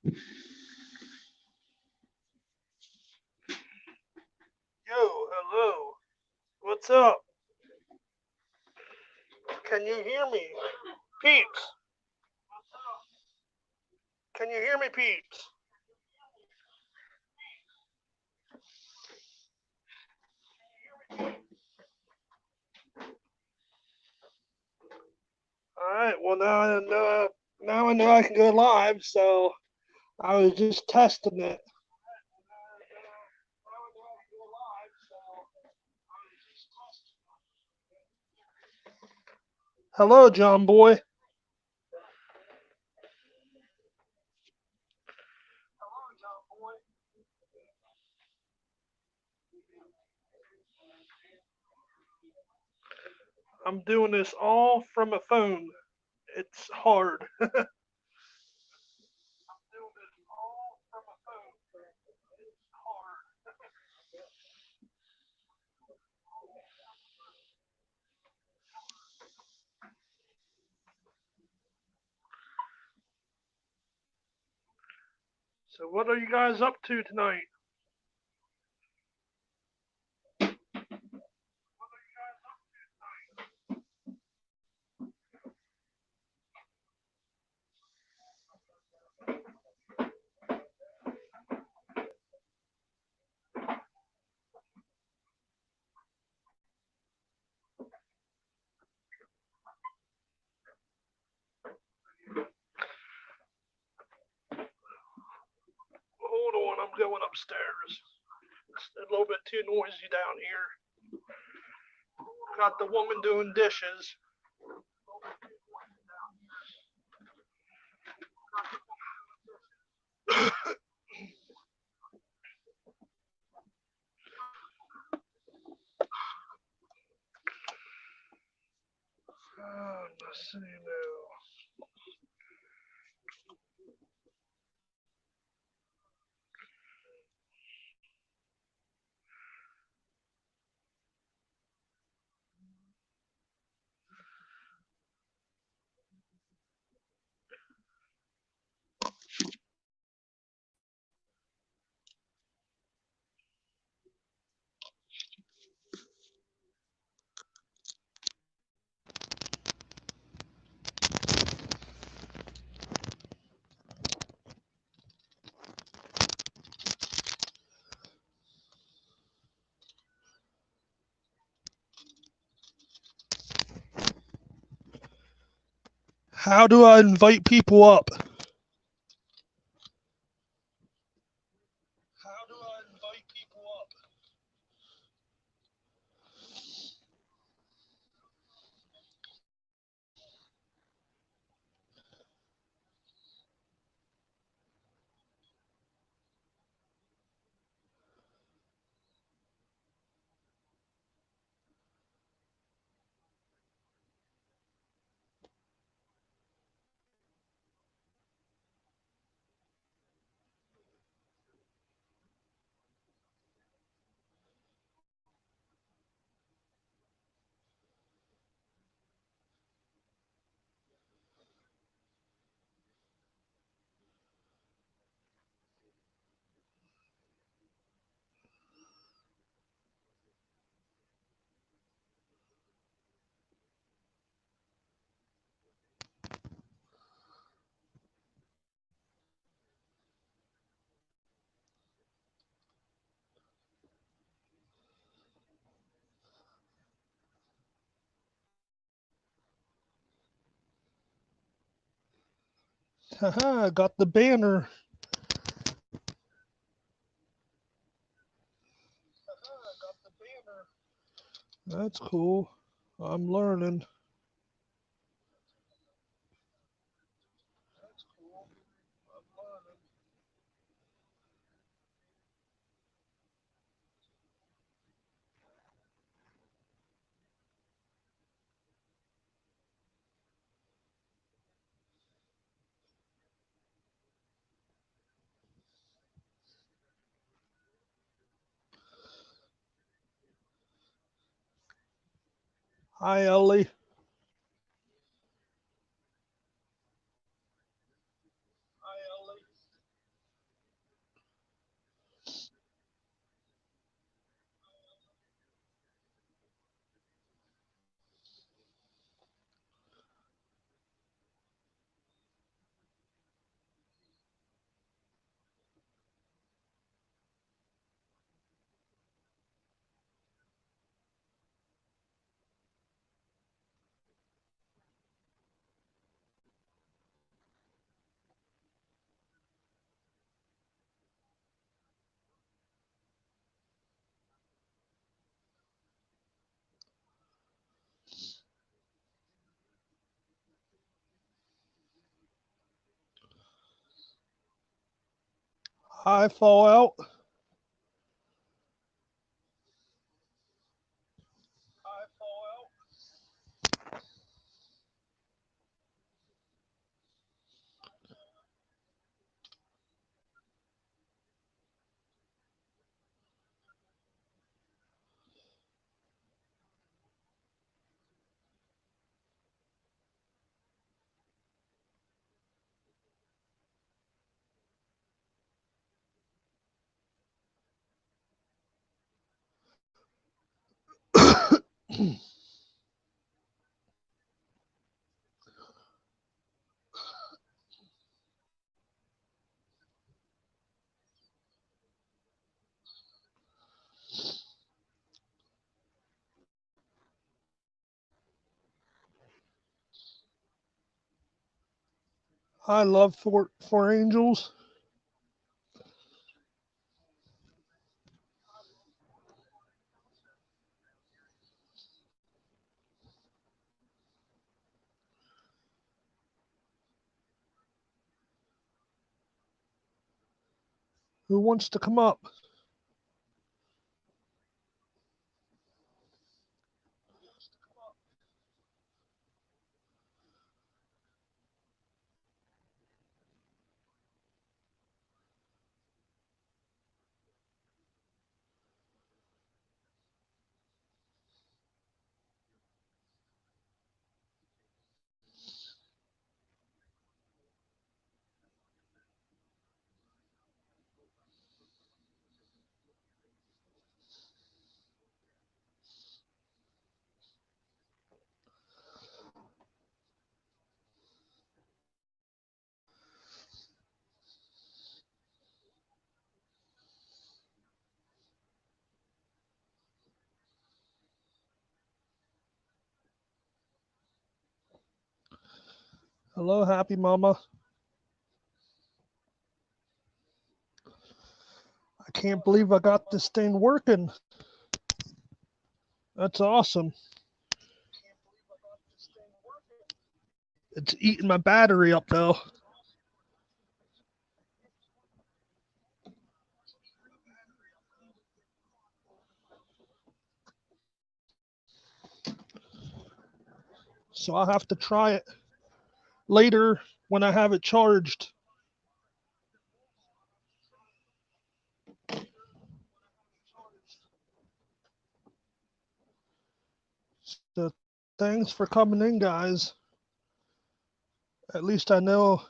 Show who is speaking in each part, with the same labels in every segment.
Speaker 1: Yo, hello. What's up? Can you hear me? Peeps, can you hear me, peeps? Alright, well now I know I can go live, so I was just testing it. Hello, John Boy. I'm doing this all from a phone. It's hard. So what are you guys up to tonight? Hold on, I'm going upstairs. It's a little bit too noisy down here. Got the woman doing dishes. Let's see now. How do I invite people up? How do I invite people up? Haha, got the banner. That's cool. I'm learning. Hi, Ellie. High Fallout. I love for Angels. Who wants to come up? Hello, Happy Mama. I can't believe I got this thing working. That's awesome. It's eating my battery up though. So I'll have to try it later when I have it charged. So thanks for coming in, guys. At least I know.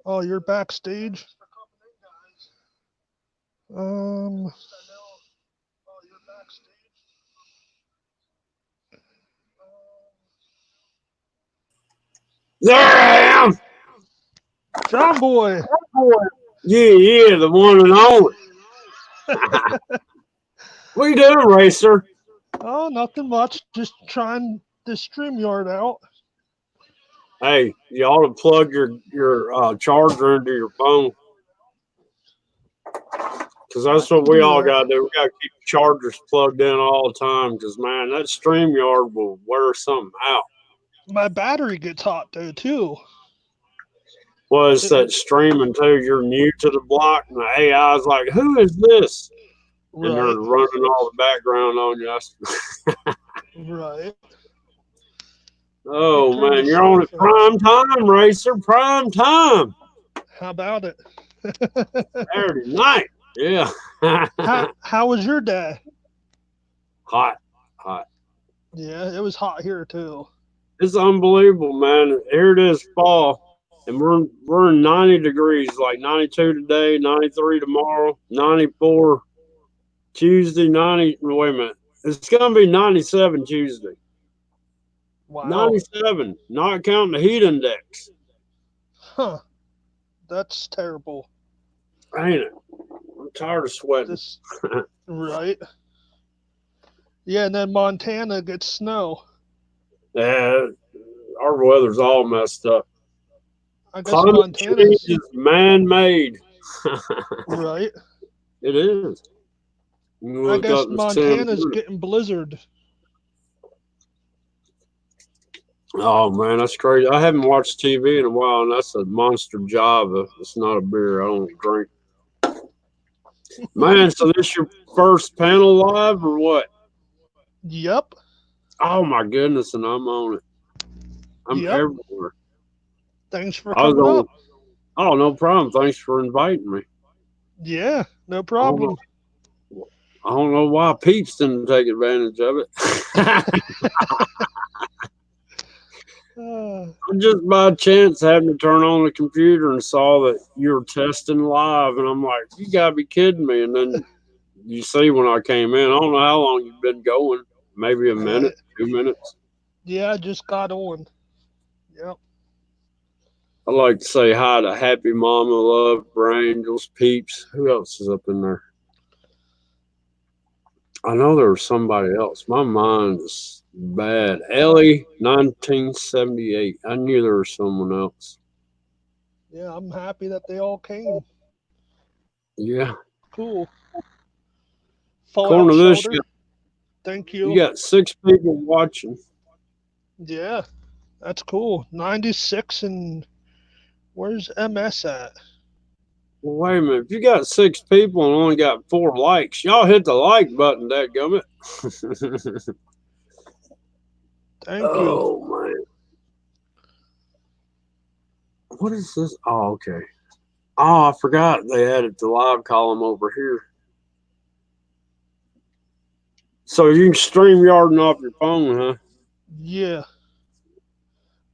Speaker 1: Oh, you're backstage. Um,
Speaker 2: There I am.
Speaker 1: John Boy.
Speaker 2: Yeah, the one and only. What you doing, Racer?
Speaker 1: Oh, nothing much. Just trying this StreamYard out.
Speaker 2: Hey, you ought to plug your charger into your phone. Because that's what we all got to do. We got to keep the chargers plugged in all the time. Because, man, that StreamYard will wear something out.
Speaker 1: My battery gets hot though, too.
Speaker 2: Well, it's that streaming, too. You're new to the block, and the AI is like, who is this?
Speaker 1: Right.
Speaker 2: And they're running all the background on you.
Speaker 1: Right.
Speaker 2: Oh, man, you're on at prime time, Racer. Prime time.
Speaker 1: How about it?
Speaker 2: Saturday night. Yeah.
Speaker 1: how was your day?
Speaker 2: Hot.
Speaker 1: Yeah, it was hot here too.
Speaker 2: It's unbelievable, man. Here it is, fall, and we're in 90 degrees, like 92 today, 93 tomorrow, 94 Tuesday, 90. Wait a minute, it's gonna be 97 Tuesday.
Speaker 1: Wow.
Speaker 2: 97, not counting the heat index.
Speaker 1: Huh. That's terrible.
Speaker 2: Ain't it? I'm tired of sweating.
Speaker 1: Right. Yeah, and then Montana gets snow.
Speaker 2: Yeah, our weather's all messed up.
Speaker 1: I guess Montana's
Speaker 2: is man-made.
Speaker 1: Right.
Speaker 2: It is.
Speaker 1: I guess Montana's getting blizzard.
Speaker 2: Oh man, that's crazy. I haven't watched TV in a while, and that's a monster Java. It's not a beer. I don't drink. Man, so this your first panel live or what?
Speaker 3: Yep.
Speaker 2: Oh my goodness, and I'm on it. I'm
Speaker 3: Yep.
Speaker 2: everywhere.
Speaker 3: Thanks for
Speaker 2: I was
Speaker 3: coming
Speaker 2: on.
Speaker 3: up.
Speaker 2: Oh, no problem. Thanks for inviting me.
Speaker 3: Yeah, no
Speaker 2: I don't
Speaker 3: problem.
Speaker 2: know, I don't know why Peeps didn't take advantage of it. I just by chance happened to turn on the computer and saw that you were testing live, and I'm like, you gotta be kidding me. And then you see when I came in, I don't know how long you've been going, maybe a minute, 2 minutes.
Speaker 3: Yeah, I just got on. Yep.
Speaker 2: I like to say hi to Happy Mama, Love for Angels, Peeps. Who else is up in there? I know there was somebody else. My mind is bad. Ellie, 1978. I knew there was someone else.
Speaker 3: Yeah, I'm happy that they all came.
Speaker 2: Yeah.
Speaker 3: Cool.
Speaker 2: According
Speaker 3: Fallout
Speaker 2: to this,
Speaker 3: Shelter. Thank
Speaker 2: you
Speaker 3: you.
Speaker 2: got 6 people watching.
Speaker 3: Yeah, that's cool. 96 and where's MS at?
Speaker 2: Well, wait a minute. If you got 6 people and only got 4 likes, y'all hit the like button, dadgummit.
Speaker 3: Thank you.
Speaker 2: Oh, man. What is this? Oh, okay. Oh, I forgot they added the live column over here. So you can stream yarding off your phone, huh?
Speaker 3: Yeah.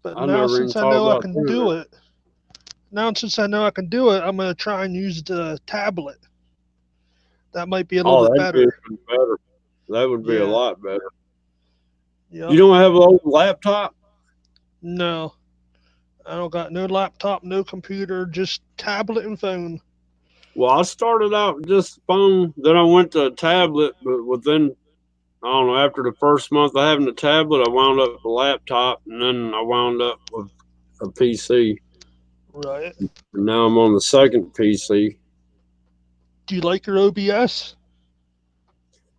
Speaker 3: But
Speaker 2: I
Speaker 3: now
Speaker 2: never even
Speaker 3: since I
Speaker 2: thought
Speaker 3: know I
Speaker 2: about
Speaker 3: can
Speaker 2: doing
Speaker 3: do
Speaker 2: that.
Speaker 3: it, I'm gonna try and use the tablet. That might be a little
Speaker 2: Oh,
Speaker 3: bit
Speaker 2: that'd be
Speaker 3: better.
Speaker 2: even better. That would be a
Speaker 3: Yeah.
Speaker 2: lot better.
Speaker 3: Yep.
Speaker 2: You don't have an old laptop?
Speaker 3: No. I don't got no laptop, no computer, just tablet and phone.
Speaker 2: Well, I started out with just phone, then I went to a tablet, but within, I don't know, after the first month of having a tablet, I wound up with a laptop, and then I wound up with a PC.
Speaker 3: Right.
Speaker 2: And now I'm on the second PC.
Speaker 3: Do you like your OBS?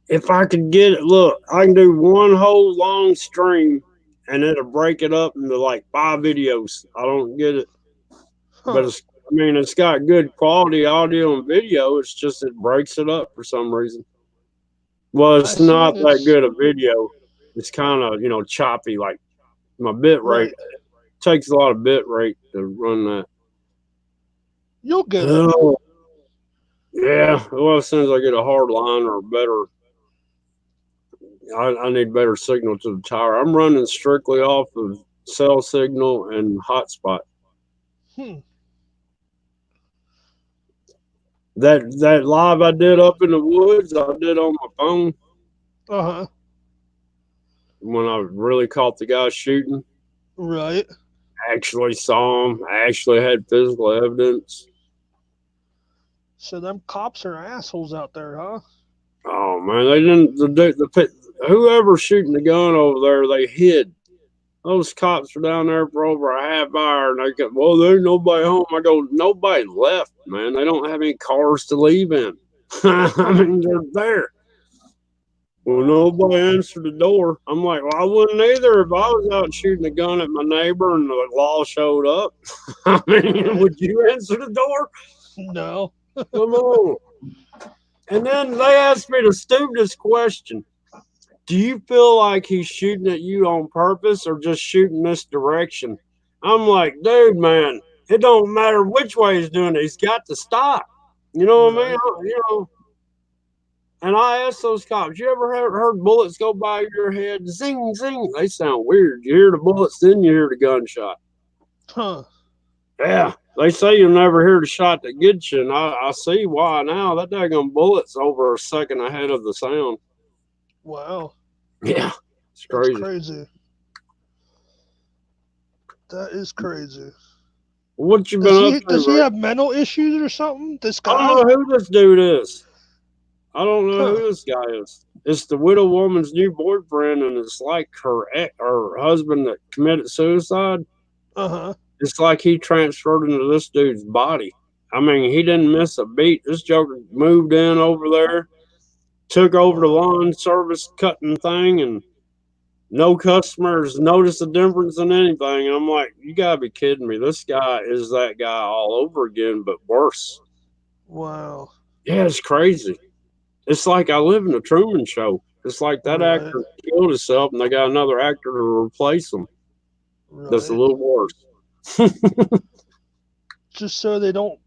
Speaker 2: If I could get it, look, I can do one whole long stream, and it'll break it up into like 5 videos. I don't get it. But
Speaker 3: Huh.
Speaker 2: it's got good quality audio and video. It's just it breaks it up for some reason. Well,
Speaker 3: I
Speaker 2: it's
Speaker 3: see.
Speaker 2: not that
Speaker 3: It's
Speaker 2: good a video. It's kind of choppy. Like my bit rate
Speaker 3: right.
Speaker 2: takes a lot of bit rate to run that.
Speaker 3: You'll get it.
Speaker 2: Oh, yeah. Well, as soon as I get a hard line or better, I need better signal to the tower. I'm running strictly off of cell signal and hotspot.
Speaker 3: Hmm.
Speaker 2: That live I did up in the woods, I did on my phone
Speaker 3: Uh-huh.
Speaker 2: when I really caught the guy shooting.
Speaker 3: Right.
Speaker 2: Actually saw him. I actually had physical evidence.
Speaker 3: So them cops are assholes out there, huh?
Speaker 2: Oh man, they didn't. Whoever's shooting the gun over there, they hid. Those cops were down there for over a half hour, and they go, "Well, there's nobody home." I go, "Nobody left, man. They don't have any cars to leave in. I mean, they're there." Well, nobody answered the door. I'm like, well, I wouldn't either if I was out shooting a gun at my neighbor and the law showed up. I mean, would you answer the door?
Speaker 3: No.
Speaker 2: Come on. And then they asked me the stupidest question. Do you feel like he's shooting at you on purpose or just shooting this direction? I'm like, dude, man, it don't matter which way he's doing it. He's got to stop. You know what I mean? And I asked those cops, you ever heard bullets go by your head? Zing, zing. They sound weird. You hear the bullets, then you hear the gunshot.
Speaker 3: Huh.
Speaker 2: Yeah. They say you'll never hear the shot that gets you, and I see why now. That daggone bullet's over a second ahead of the sound.
Speaker 3: Wow.
Speaker 2: Yeah. It's
Speaker 3: That's
Speaker 2: crazy.
Speaker 3: crazy. That is crazy.
Speaker 2: What you been up to?
Speaker 3: Does he have mental issues or something? This guy?
Speaker 2: I don't know who this dude is. I don't know
Speaker 3: Huh.
Speaker 2: who this guy is. It's the widow woman's new boyfriend, and it's like her husband that committed suicide.
Speaker 3: Uh-huh.
Speaker 2: It's like he transferred into this dude's body. I mean, he didn't miss a beat. This joker moved in over there, took over the lawn service cutting thing, and no customers noticed the difference in anything. And I'm like, you gotta be kidding me. This guy is that guy all over again, but worse.
Speaker 3: Wow.
Speaker 2: Yeah, it's crazy. It's like I live in a Truman Show. It's like that
Speaker 3: Right.
Speaker 2: actor killed himself, and they got another actor to replace him. That's a
Speaker 3: Right.
Speaker 2: little worse.
Speaker 3: Just so they don't,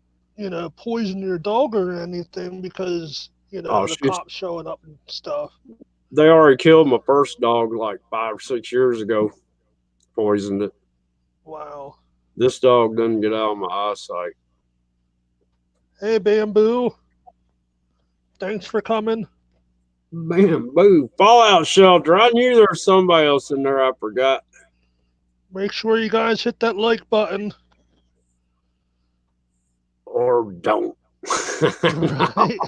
Speaker 3: poison your dog or anything because,
Speaker 2: Oh,
Speaker 3: the
Speaker 2: shit.
Speaker 3: cops showing up and stuff.
Speaker 2: They already killed my first dog like 5 or 6 years ago. Poisoned it.
Speaker 3: Wow.
Speaker 2: This dog doesn't get out of my eyesight.
Speaker 3: Hey, Bamboo. Thanks for coming.
Speaker 2: Bamboo. Fallout Shelter. I knew there was somebody else in there I forgot.
Speaker 3: Make sure you guys hit that like button.
Speaker 2: Or don't.
Speaker 3: Right.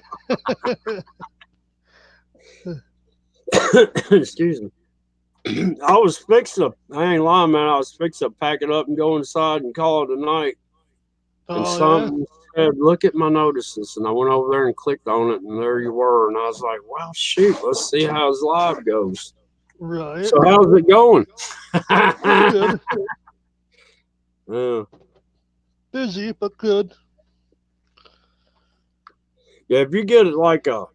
Speaker 2: Excuse me. I was fixing to, I ain't lying, man. I was fixing to pack it up and go inside and call it a night. And
Speaker 3: Oh, yeah?
Speaker 2: something said, look at my notices. And I went over there and clicked on it, and there you were. And I was like, well, shoot, let's see how his live goes.
Speaker 3: Right.
Speaker 2: So, how's it going?
Speaker 3: Good.
Speaker 2: Yeah.
Speaker 3: Busy, but good.
Speaker 2: Yeah, if you get it like a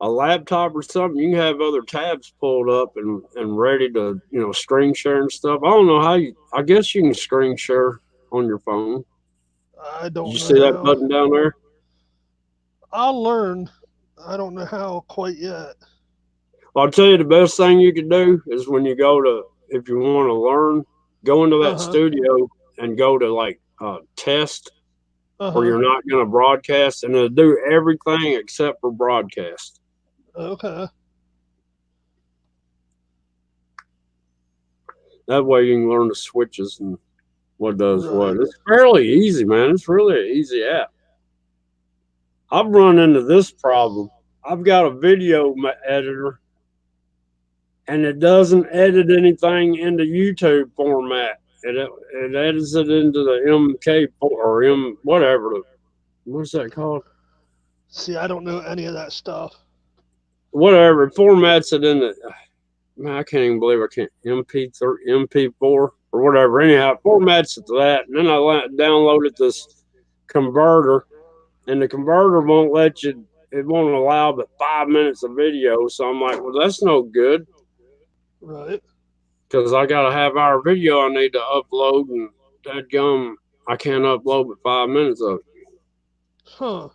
Speaker 2: laptop or something, you can have other tabs pulled up and ready to, screen share and stuff. I don't know how I guess you can screen share on your phone.
Speaker 3: I don't
Speaker 2: Did you
Speaker 3: know
Speaker 2: see that
Speaker 3: how.
Speaker 2: button down there?
Speaker 3: I'll learn. I don't know how quite yet.
Speaker 2: I'll tell you the best thing you can do is when you go to, if you want to learn, go into that studio and go to like test where you're not going to broadcast, and it'll do everything except for broadcast.
Speaker 3: Okay.
Speaker 2: That way you can learn the switches and what does
Speaker 3: Right.
Speaker 2: what. It's fairly easy, man. It's really an easy app. I've run into this problem. I've got a video editor, and it doesn't edit anything into YouTube format. It edits it into the MK or M whatever. What's that called?
Speaker 3: See, I don't know any of that stuff.
Speaker 2: Whatever. It formats it in the. Man, I can't even believe I can't. MP3, MP4, or whatever. Anyhow, it formats it to that. And then I downloaded this converter, and the converter won't let you, it won't allow but 5 minutes of video. So I'm like, well, that's no good.
Speaker 3: Right.
Speaker 2: Because I got a half-hour video I need to upload, and dadgum, I can't upload but 5 minutes of it.
Speaker 3: Huh.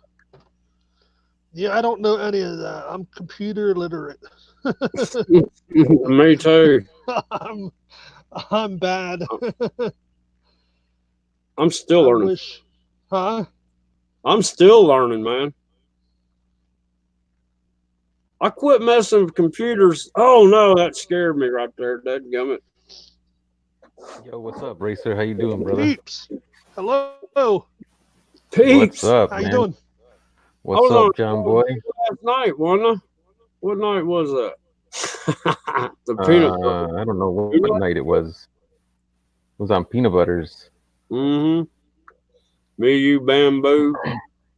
Speaker 3: Yeah, I don't know any of that. I'm computer literate.
Speaker 2: Me too.
Speaker 3: I'm bad.
Speaker 2: I'm still learning.
Speaker 3: Huh?
Speaker 2: I'm still learning, man. I quit messing with computers. Oh no, that scared me right there. Dadgummit.
Speaker 4: Yo, what's up, Racer? How you doing, brother?
Speaker 3: Peeps. Hello.
Speaker 2: Peeps.
Speaker 4: What's up,
Speaker 3: How
Speaker 4: man?
Speaker 3: you doing?
Speaker 4: What's up, John boy?
Speaker 2: Last night, wasn't I? What night was that? The peanut butter.
Speaker 4: I don't know what night it was. It was on Peanut Butters.
Speaker 2: Mm-hmm. Me, you, Bamboo,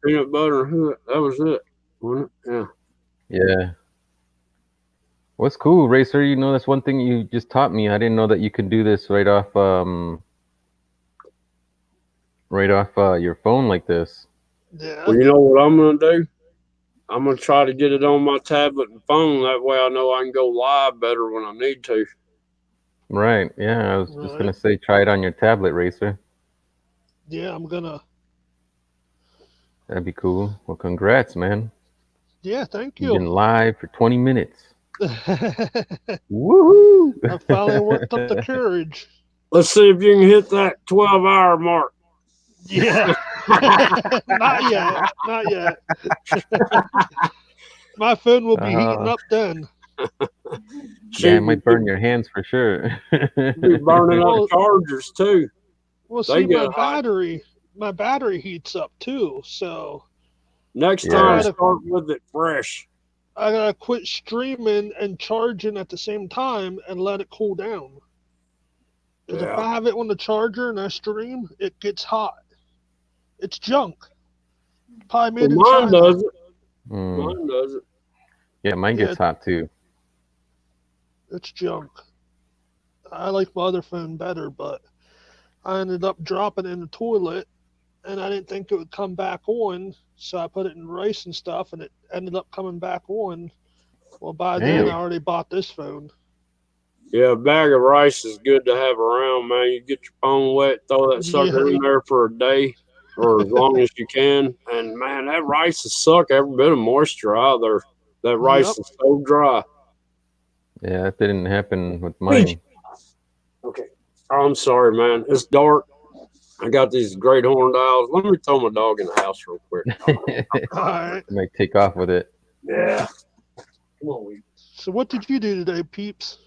Speaker 2: peanut butter. That was it, wasn't it? Yeah.
Speaker 4: Yeah. What's cool, Racer? You know, that's one thing you just taught me. I didn't know that you could do this right off your phone like this.
Speaker 3: Yeah.
Speaker 2: Well, you know what I'm gonna do? I'm gonna try to get it on my tablet and phone. That way, I know I can go live better when I need to.
Speaker 4: Right. Yeah. I was just gonna say, try it on your tablet, Racer.
Speaker 3: Yeah, I'm gonna.
Speaker 4: That'd be cool. Well, congrats, man.
Speaker 3: Yeah, thank
Speaker 4: You've
Speaker 3: you.
Speaker 4: been live for 20 minutes.
Speaker 3: I
Speaker 4: Woohoo!
Speaker 3: finally worked up the courage.
Speaker 2: Let's see if you can hit that 12-hour mark.
Speaker 3: Yeah. Not yet. Not yet. My phone will be heating up then.
Speaker 4: Yeah, it might burn your hands for sure.
Speaker 2: Be burning up chargers too.
Speaker 3: Well, see, my battery heats up too. So
Speaker 2: next time, start with it fresh.
Speaker 3: I gotta quit streaming and charging at the same time and let it cool down. Because if I have it on the charger and I stream, it gets hot. It's junk. Probably made in China.
Speaker 2: Mine does it. Mine does it.
Speaker 4: Yeah, mine gets hot too.
Speaker 3: It's junk. I like my other phone better, but I ended up dropping it in the toilet and I didn't think it would come back on, so I put it in rice and stuff, and it ended up coming back on. Well, by then I
Speaker 4: Damn.
Speaker 3: already bought this phone.
Speaker 2: Yeah, a bag of rice is good to have around, man. You get your phone wet, throw that sucker
Speaker 3: Yeah.
Speaker 2: in there for a day or as long as you can. And man, that rice will suck every bit of moisture out of there. That rice
Speaker 3: Yep.
Speaker 2: is so dry.
Speaker 4: Yeah, that didn't happen with mine.
Speaker 2: Okay. Oh, I'm sorry, man. It's dark. I got these great horned owls. Let me throw my dog in the house real quick.
Speaker 3: All right.
Speaker 4: Might take off with it.
Speaker 2: Yeah. Come on, we.
Speaker 3: So what did you do today, peeps?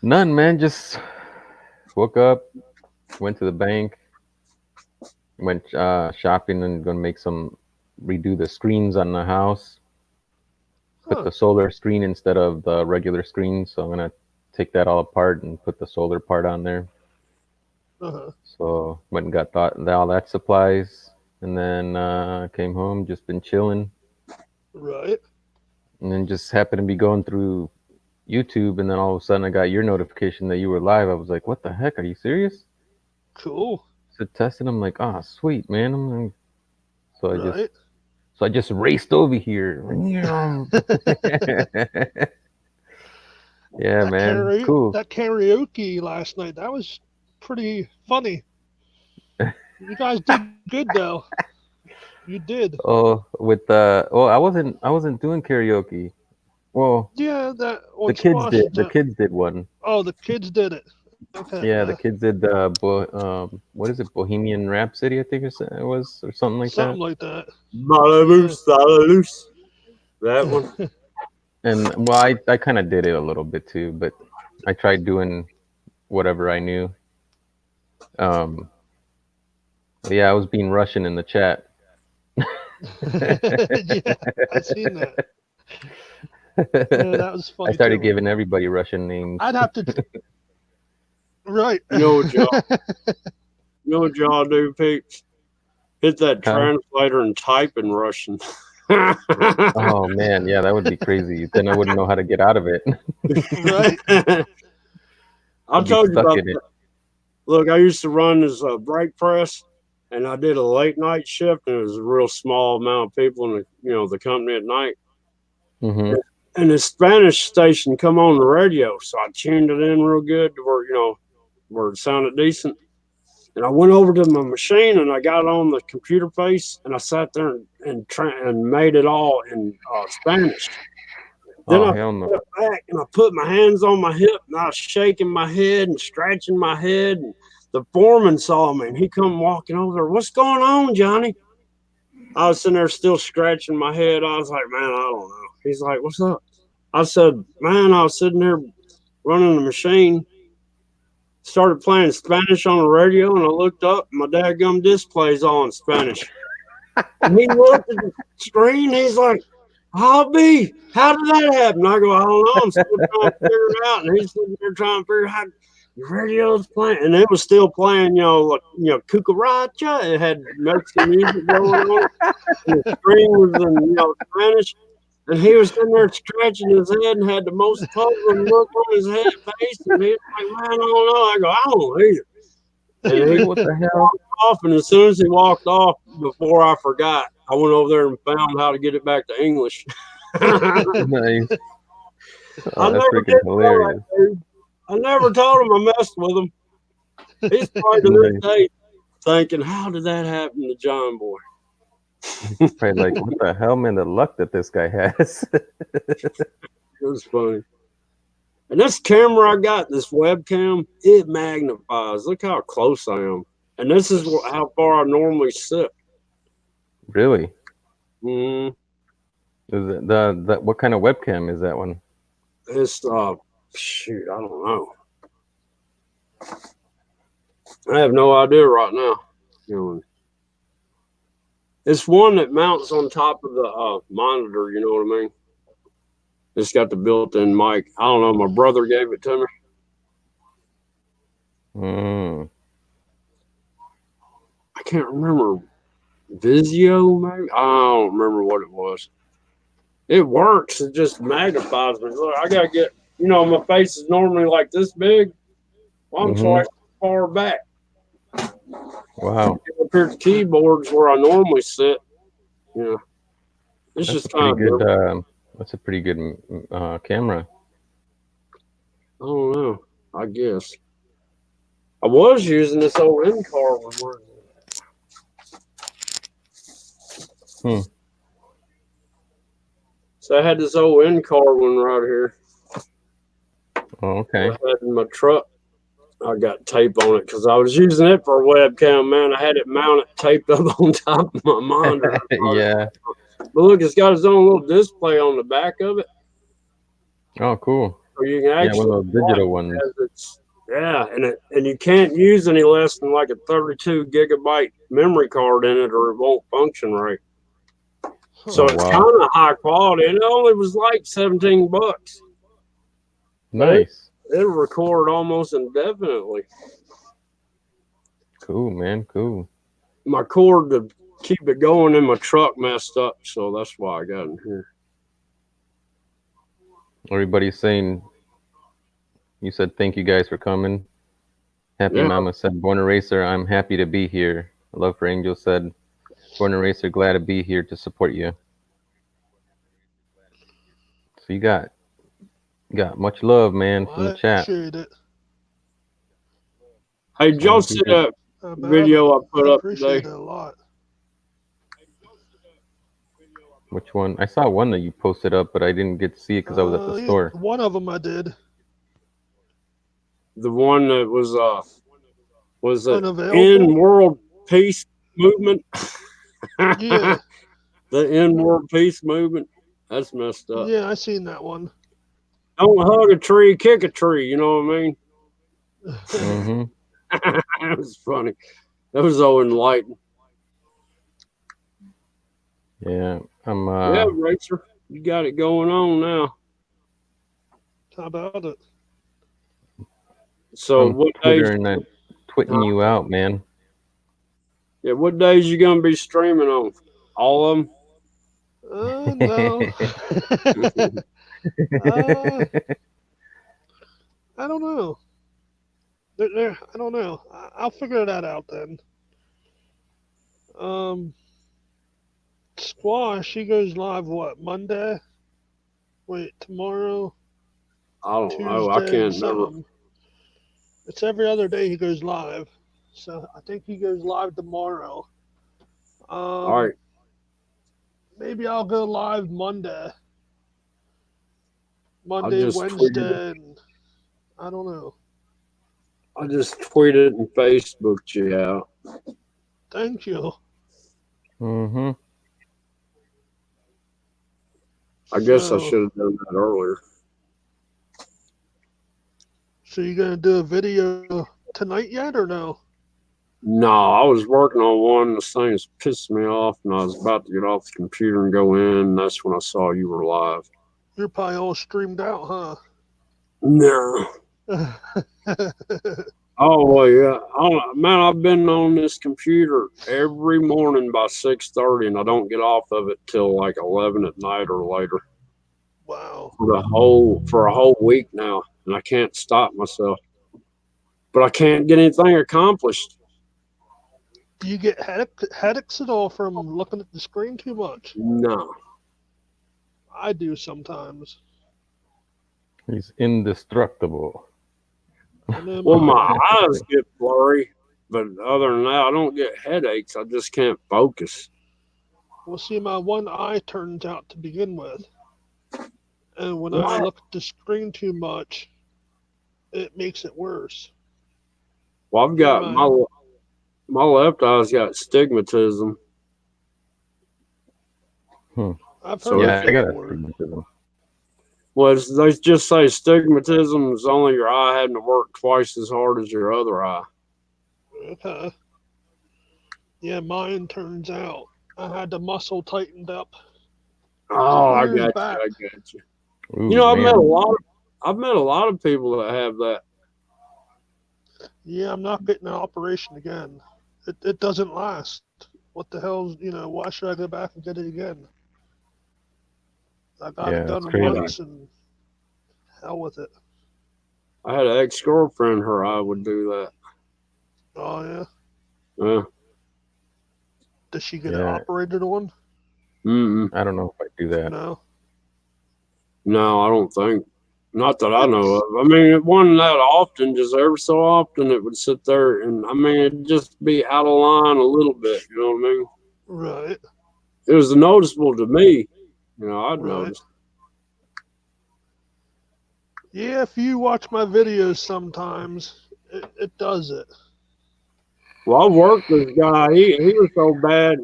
Speaker 4: None, man. Just woke up, went to the bank, went shopping, and gonna redo the screens on the house. Put
Speaker 3: Huh.
Speaker 4: the solar screen instead of the regular screen, so I'm gonna take that all apart and put the solar part on there.
Speaker 3: Uh-huh.
Speaker 4: So went and got all that supplies, and then came home, just been chilling,
Speaker 3: Right.
Speaker 4: and then just happened to be going through YouTube, and then all of a sudden I got your notification that you were live. I was like, "What the heck? Are you serious?"
Speaker 3: Cool.
Speaker 4: So testing, I'm like, "Oh, sweet, man." So
Speaker 3: Right.
Speaker 4: I just raced over here. Yeah,
Speaker 3: That
Speaker 4: man, cool.
Speaker 3: That karaoke last night, that was pretty funny. You guys did good though. You did.
Speaker 4: Oh, I wasn't doing karaoke. Well,
Speaker 3: Yeah, that
Speaker 4: the
Speaker 3: on
Speaker 4: kids
Speaker 3: Squash.
Speaker 4: did. The kids did one.
Speaker 3: Oh, the kids did it. Okay.
Speaker 4: Yeah, the kids did what is it, Bohemian Rhapsody, I think it was, or something like
Speaker 3: something
Speaker 4: that.
Speaker 3: like that.
Speaker 2: Loose. That one.
Speaker 4: And well, I kind of did it a little bit too, but I tried doing whatever I knew. But yeah, I was being Russian in the chat.
Speaker 3: Yeah, I seen that. Yeah, that was funny.
Speaker 4: I started
Speaker 3: too.
Speaker 4: giving everybody Russian names.
Speaker 3: I'd have to. Right.
Speaker 2: You know what y'all do, peeps? Hit that
Speaker 4: Huh?
Speaker 2: translator and type in Russian.
Speaker 4: Oh man, yeah, that would be crazy. Then I wouldn't know how to get out of it.
Speaker 3: Right.
Speaker 2: I
Speaker 4: I'd be
Speaker 2: told you
Speaker 4: stuck
Speaker 2: about
Speaker 4: in it.
Speaker 2: that. Look, I used to run this brake press, and I did a late night shift, and it was a real small amount of people in the company at night.
Speaker 4: Hmm.
Speaker 2: And the Spanish station come on the radio, so I tuned it in real good to where it sounded decent. And I went over to my machine and I got on the computer face and I sat there and made it all in Spanish. Then
Speaker 4: Oh
Speaker 2: I
Speaker 4: hell no!
Speaker 2: stepped back and I put my hands on my hip and I was shaking my head and scratching my head. And the foreman saw me and he come walking over there. "What's going on, Johnny?" I was sitting there still scratching my head. I was like, "Man, I don't know." He's like, "What's up?" I said, "Man, I was sitting there running the machine. Started playing Spanish on the radio, and I looked up, and my dadgum display's all in Spanish." And he looked at the screen, he's like, "Hobby, how did that happen?" I go, "I don't know. I'm still trying to figure it out." And he's sitting there trying to figure out how the radio's playing. And it was still playing, cucaracha. It had Mexican music going on. And the screen was in, Spanish. And he was sitting there scratching his head and had the most puzzling look on his head face. And he was like, "Man, I don't know." I go, "I don't know either." And he
Speaker 4: What the hell?
Speaker 2: walked off, and as soon as he walked off, before I forgot, I went over there and found how to get it back to English.
Speaker 4: Nice. Oh, that's freaking hilarious.
Speaker 2: I never told him I messed with him. He's probably to this day thinking, "How did that happen to John Boy?"
Speaker 4: Probably like, what the hell, man? The luck that this guy has.
Speaker 2: It was funny. And this camera I got, this webcam, it magnifies. Look how close I am. And this is how far I normally sit.
Speaker 4: Really?
Speaker 2: Mm,
Speaker 4: Is it what kind of webcam is that one?
Speaker 2: it's shoot, I don't know. I have no idea right now. It's one that mounts on top of the monitor. You know what I mean? It's got the built-in mic. I don't know. My brother gave it to me.
Speaker 4: Mm.
Speaker 2: I can't remember. Vizio, maybe? I don't remember what it was. It works. It just magnifies me. Look, I gotta get. My face is normally like this big. Well, I'm
Speaker 4: Mhm.
Speaker 2: so far back.
Speaker 4: Wow.
Speaker 2: Up here at the keyboards where I normally sit. Yeah. It's
Speaker 4: That's
Speaker 2: just
Speaker 4: a pretty
Speaker 2: kind of
Speaker 4: good. That's a pretty good camera.
Speaker 2: I don't know. I guess. I was using this old in-car one.
Speaker 4: Hmm.
Speaker 2: So I had this old in-car one right here.
Speaker 4: Oh, okay.
Speaker 2: I had in my truck. I got tape on it because I was using it for a webcam, man. I had it mounted, taped up on top of my monitor.
Speaker 4: Yeah.
Speaker 2: But look, it's got its own little display on the back of it.
Speaker 4: Oh, cool.
Speaker 2: So you can
Speaker 4: Yeah,
Speaker 2: actually
Speaker 4: one of those digital
Speaker 2: watch
Speaker 4: ones.
Speaker 2: as it's and you can't use any less than like a 32 gigabyte memory card in it or it won't function right. So
Speaker 4: Oh,
Speaker 2: it's
Speaker 4: wow.
Speaker 2: kind of high quality, and it only was like $17.
Speaker 4: Nice.
Speaker 2: It'll record almost indefinitely.
Speaker 4: Cool, man. Cool.
Speaker 2: My cord to keep it going in my truck messed up, so that's why I got in here.
Speaker 4: Everybody's saying, you said thank you guys for coming. Happy
Speaker 2: Yeah.
Speaker 4: Mama said, Born a Racer, I'm happy to be here. Love for Angel said, Born a Racer, glad to be here to support you. So you got much love, man, from the chat.
Speaker 3: Appreciate it.
Speaker 2: Hey, did y'all see that
Speaker 3: How about
Speaker 2: video I
Speaker 3: it?
Speaker 2: put
Speaker 3: I
Speaker 2: up
Speaker 3: appreciate
Speaker 2: today?
Speaker 3: it a lot.
Speaker 4: Which one? I saw one that you posted up, but I didn't get to see it because I was at the
Speaker 3: Yeah,
Speaker 4: store.
Speaker 3: one of them I did.
Speaker 2: The one that was it
Speaker 3: Unavailable?
Speaker 2: in world peace movement?
Speaker 3: Yeah.
Speaker 2: The in world peace movement. That's messed up.
Speaker 3: Yeah, I seen that one.
Speaker 2: Don't hug a tree, kick a tree. You know what I mean?
Speaker 4: Mm-hmm.
Speaker 2: That was funny. That was so enlightening.
Speaker 4: Yeah, I'm.
Speaker 2: Yeah, Racer, you got it going on now.
Speaker 3: How about it?
Speaker 2: So
Speaker 4: I'm
Speaker 2: what days?
Speaker 4: Twittering and twitting you out, man.
Speaker 2: Yeah, what days you gonna be streaming on? All of them?
Speaker 3: No. I don't know. I don't know. I'll figure that out then. Squash, he goes live what, Monday? Wait, tomorrow?
Speaker 2: I don't
Speaker 3: Tuesday?
Speaker 2: know. I can't remember.
Speaker 3: something. It's every other day he goes live. So I think he goes live tomorrow.
Speaker 2: All right.
Speaker 3: Maybe I'll go live Monday.
Speaker 2: just
Speaker 3: Wednesday, and I don't know.
Speaker 2: I just tweeted and Facebooked you out.
Speaker 3: Thank you.
Speaker 4: Mm-hmm.
Speaker 2: I guess I
Speaker 3: So-
Speaker 2: should have done that earlier.
Speaker 3: So you gonna do a video tonight yet or no?
Speaker 2: No, I was working on one. This thing's pissed me off, and I was about to get off the computer and go in. And that's when I saw you were live.
Speaker 3: You're probably all streamed out,
Speaker 2: No.
Speaker 3: huh?
Speaker 2: Oh well, yeah. Man, I've been on this computer every morning by 6:30, and I don't get off of it till like 11 at night or later
Speaker 3: Wow.
Speaker 2: for a whole week now, and I can't stop myself. But I can't get anything accomplished.
Speaker 3: Do you get headaches at all from looking at the screen too much?
Speaker 2: No.
Speaker 3: I do sometimes.
Speaker 4: He's indestructible.
Speaker 3: I know
Speaker 2: Well,
Speaker 3: mine-
Speaker 2: my eyes get blurry, but other than that, I don't get headaches. I just can't focus.
Speaker 3: Well, see, my one eye turns out to begin with. And when I look at the screen too much, it makes it worse.
Speaker 2: Well, I've got
Speaker 3: Right.
Speaker 2: my left eye's got stigmatism.
Speaker 3: I've
Speaker 2: So
Speaker 3: heard
Speaker 4: Yeah,
Speaker 3: that
Speaker 4: I got
Speaker 3: before.
Speaker 4: astigmatism.
Speaker 2: Well, they just say stigmatism is only your eye having to work twice as hard as your other eye.
Speaker 3: Okay. Yeah, mine turns out I had the muscle tightened up.
Speaker 2: Oh, I
Speaker 3: Years
Speaker 2: got you.
Speaker 3: back.
Speaker 2: I got you.
Speaker 4: Ooh,
Speaker 2: You know, I've
Speaker 4: man.
Speaker 2: met a lot of people that have that.
Speaker 3: Yeah, I'm not getting an operation again. It doesn't last. What the hell, why should I go back and get it again? I got
Speaker 4: Yeah,
Speaker 3: it done
Speaker 4: it's crazy.
Speaker 3: once and hell with it.
Speaker 2: I had an ex-girlfriend. Her eye would do that.
Speaker 3: Oh, yeah. Does she get it
Speaker 4: Yeah.
Speaker 3: operated on?
Speaker 2: Mm-mm.
Speaker 4: I don't know if I do that.
Speaker 3: No.
Speaker 2: No, I don't think. Not that I know of. I mean, it wasn't that often, just every so often it would sit there, and I mean, it'd just be out of line a little bit. You know what I mean?
Speaker 3: Right.
Speaker 2: It was noticeable to me. You know, I'd
Speaker 3: Right.
Speaker 2: notice.
Speaker 3: Yeah, if you watch my videos sometimes, it does it.
Speaker 2: Well, I worked this guy. He was so bad.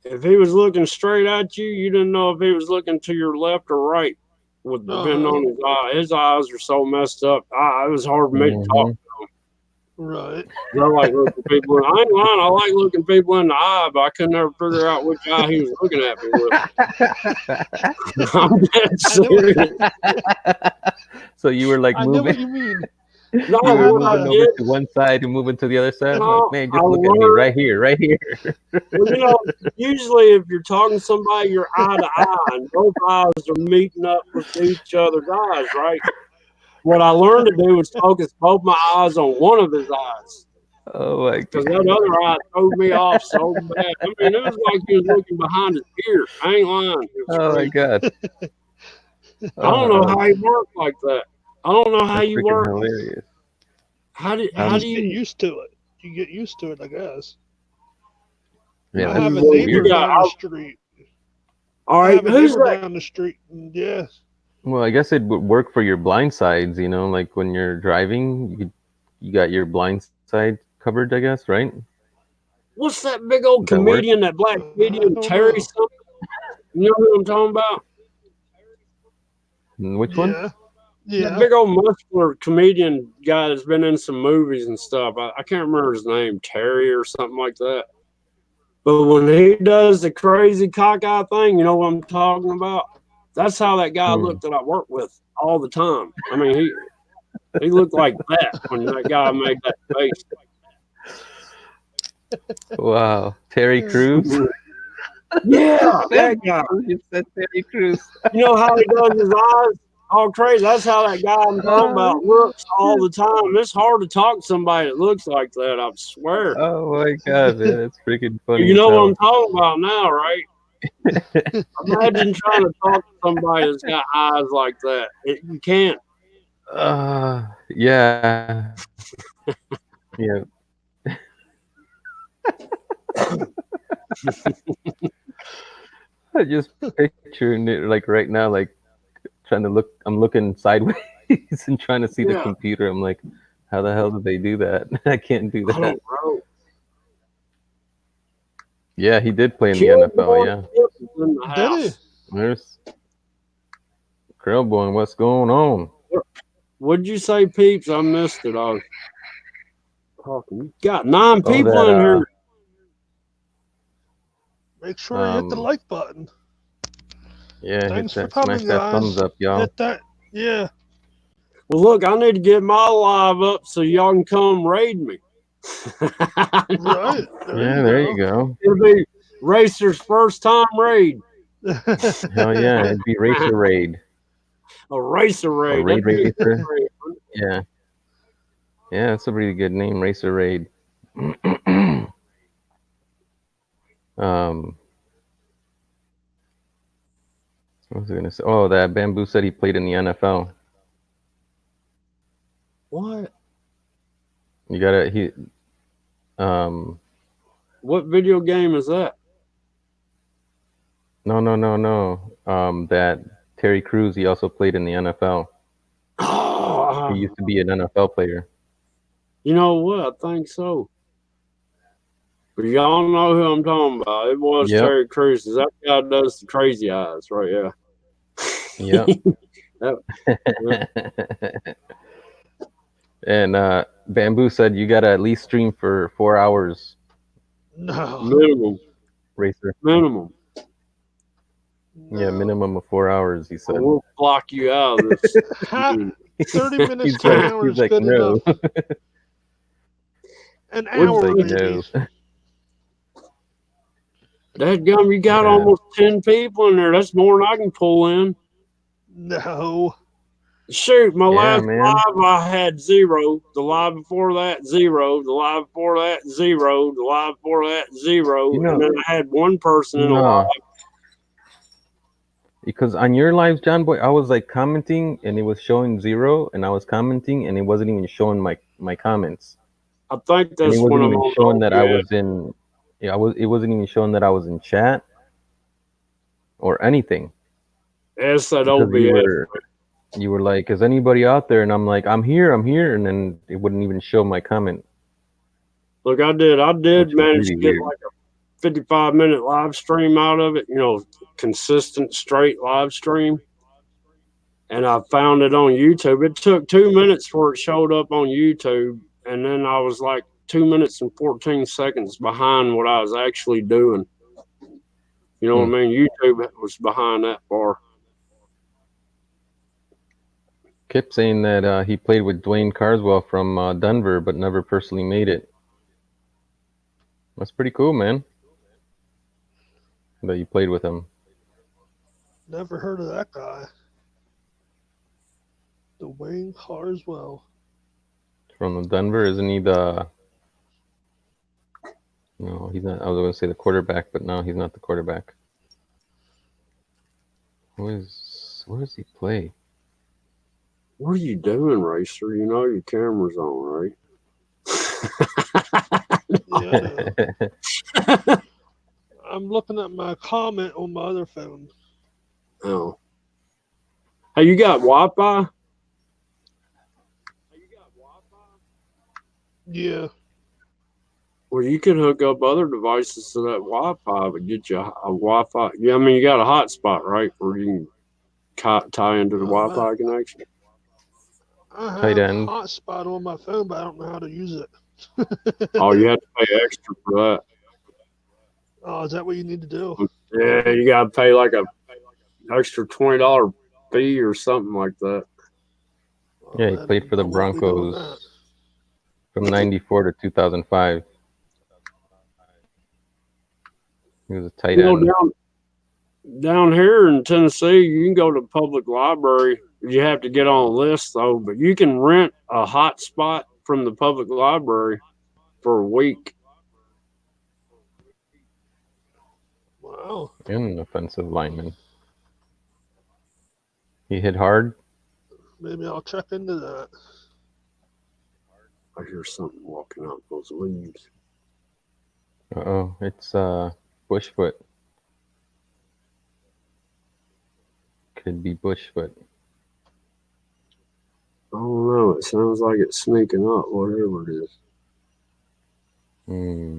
Speaker 2: If he was looking straight at you, you didn't know if he was looking to your left or right. With depending on his eye, his eyes are so messed up. It was hard for me to talk.
Speaker 3: Right.
Speaker 2: I like looking people in. I ain't lying. I like looking people in the eye, but I could never figure out which eye he was looking at me with. I'm dead serious.
Speaker 4: So you were like
Speaker 3: I know what
Speaker 4: moving.
Speaker 3: you mean.
Speaker 2: No,
Speaker 4: You were
Speaker 2: what I
Speaker 4: moving
Speaker 2: did,
Speaker 4: over to one side and moving to the other side.
Speaker 2: No,
Speaker 4: Like, man, just
Speaker 2: I
Speaker 4: look at me
Speaker 2: learned-
Speaker 4: right here, right here.
Speaker 2: well, you know, usually if you're talking to somebody, you're eye to eye, and both eyes are meeting up with each other's eyes, right? What I learned to do was focus both my eyes on one of his eyes.
Speaker 4: Oh my
Speaker 2: Because
Speaker 4: god.
Speaker 2: that other eye threw me off so bad. I mean, it was like he was looking behind his ear. I ain't lying. It was
Speaker 4: Oh my
Speaker 2: crazy.
Speaker 4: god.
Speaker 2: I don't know how he worked like that. I don't know how
Speaker 4: That's
Speaker 2: you
Speaker 4: freaking
Speaker 2: work.
Speaker 4: hilarious.
Speaker 2: How do
Speaker 3: Just
Speaker 2: you?
Speaker 3: get used to it. You get used to it, I guess.
Speaker 4: Yeah,
Speaker 3: I
Speaker 4: that's
Speaker 3: have a
Speaker 2: well,
Speaker 3: neighbor
Speaker 2: you got-
Speaker 3: down the street.
Speaker 2: All
Speaker 3: I
Speaker 2: right,
Speaker 3: have a
Speaker 2: who's
Speaker 3: neighbor
Speaker 2: that?
Speaker 3: down the street. And yeah.
Speaker 4: well, I guess it would work for your blind sides, you know, like when you're driving, you got your blind side covered, I guess, right?
Speaker 2: What's that big old
Speaker 4: Does that work?
Speaker 2: comedian, that black
Speaker 3: I
Speaker 2: comedian,
Speaker 3: don't
Speaker 2: Terry
Speaker 3: know.
Speaker 2: something? You know who I'm talking about?
Speaker 4: Which one?
Speaker 3: Yeah.
Speaker 2: That
Speaker 3: Yeah.
Speaker 2: big old muscular comedian guy that's been in some movies and stuff. I can't remember his name, Terry or something like that. But when he does the crazy cockeye thing, you know what I'm talking about? That's how that guy looked that I work with all the time. I mean, he looked like that when that guy made that face.
Speaker 4: Wow. Terry Crews?
Speaker 2: Yeah, that guy.
Speaker 4: You said Terry Crews.
Speaker 2: You know how he does his eyes? All crazy. That's how that guy I'm talking about looks all the time. It's hard to talk to somebody that looks like that, I swear.
Speaker 4: Oh my god, man, that's freaking funny.
Speaker 2: You know
Speaker 4: as
Speaker 2: what
Speaker 4: hell.
Speaker 2: I'm talking about now, right? Imagine trying to talk to somebody that's got eyes like that. You can't.
Speaker 4: Yeah. Yeah. I just picturing it like right now, like trying to look. I'm looking sideways and trying to see the
Speaker 2: Yeah.
Speaker 4: computer. I'm like, how the hell did they do that? I can't do
Speaker 2: I
Speaker 4: that.
Speaker 2: don't know.
Speaker 4: Yeah, he did play in the
Speaker 2: Killboy
Speaker 4: NFL. Yeah.
Speaker 2: Tips is in the
Speaker 3: Did he?
Speaker 2: house.
Speaker 4: There's Krellboy. What's going on?
Speaker 2: What'd you say, peeps? I missed it. I was talking. You got 9
Speaker 4: Oh,
Speaker 2: people
Speaker 4: that,
Speaker 2: in here.
Speaker 3: Make sure you hit the like button.
Speaker 4: Yeah,
Speaker 3: Thanks for
Speaker 4: hit that,
Speaker 3: coming,
Speaker 4: smash that
Speaker 3: guys.
Speaker 4: thumbs up, y'all.
Speaker 3: Hit that. Yeah.
Speaker 2: Well, look, I need to get my live up so y'all can come raid me.
Speaker 3: Right.
Speaker 4: Yeah, there you go.
Speaker 2: It'll be Racer's first time raid.
Speaker 4: Hell yeah, it'd be Racer Raid.
Speaker 2: A Racer raid.
Speaker 4: Raid
Speaker 2: That'd be a
Speaker 4: Racer.
Speaker 2: good raid.
Speaker 4: Yeah. Yeah, that's a pretty good name, Racer Raid. What was I gonna say? Oh, that Bamboo said he played in the NFL.
Speaker 2: What?
Speaker 4: You gotta
Speaker 2: What video game is that?
Speaker 4: no. That Terry Crews, he also played in the NFL.
Speaker 2: Oh,
Speaker 4: He used to be an NFL player.
Speaker 2: you know what? I think so. But y'all know who I'm talking about. It was
Speaker 4: Yep.
Speaker 2: Terry Crews. That guy does the crazy eyes, right? Yeah.
Speaker 4: Yep. And Bamboo said you gotta at least stream for 4 hours,
Speaker 3: No.
Speaker 2: Minimum.
Speaker 4: Racer.
Speaker 2: Minimum.
Speaker 4: Yeah, minimum of 4 hours, he
Speaker 2: Or
Speaker 4: said.
Speaker 2: we'll block you out of this.
Speaker 3: 30 minutes
Speaker 4: He's
Speaker 3: to an
Speaker 4: like,
Speaker 3: hour
Speaker 4: he's
Speaker 3: is
Speaker 4: like,
Speaker 3: good
Speaker 4: no.
Speaker 3: enough. An
Speaker 2: He's
Speaker 3: hour,
Speaker 4: like,
Speaker 3: maybe.
Speaker 4: no.
Speaker 2: Dadgum, you got
Speaker 4: Yeah.
Speaker 2: almost 10 people in there. That's more than I can pull in.
Speaker 3: No.
Speaker 2: Shoot, my
Speaker 4: Yeah,
Speaker 2: last
Speaker 4: man.
Speaker 2: live I had 0. The live before that 0. The live before that 0. The live before that 0.
Speaker 4: You know-
Speaker 2: and then I had one person in a
Speaker 4: No.
Speaker 2: live.
Speaker 4: Because on your lives, John Boy, I was like commenting and it was showing 0, and I was commenting and it wasn't even showing my comments.
Speaker 2: I think
Speaker 4: And
Speaker 2: that's
Speaker 4: it
Speaker 2: when
Speaker 4: wasn't
Speaker 2: I'm
Speaker 4: even
Speaker 2: on
Speaker 4: showing that I
Speaker 2: OBS.
Speaker 4: was in. Yeah, it wasn't even showing that I was in chat or anything.
Speaker 2: It's that
Speaker 4: Because
Speaker 2: OBS.
Speaker 4: you were like, "Is anybody out there?" And I'm like, "I'm here, and then it wouldn't even show my comment.
Speaker 2: Look, I did
Speaker 4: Which was
Speaker 2: manage to
Speaker 4: really
Speaker 2: get
Speaker 4: weird.
Speaker 2: like a 55-minute live stream out of it, consistent, straight live stream. And I found it on YouTube. It took 2 minutes before it showed up on YouTube. And then I was like 2 minutes and 14 seconds behind what I was actually doing. You know what I mean? YouTube was behind that far.
Speaker 4: Kept saying that he played with Dwayne Carswell from Denver, but never personally made it. That's pretty cool, man. That you played with him.
Speaker 3: Never heard of that guy. Dwayne Carswell.
Speaker 4: From Denver, isn't he the? No, he's not. I was going to say the quarterback, but no, he's not the quarterback. Where does he play?
Speaker 2: What are you doing, Racer? You know your camera's on, right?
Speaker 3: Yeah. I'm looking at my comment on my other phone.
Speaker 2: Oh. Hey, you got Wi-Fi?
Speaker 3: Yeah.
Speaker 2: Well, you could hook up other devices to that Wi-Fi, but get you a Wi-Fi. Yeah, I mean, you got a hotspot, right? Where you can tie into the Wi-Fi connection.
Speaker 3: I have
Speaker 4: Tight
Speaker 3: a
Speaker 4: end.
Speaker 3: hotspot on my phone, but I don't know how to use it.
Speaker 2: Oh, you have to pay extra for that.
Speaker 3: Oh, is that what you need to do?
Speaker 2: Yeah, you got to pay like a extra $20 fee or something like that.
Speaker 4: Yeah, he played for the
Speaker 3: I won't be doing that.
Speaker 4: Broncos from '94 to 2005. He was a tight
Speaker 2: You know,
Speaker 4: end.
Speaker 2: down here in Tennessee, you can go to the public library. You have to get on a list, though, but you can rent a hotspot from the public library for a week.
Speaker 3: Wow.
Speaker 4: And an offensive lineman. He hit hard.
Speaker 3: Maybe I'll check into that.
Speaker 2: I hear something walking out those leaves.
Speaker 4: Uh-oh, it's Bushfoot. Could be Bushfoot.
Speaker 2: I don't know. It sounds like it's sneaking up, whatever it is.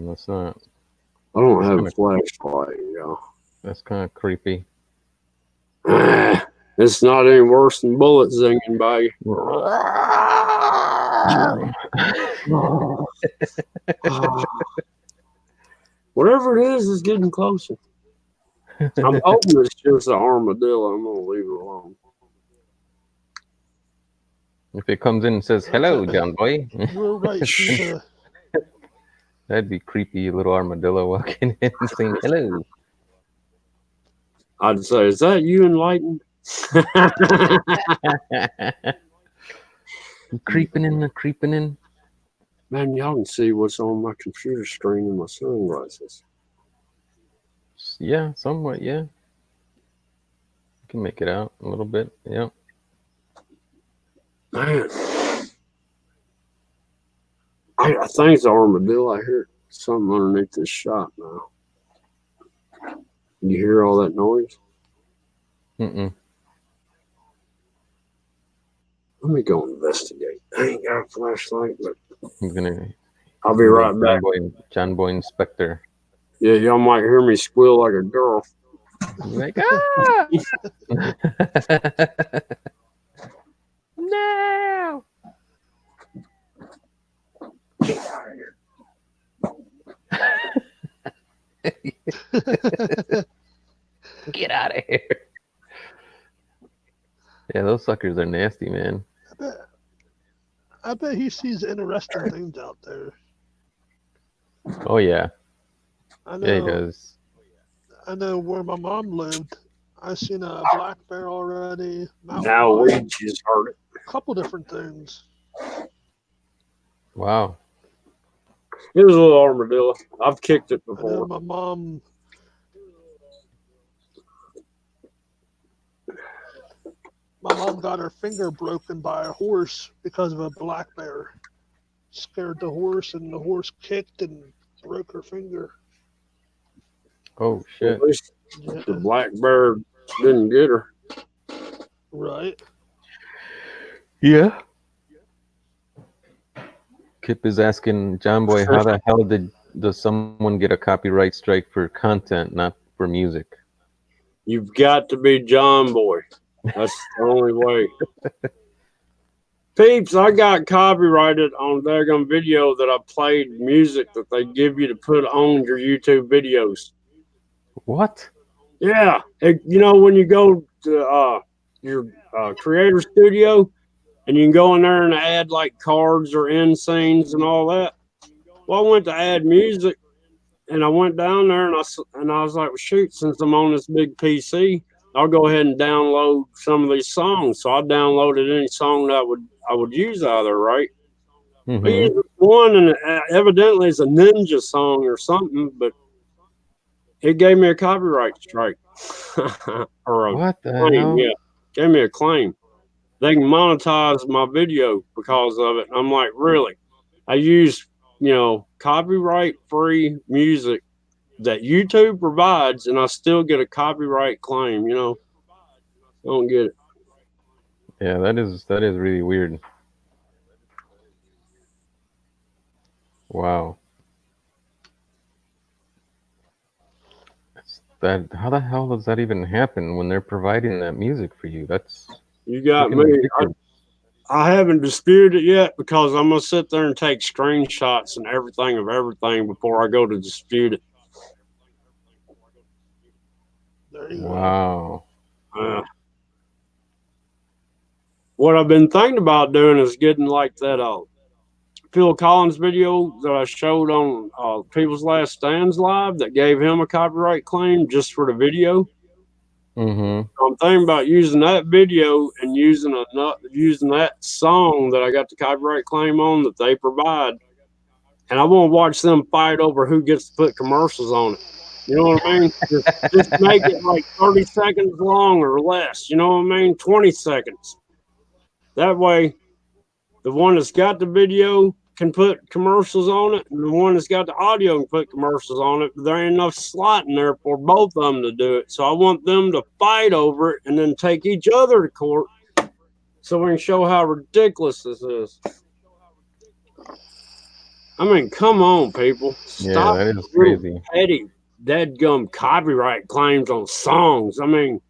Speaker 4: That's not.
Speaker 2: I don't have a flashlight, y'all.
Speaker 4: That's kind of creepy.
Speaker 2: It's not any worse than bullets zinging by you. Whatever it is getting closer. I'm hoping it's just an armadillo. I'm going to leave it alone.
Speaker 4: If it comes in and says, "Hello, John Boy,"
Speaker 3: You're right. She's a,
Speaker 4: that'd be creepy, little armadillo walking in and saying, "Hello."
Speaker 2: I'd say, is that you, Enlightened?
Speaker 4: Creeping in.
Speaker 2: Man, y'all can see what's on my computer screen in my sunglasses.
Speaker 4: Yeah, somewhat, yeah. You can make it out a little bit, yeah.
Speaker 2: Man. I think it's an armadillo. I hear something underneath this shop now. You hear all that noise?
Speaker 4: Mm-mm.
Speaker 2: Let me go investigate. I ain't got a flashlight, but I'll be
Speaker 4: He's
Speaker 2: right
Speaker 4: like
Speaker 2: back.
Speaker 4: John Boy Inspector.
Speaker 2: Yeah, y'all might hear me squeal like a girl.
Speaker 4: He's like, ah! No!
Speaker 2: Get out of here.
Speaker 4: Get out of here. Yeah, those suckers are nasty, man.
Speaker 3: I bet he sees interesting things out there.
Speaker 4: Oh, yeah.
Speaker 3: I know.
Speaker 4: Yeah, he does.
Speaker 3: I know where my mom lived. I seen a black bear already. Mountain
Speaker 2: Now we
Speaker 3: lion,
Speaker 2: just heard it.
Speaker 3: a couple different things.
Speaker 4: Wow.
Speaker 2: It was a little armadillo. I've kicked it
Speaker 3: I know
Speaker 2: before.
Speaker 3: my mom got her finger broken by a horse because of a black bear. Scared the horse, and the horse kicked and broke her finger.
Speaker 4: Oh shit.
Speaker 2: At least
Speaker 3: Yeah,
Speaker 2: the black bear didn't get her.
Speaker 3: right.
Speaker 4: Yeah. Kip is asking John Boy, how the hell does someone get a copyright strike for content, not for music?
Speaker 2: You've got to be John Boy. That's the only way. Peeps, I got copyrighted on daggum video that I played music that they give you to put on your YouTube videos.
Speaker 4: What?
Speaker 2: Yeah. You know, when you go to your creator studio and you can go in there and add like cards or end scenes and all that. Well, I went to add music and I went down there and I was like, well, shoot, since I'm on this big PC, I'll go ahead and download some of these songs. So I downloaded any song that I would use out of there, right?
Speaker 4: Mhm.
Speaker 2: I used one, and evidently it's a ninja song or something, but it gave me a copyright strike. Or a
Speaker 4: What the
Speaker 2: claim,
Speaker 4: hell?
Speaker 2: yeah. Gave me a claim. They can monetize my video because of it. I'm like, really? I use, copyright free music that YouTube provides, and I still get a copyright claim, I don't get it.
Speaker 4: Yeah, that is really weird. Wow. How the hell does that even happen when they're providing that music for you? That's
Speaker 2: You got
Speaker 4: freaking
Speaker 2: me.
Speaker 4: ridiculous.
Speaker 2: I haven't disputed it yet because I'm gonna sit there and take screenshots and everything of everything before I go to dispute it.
Speaker 3: There you go.
Speaker 4: Wow.
Speaker 2: What I've been thinking about doing is getting like that Phil Collins video that I showed on People's Last Stands Live that gave him a copyright claim just for the video.
Speaker 4: Mm-hmm.
Speaker 2: I'm thinking about using that video and using that song that I got the copyright claim on that they provide, and I want to watch them fight over who gets to put commercials on it. You know what I mean? Just make it like 30 seconds long or less. You know what I mean? 20 seconds. That way, the one that's got the video can put commercials on it, and the one that's got the audio can put commercials on it. But there ain't enough slot in there for both of them to do it. So I want them to fight over it and then take each other to court so we can show how ridiculous this is. I mean, come on, people. Stop
Speaker 4: Yeah, that is crazy.
Speaker 2: petty, deadgum copyright claims on songs. I mean,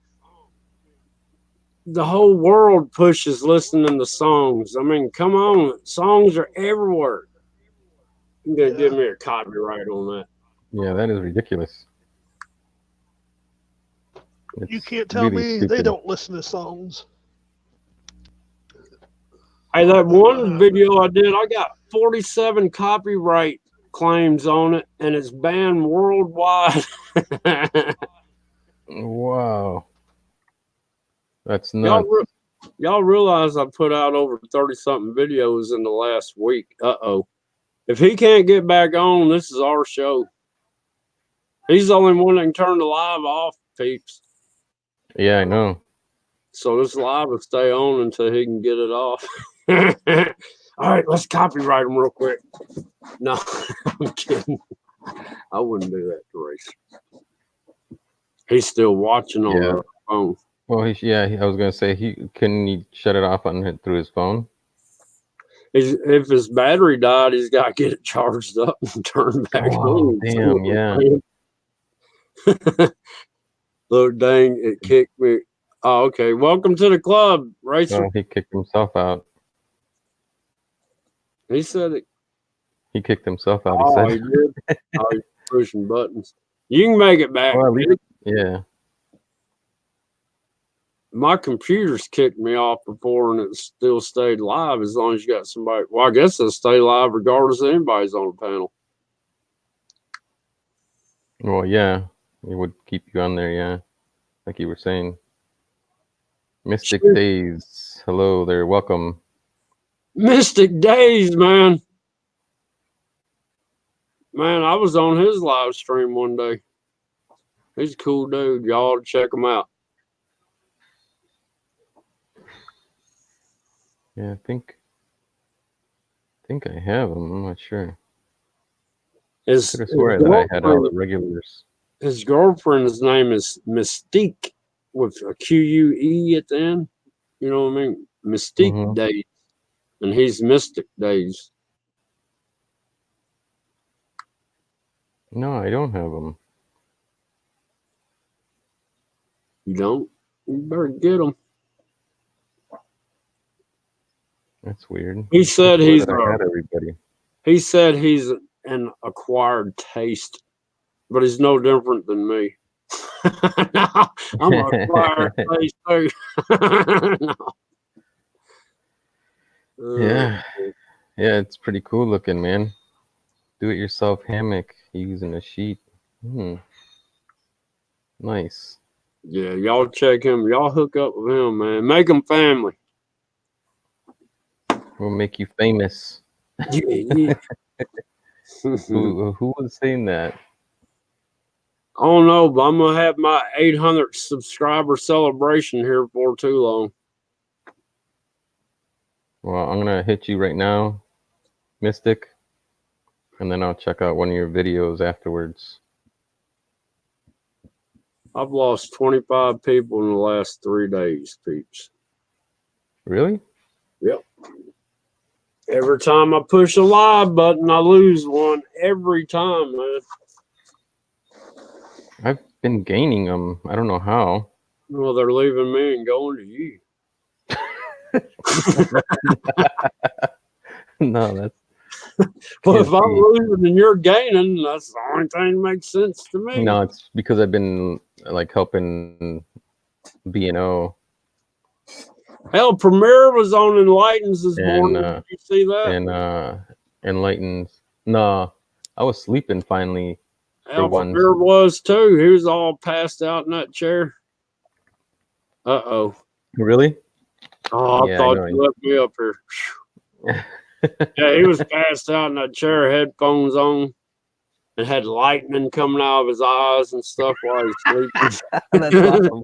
Speaker 2: the whole world pushes listening to songs. I mean, come on. Songs are everywhere. You're going to give me a copyright on that.
Speaker 4: Yeah, that is ridiculous.
Speaker 3: You
Speaker 4: It's
Speaker 3: can't tell
Speaker 4: really
Speaker 3: me they
Speaker 4: stupid.
Speaker 3: don't listen to songs.
Speaker 2: Hey, that one video I did, I got 47 copyright claims on it, and it's banned worldwide.
Speaker 4: Wow. That's nuts.
Speaker 2: Y'all realize I put out over 30-something videos in the last week. Uh-oh. If he can't get back on, this is our show. He's the only one that can turn the live off, peeps.
Speaker 4: Yeah, I know.
Speaker 2: So this live will stay on until he can get it off. All right, let's copyright him real quick. No, I'm kidding. I wouldn't do that to Race. He's still watching on
Speaker 4: Yeah.
Speaker 2: the phone.
Speaker 4: Well, I was gonna say can he shut it off through his phone?
Speaker 2: If his battery died, he's got to get it charged up and turned back
Speaker 4: Oh,
Speaker 2: on.
Speaker 4: damn, yeah.
Speaker 2: Look, dang, it kicked me. Oh, okay. Welcome to the club, Racer.
Speaker 4: Oh, he kicked himself out.
Speaker 2: He said it.
Speaker 4: He kicked himself out.
Speaker 2: Oh,
Speaker 4: He
Speaker 2: he
Speaker 4: said.
Speaker 2: did. Oh, he's pushing buttons. You can make it back.
Speaker 4: Well, at least- yeah.
Speaker 2: My computer's kicked me off before, and it still stayed live as long as you got somebody. Well, I guess it'll stay live regardless of anybody's on the panel.
Speaker 4: Well, yeah. It would keep you on there, yeah. like you were saying. Mystic
Speaker 2: Sure.
Speaker 4: Days. Hello there. Welcome.
Speaker 2: Mystic Days, man. Man, I was on his live stream one day. He's a cool dude. Y'all ought to check him out.
Speaker 4: Yeah, I think I have him. I'm not sure.
Speaker 2: His,
Speaker 4: Could have swore that I had all the regulars.
Speaker 2: his girlfriend's name is Mystique with a Q-U-E at the end. You know what I mean? Mystique
Speaker 4: Mhm.
Speaker 2: Days. And he's Mystic Days.
Speaker 4: No, I don't have him.
Speaker 2: You don't? You better get him.
Speaker 4: That's weird.
Speaker 2: He said
Speaker 4: I swore
Speaker 2: he's
Speaker 4: that I had everybody.
Speaker 2: he said he's an acquired taste, but he's no different than me. No, I'm an acquired taste too. No.
Speaker 4: Yeah. Yeah, it's pretty cool looking, man. Do it yourself hammock using a sheet. Nice.
Speaker 2: Yeah, y'all check him. Y'all hook up with him, man. Make him family.
Speaker 4: We'll make you famous.
Speaker 2: Yeah.
Speaker 4: Who was saying that?
Speaker 2: I don't know, but I'm gonna have my 800 subscriber celebration here for too long.
Speaker 4: Well, I'm gonna hit you right now, Mystic, and then I'll check out one of your videos afterwards.
Speaker 2: I've lost 25 people in the last 3 days, peeps.
Speaker 4: Really?
Speaker 2: Yep. Every time I push a live button, I lose one. Every time, man.
Speaker 4: I've been gaining them. I don't know how.
Speaker 2: Well, they're leaving me and going to you.
Speaker 4: No, that's
Speaker 2: Well,
Speaker 4: can't
Speaker 2: if I'm
Speaker 4: be.
Speaker 2: losing and you're gaining, that's the only thing that makes sense to me.
Speaker 4: No, it's because I've been like helping B&O
Speaker 2: Hell, Premiere was on Enlightens this
Speaker 4: And,
Speaker 2: morning. Did you see that?
Speaker 4: and Enlightens. No, I was sleeping finally.
Speaker 2: Hell,
Speaker 4: once.
Speaker 2: Premiere was too. He was all passed out in that chair. Uh-oh.
Speaker 4: Really?
Speaker 2: Oh, I
Speaker 4: Yeah, I
Speaker 2: thought
Speaker 4: know.
Speaker 2: you left me up here. Yeah, he was passed out in that chair, headphones on, and had lightning coming out of his eyes and stuff while he's sleeping.
Speaker 4: That's awesome.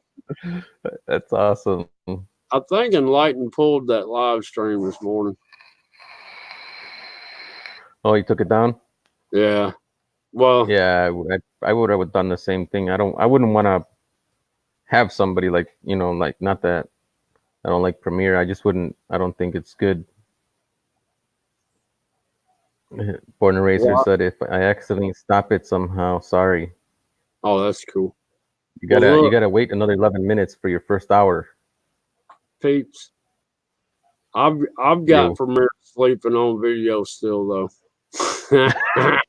Speaker 4: That's awesome.
Speaker 2: I think Enlighten pulled that live stream this morning.
Speaker 4: Oh, you took it down?
Speaker 2: Yeah. Well,
Speaker 4: Yeah, I would have done the same thing. I wouldn't want to have somebody like, like, not that I don't like Premiere. I just wouldn't. I don't think it's good. Born Eraser
Speaker 2: Well,
Speaker 4: said, if I accidentally stop it somehow, sorry.
Speaker 2: oh, that's cool.
Speaker 4: You
Speaker 2: Well,
Speaker 4: gotta
Speaker 2: look.
Speaker 4: wait another 11 minutes for your first hour.
Speaker 2: Peeps. I've got
Speaker 4: Yo.
Speaker 2: Premiere sleeping on video still though.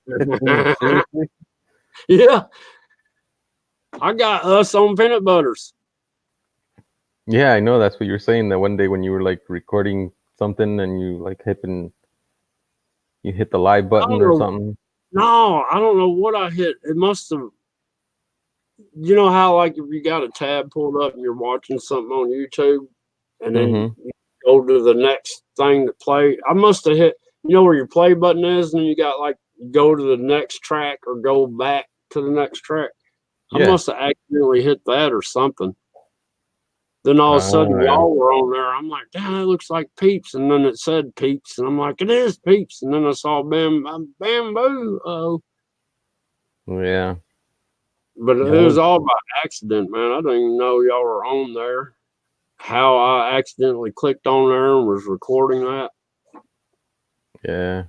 Speaker 4: Seriously?
Speaker 2: Yeah. I got us on peanut butters.
Speaker 4: Yeah, I know. That's what you were saying. That one day when you were like recording something and you like you hit the live button or
Speaker 2: Oh.
Speaker 4: something.
Speaker 2: No, I don't know what I hit. It must have. You know how like if you got a tab pulled up and you're watching something on YouTube, and then you go to the next thing to play. I must have hit. You know where your play button is, and you got like go to the next track or go back to the next track. I
Speaker 4: Yeah.
Speaker 2: must have accidentally hit that or something. Then all of a sudden y'all were on there. I'm like, damn, it looks like Peeps. And then it said Peeps. And I'm like, it is Peeps. And then I saw Bamboo. Oh.
Speaker 4: Yeah.
Speaker 2: But it was all by accident, man. I didn't even know y'all were on there. How I accidentally clicked on there and was recording that.
Speaker 4: Yeah.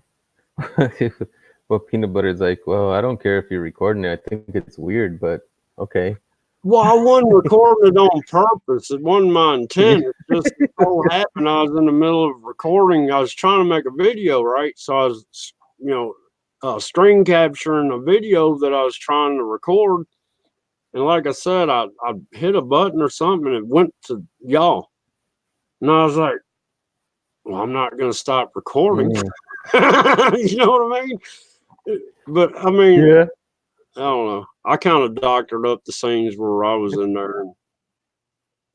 Speaker 4: Well, Peanut Butter's like, well, I don't care if you're recording it. I think it's weird, but okay.
Speaker 2: Well, I wasn't recording it on purpose. It wasn't my intent. It just so happened I was in the middle of recording. I was trying to make a video, right? So I was, screen capturing a video that I was trying to record. And like I said, I hit a button or something and it went to y'all. And I was like, well, I'm not going to stop recording. You know what I mean? But I mean,
Speaker 4: Yeah.
Speaker 2: I don't know. I kind of doctored up the scenes where I was in there and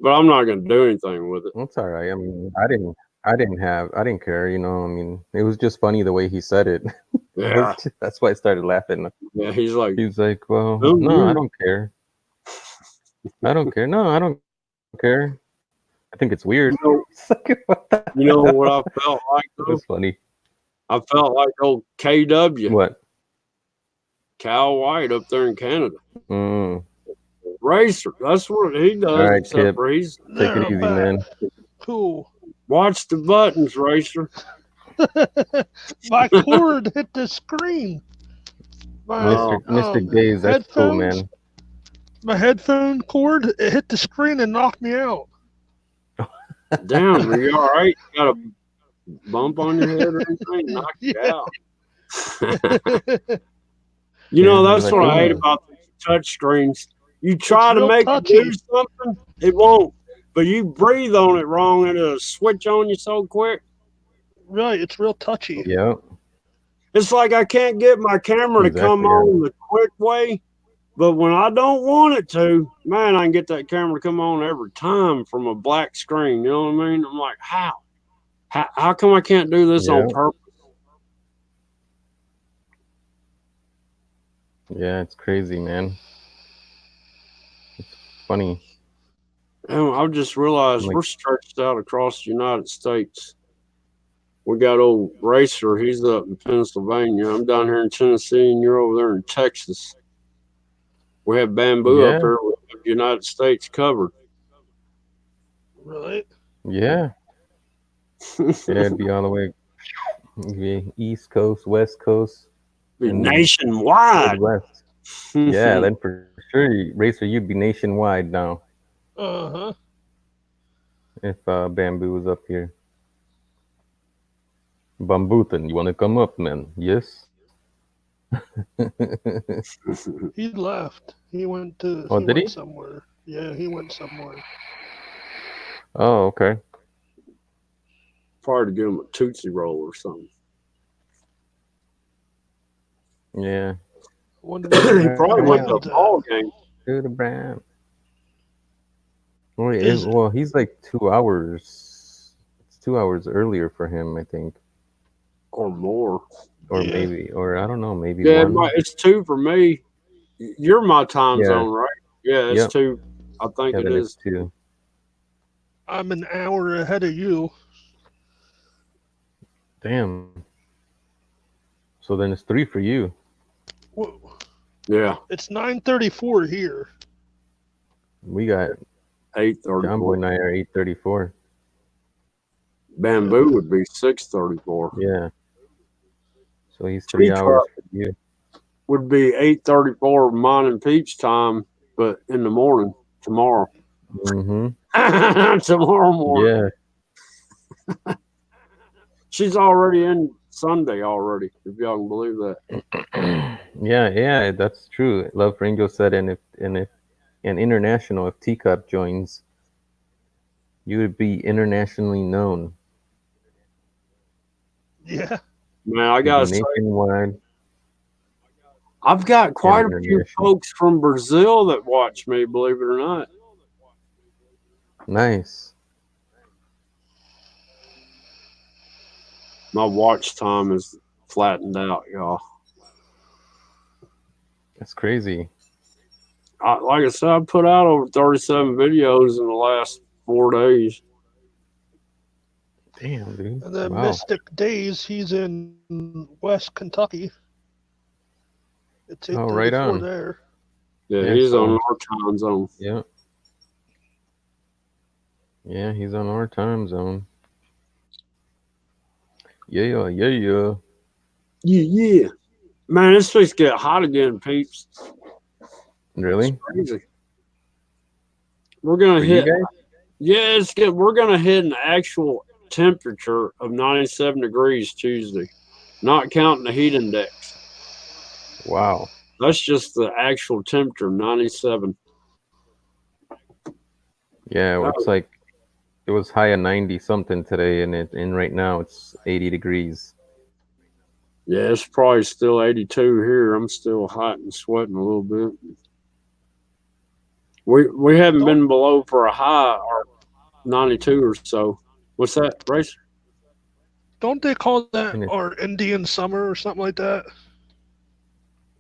Speaker 2: but I'm not gonna do anything with it.
Speaker 4: It's all right. I mean, I didn't care. You know, I mean, it was just funny the way he said it.
Speaker 2: Yeah,
Speaker 4: That's why I started laughing.
Speaker 2: yeah. He's like,
Speaker 4: He was like, "Well,
Speaker 2: "Oh,
Speaker 4: no, I
Speaker 2: you-"
Speaker 4: don't care. I don't care. No, I don't care. I think it's weird."
Speaker 2: you know,
Speaker 4: It's like, what the
Speaker 2: you know what I
Speaker 4: hell?
Speaker 2: felt like
Speaker 4: It
Speaker 2: though?
Speaker 4: was funny.
Speaker 2: I felt like old KW,
Speaker 4: What?
Speaker 2: Cal White up there in Canada.
Speaker 4: Mm.
Speaker 2: Racer. That's what he does,
Speaker 4: All right,
Speaker 2: except
Speaker 4: Kip.
Speaker 2: for he's
Speaker 4: Take
Speaker 3: There,
Speaker 4: it
Speaker 3: I'm
Speaker 4: easy,
Speaker 3: back.
Speaker 4: man.
Speaker 3: Cool.
Speaker 2: watch the buttons, Racer.
Speaker 3: My cord hit the screen. My
Speaker 4: Mr. Gaze, that's cool,
Speaker 3: headphones,
Speaker 4: man.
Speaker 3: my headphone cord, it hit the screen and knocked me out.
Speaker 2: Damn, are you all right? You got a bump on your head or anything? Knock you out. You know,
Speaker 4: Yeah,
Speaker 2: that's
Speaker 4: like,
Speaker 2: what I hate
Speaker 4: oh.
Speaker 2: about these touch screens. You try to
Speaker 3: real
Speaker 2: make it do
Speaker 3: touchy.
Speaker 2: something, it won't. But you breathe on it wrong and it'll switch on you so quick.
Speaker 3: Right, it's real touchy.
Speaker 4: Yeah.
Speaker 2: It's like I can't get my camera to come
Speaker 4: Exactly, yeah.
Speaker 2: on the quick way. But when I don't want it to, man, I can get that camera to come on every time from a black screen. You know what I mean? I'm like, how? How come I can't do this on
Speaker 4: Yeah.
Speaker 2: purpose?
Speaker 4: Yeah, it's crazy, man. It's funny.
Speaker 2: And I've just realized
Speaker 4: Like-
Speaker 2: we're stretched out across the United States. We got old Racer. He's up in Pennsylvania. I'm down here in Tennessee, and you're over there in Texas. We have Bamboo
Speaker 4: Yeah.
Speaker 2: up here. We have the United States covered.
Speaker 3: Right?
Speaker 4: Yeah. Yeah, it'd be all the way be East Coast, West Coast,
Speaker 2: Be
Speaker 4: and
Speaker 2: nationwide.
Speaker 4: Midwest. Yeah, then for sure, Racer, you'd be nationwide now
Speaker 3: Uh-huh.
Speaker 4: if Bamboo was up here. Bambootin, you want to come up, man? Yes.
Speaker 3: He left. He went to
Speaker 4: Oh, did he?
Speaker 3: went somewhere. Yeah, he went somewhere.
Speaker 4: Oh, okay.
Speaker 2: Probably to give him a Tootsie Roll or something.
Speaker 4: Yeah.
Speaker 3: Wonder
Speaker 2: He
Speaker 3: where
Speaker 2: probably went to a
Speaker 3: Brandon's at.
Speaker 2: ball game.
Speaker 4: To the brand. Well,
Speaker 3: Is-
Speaker 4: well, he's like 2 hours. It's 2 hours earlier for him, I think,
Speaker 2: Or more.
Speaker 4: or
Speaker 3: Yeah.
Speaker 4: maybe, or I don't know, maybe
Speaker 2: Yeah,
Speaker 4: one.
Speaker 2: it's 2 for me. You're my time
Speaker 4: Yeah.
Speaker 2: zone, right? Yeah, it's
Speaker 4: Yep.
Speaker 2: 2. I think
Speaker 4: Yeah,
Speaker 2: it
Speaker 4: then
Speaker 2: is.
Speaker 4: it's 2.
Speaker 3: I'm an hour ahead of you.
Speaker 4: Damn. So then it's 3 for you.
Speaker 3: Whoa.
Speaker 2: Yeah,
Speaker 3: It's 9:34 here.
Speaker 4: We got John Boy
Speaker 2: 8:34.
Speaker 4: and I are 8:34.
Speaker 2: Bamboo would be 6:34.
Speaker 4: Yeah. So he's
Speaker 2: Tree
Speaker 4: 3 hours for you.
Speaker 2: Would be 8:34 mine and Pete's time, but in the morning tomorrow.
Speaker 4: Mm-hmm.
Speaker 2: Tomorrow morning.
Speaker 4: Yeah.
Speaker 2: She's already in Sunday already, if y'all can believe that.
Speaker 4: Yeah, that's true. Love for Angel said, and if an international, if Teacup joins, you would be internationally known.
Speaker 3: Yeah.
Speaker 2: Man, I
Speaker 4: You'd
Speaker 2: gotta
Speaker 4: be
Speaker 2: say,
Speaker 4: nationwide.
Speaker 2: I've got quite a few
Speaker 4: International.
Speaker 2: folks from Brazil that watch me, believe it or not.
Speaker 4: Nice.
Speaker 2: My watch time is flattened out, y'all.
Speaker 4: That's crazy.
Speaker 2: Like I said, I put out over 37 videos in the last 4 days.
Speaker 4: Damn, dude.
Speaker 3: And then
Speaker 4: Wow.
Speaker 3: Mystic Days, he's in West Kentucky. It's
Speaker 4: Oh, right
Speaker 3: 8:34
Speaker 4: on.
Speaker 3: there.
Speaker 2: Yeah,
Speaker 4: Yeah,
Speaker 2: he's
Speaker 4: so-
Speaker 2: on our time zone.
Speaker 4: Yeah. Yeah, he's on our time zone. Yeah.
Speaker 2: Yeah. Man, it's supposed to get hot again, peeps.
Speaker 4: Really?
Speaker 2: It's crazy. We're gonna
Speaker 4: For you
Speaker 2: hit.
Speaker 4: guys?
Speaker 2: Yeah, it's good. We're gonna hit an actual temperature of 97 degrees Tuesday, not counting the heat index.
Speaker 4: Wow.
Speaker 2: That's just the actual temperature, 97.
Speaker 4: Yeah,
Speaker 2: Wow.
Speaker 4: it's like it was high at 90 something today, and right now it's 80 degrees.
Speaker 2: Yeah, it's probably still 82 here. I'm still hot and sweating a little bit. We haven't been below for a high or 92 or so. What's that, Race?
Speaker 3: Don't they call that
Speaker 4: Finish.
Speaker 3: our Indian summer or something like that?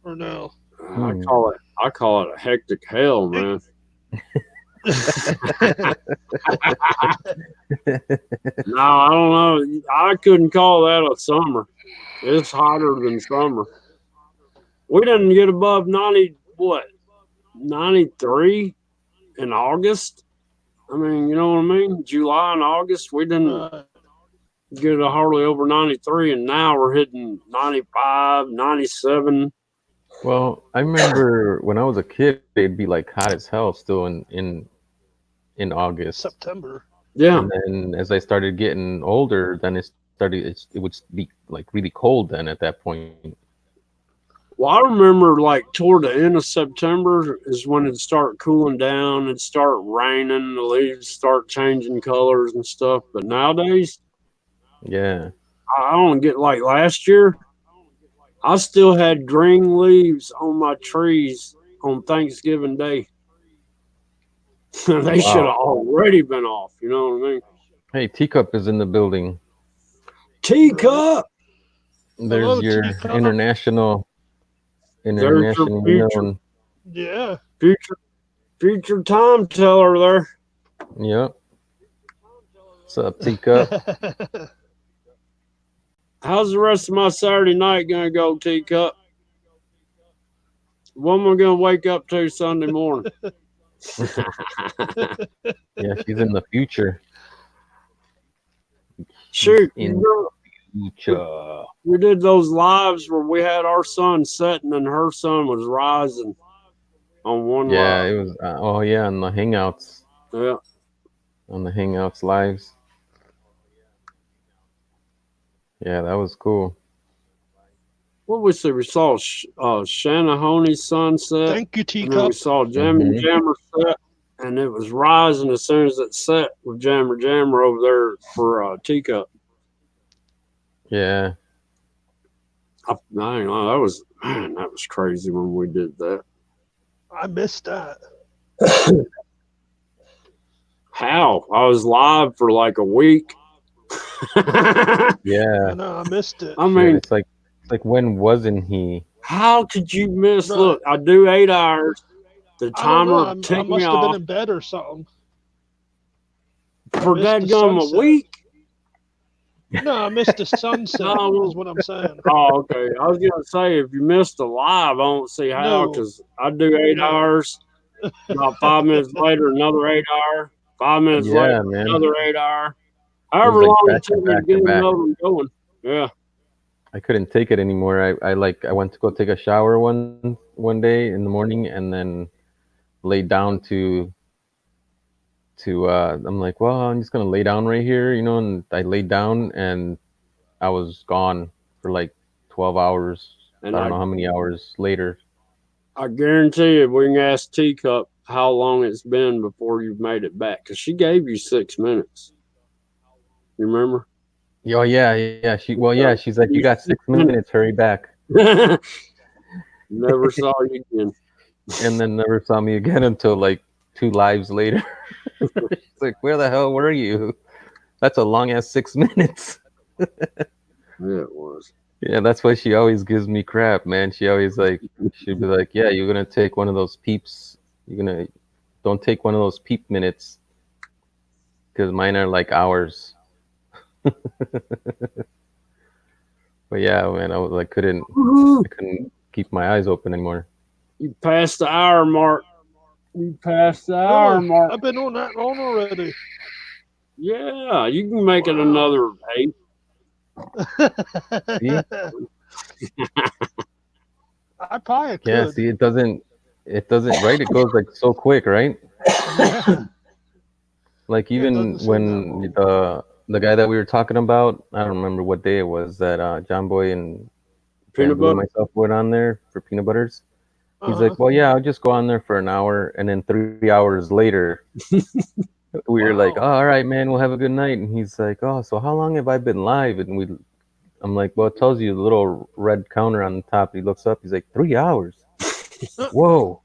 Speaker 3: Or no?
Speaker 2: I call it a hectic hell, man. No, I don't know. I couldn't call that a summer. It's hotter than summer. We didn't get above 90, what, 93 in August? I mean, you know what I mean? July and August, we didn't get a hardly over 93, and now we're hitting 95, 97.
Speaker 4: Well, I remember when I was a kid, it'd be like hot as hell still in August.
Speaker 3: September.
Speaker 2: Yeah.
Speaker 4: And then as I started getting older, then it would be like really cold then at that point.
Speaker 2: Well, I remember like toward the end of September is when it'd start cooling down, it'd start raining, the leaves start changing colors and stuff. But nowadays,
Speaker 4: Yeah.
Speaker 2: I don't get like last year, I still had green leaves on my trees on Thanksgiving Day. They should have already been off, you know what I mean?
Speaker 4: Hey, Teacup is in the building.
Speaker 2: Teacup!
Speaker 4: There's
Speaker 3: Hello,
Speaker 4: your
Speaker 3: Teacup.
Speaker 4: international
Speaker 2: future.
Speaker 4: known.
Speaker 3: Yeah.
Speaker 2: Future time teller there.
Speaker 4: Yep. What's up, Teacup?
Speaker 2: How's the rest of my Saturday night gonna go, Teacup? What am I gonna wake up to Sunday morning?
Speaker 4: Yeah, she's in the future.
Speaker 2: Shoot,
Speaker 4: In future.
Speaker 2: we did those lives where we had our sun setting and her sun was rising on one
Speaker 4: Yeah,
Speaker 2: live.
Speaker 4: it was. Oh yeah, on the Hangouts.
Speaker 2: Yeah.
Speaker 4: On the Hangouts lives. Yeah, that was cool.
Speaker 2: What we see? We saw Shanahone's sunset.
Speaker 3: Thank you,
Speaker 2: And then we
Speaker 3: Teacup.
Speaker 2: saw Jammer Jammer set, and it was rising as soon as it set with Jammer Jammer over there for Teacup.
Speaker 4: Yeah.
Speaker 2: I don't know. That was crazy when we did that.
Speaker 3: I missed that.
Speaker 2: How? I was live for like a week.
Speaker 4: Yeah.
Speaker 3: I know, I missed it.
Speaker 2: I mean,
Speaker 4: It's like when wasn't he?
Speaker 2: how could you miss?
Speaker 3: No.
Speaker 2: Look, I do 8 hours. The
Speaker 3: I don't know.
Speaker 2: timer
Speaker 3: I
Speaker 2: ticked
Speaker 3: must
Speaker 2: me
Speaker 3: have
Speaker 2: off
Speaker 3: been in bed or something.
Speaker 2: for
Speaker 3: missed
Speaker 2: that
Speaker 3: the
Speaker 2: gum a
Speaker 3: sunset.
Speaker 2: week.
Speaker 3: No, I missed the sunset.
Speaker 2: No.
Speaker 3: Is what I'm saying.
Speaker 2: Oh, okay. I was gonna say if you missed a live, I don't see how
Speaker 3: No.
Speaker 2: because I do 8
Speaker 3: No.
Speaker 2: hours. About 5 minutes later, another 8 hour. 5 minutes
Speaker 4: Yeah,
Speaker 2: later,
Speaker 4: man.
Speaker 2: another 8 hour. However
Speaker 4: like
Speaker 2: long
Speaker 4: back
Speaker 2: it
Speaker 4: to
Speaker 2: took me to
Speaker 4: back to
Speaker 2: get
Speaker 4: back.
Speaker 2: another one going. Yeah.
Speaker 4: I couldn't take it anymore. I went to go take a shower one day in the morning and then laid down to I'm like, well, I'm just gonna lay down right here, and I laid down and I was gone for like 12 hours.
Speaker 2: And
Speaker 4: I don't know how many hours later.
Speaker 2: I guarantee you, we can ask Teacup how long it's been before you've made it back because she gave you 6 minutes. You remember?
Speaker 4: Oh yeah. She's like, you got 6 minutes, hurry back.
Speaker 2: Never saw you again.
Speaker 4: And then never saw me again until like 2 lives later. It's like, where the hell were you? That's a long ass 6 minutes.
Speaker 2: Yeah, it was.
Speaker 4: Yeah, that's why she always gives me crap, man. She'd be like, yeah, you're gonna take one of those peeps. Don't take one of those peep minutes, because mine are like hours. But yeah, man, I couldn't keep my eyes open anymore.
Speaker 2: You passed the hour mark. You passed the hour
Speaker 3: Really?
Speaker 2: mark.
Speaker 3: I've been on that long already.
Speaker 2: Yeah, you can make it another 8.
Speaker 4: See?
Speaker 3: I probably could.
Speaker 4: Yeah, see, it doesn't, right? It goes like so quick, right? Like even
Speaker 3: doesn't seem
Speaker 4: when the guy that we were talking about, I don't remember what day it was that John Boy and
Speaker 2: Peanut
Speaker 4: Bamboo and
Speaker 2: butter.
Speaker 4: myself went on there for peanut butters. He's
Speaker 3: Uh-huh.
Speaker 4: like, well, yeah, I'll just go on there for an hour, and then 3 hours later, we were like, oh, all right, man, we'll have a good night. And he's like, oh, so how long have I been live? And I'm like, well, it tells you the little red counter on the top. He looks up, he's like, 3 hours. Whoa.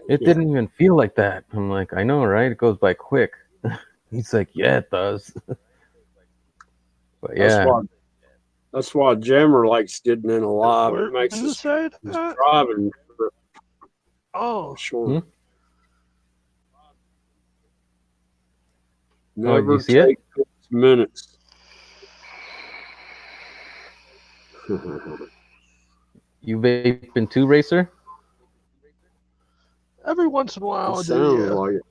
Speaker 4: It didn't even feel like that. I'm like, I know, right? It goes by quick. He's like, yeah, it does. But yeah,
Speaker 2: That's why Jammer likes getting in alive.
Speaker 3: Where
Speaker 2: It makes
Speaker 3: does it
Speaker 2: his
Speaker 3: say that?
Speaker 2: driving
Speaker 3: Oh,
Speaker 2: short.
Speaker 4: Hmm?
Speaker 2: Never
Speaker 4: you see it?
Speaker 2: take 6 minutes.
Speaker 4: you vaping too, Racer?
Speaker 3: every once in a while I
Speaker 2: It
Speaker 3: do,
Speaker 2: sounds
Speaker 3: yeah.
Speaker 2: like it.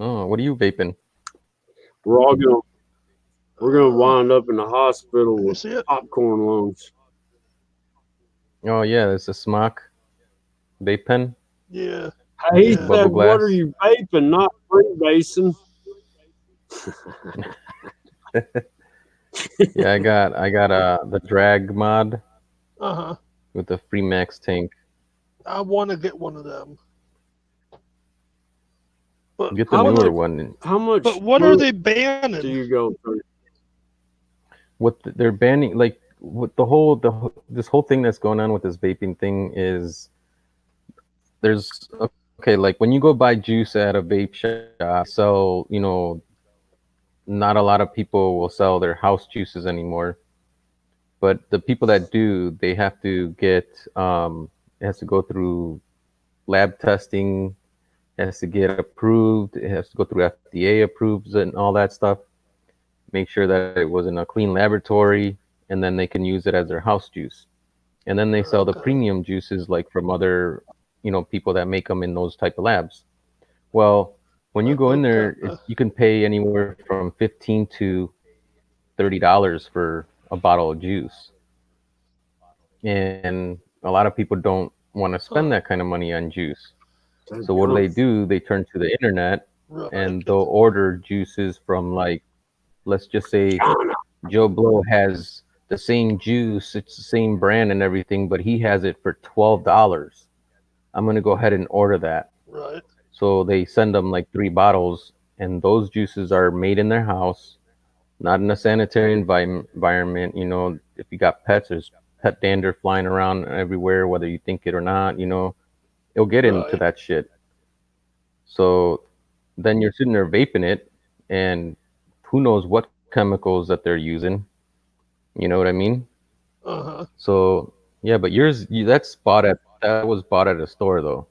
Speaker 4: Oh, what are you vaping?
Speaker 2: We're gonna wind up in the hospital
Speaker 3: You
Speaker 2: with
Speaker 3: see it?
Speaker 2: popcorn lungs.
Speaker 4: Oh yeah, it's a smock vape pen.
Speaker 3: Yeah.
Speaker 2: Hey, he
Speaker 3: Yeah.
Speaker 2: said,
Speaker 4: Bubble
Speaker 2: "What are
Speaker 4: glass.
Speaker 2: you vaping? Not freebasing."
Speaker 4: Yeah, I got the drag mod
Speaker 3: Uh-huh.
Speaker 4: with the free max tank.
Speaker 3: I want to get one of them. But
Speaker 4: Get the
Speaker 2: How
Speaker 4: newer
Speaker 2: much-
Speaker 4: one.
Speaker 2: How much?
Speaker 3: but what are
Speaker 2: food
Speaker 3: they
Speaker 2: do
Speaker 3: banning?
Speaker 2: you go through?
Speaker 4: They're banning, like, what this whole thing that's going on with this vaping thing is there's okay, like when you go buy juice at a vape shop, sell, not a lot of people will sell their house juices anymore. But the people that do, they have to get it has to go through lab testing, it has to get approved, it has to go through FDA approves and all that stuff. Make sure that it was in a clean laboratory, and then they can use it as their house juice. And then they sell the
Speaker 3: Okay.
Speaker 4: premium juices like from other, people that make them in those type of labs. Well, when you go in there, you can pay anywhere from $15 to $30 for a bottle of juice, and a lot of people don't want to spend that kind of money on juice. So what do? They turn to the internet
Speaker 3: Right.
Speaker 4: and they'll order juices from, like, let's just say Joe Blow has the same juice, it's the same brand and everything, but he has it for $12. I'm gonna go ahead and order that.
Speaker 3: Right.
Speaker 4: So they send them like 3 bottles, and those juices are made in their house, not in a sanitary environment. If you got pets, there's pet dander flying around everywhere, whether you think it or not. It'll get into
Speaker 3: Right.
Speaker 4: that shit. So then you're sitting there vaping it, and who knows what chemicals that they're using. You know what I mean?
Speaker 3: Uh-huh.
Speaker 4: So yeah, but that was bought at a store though.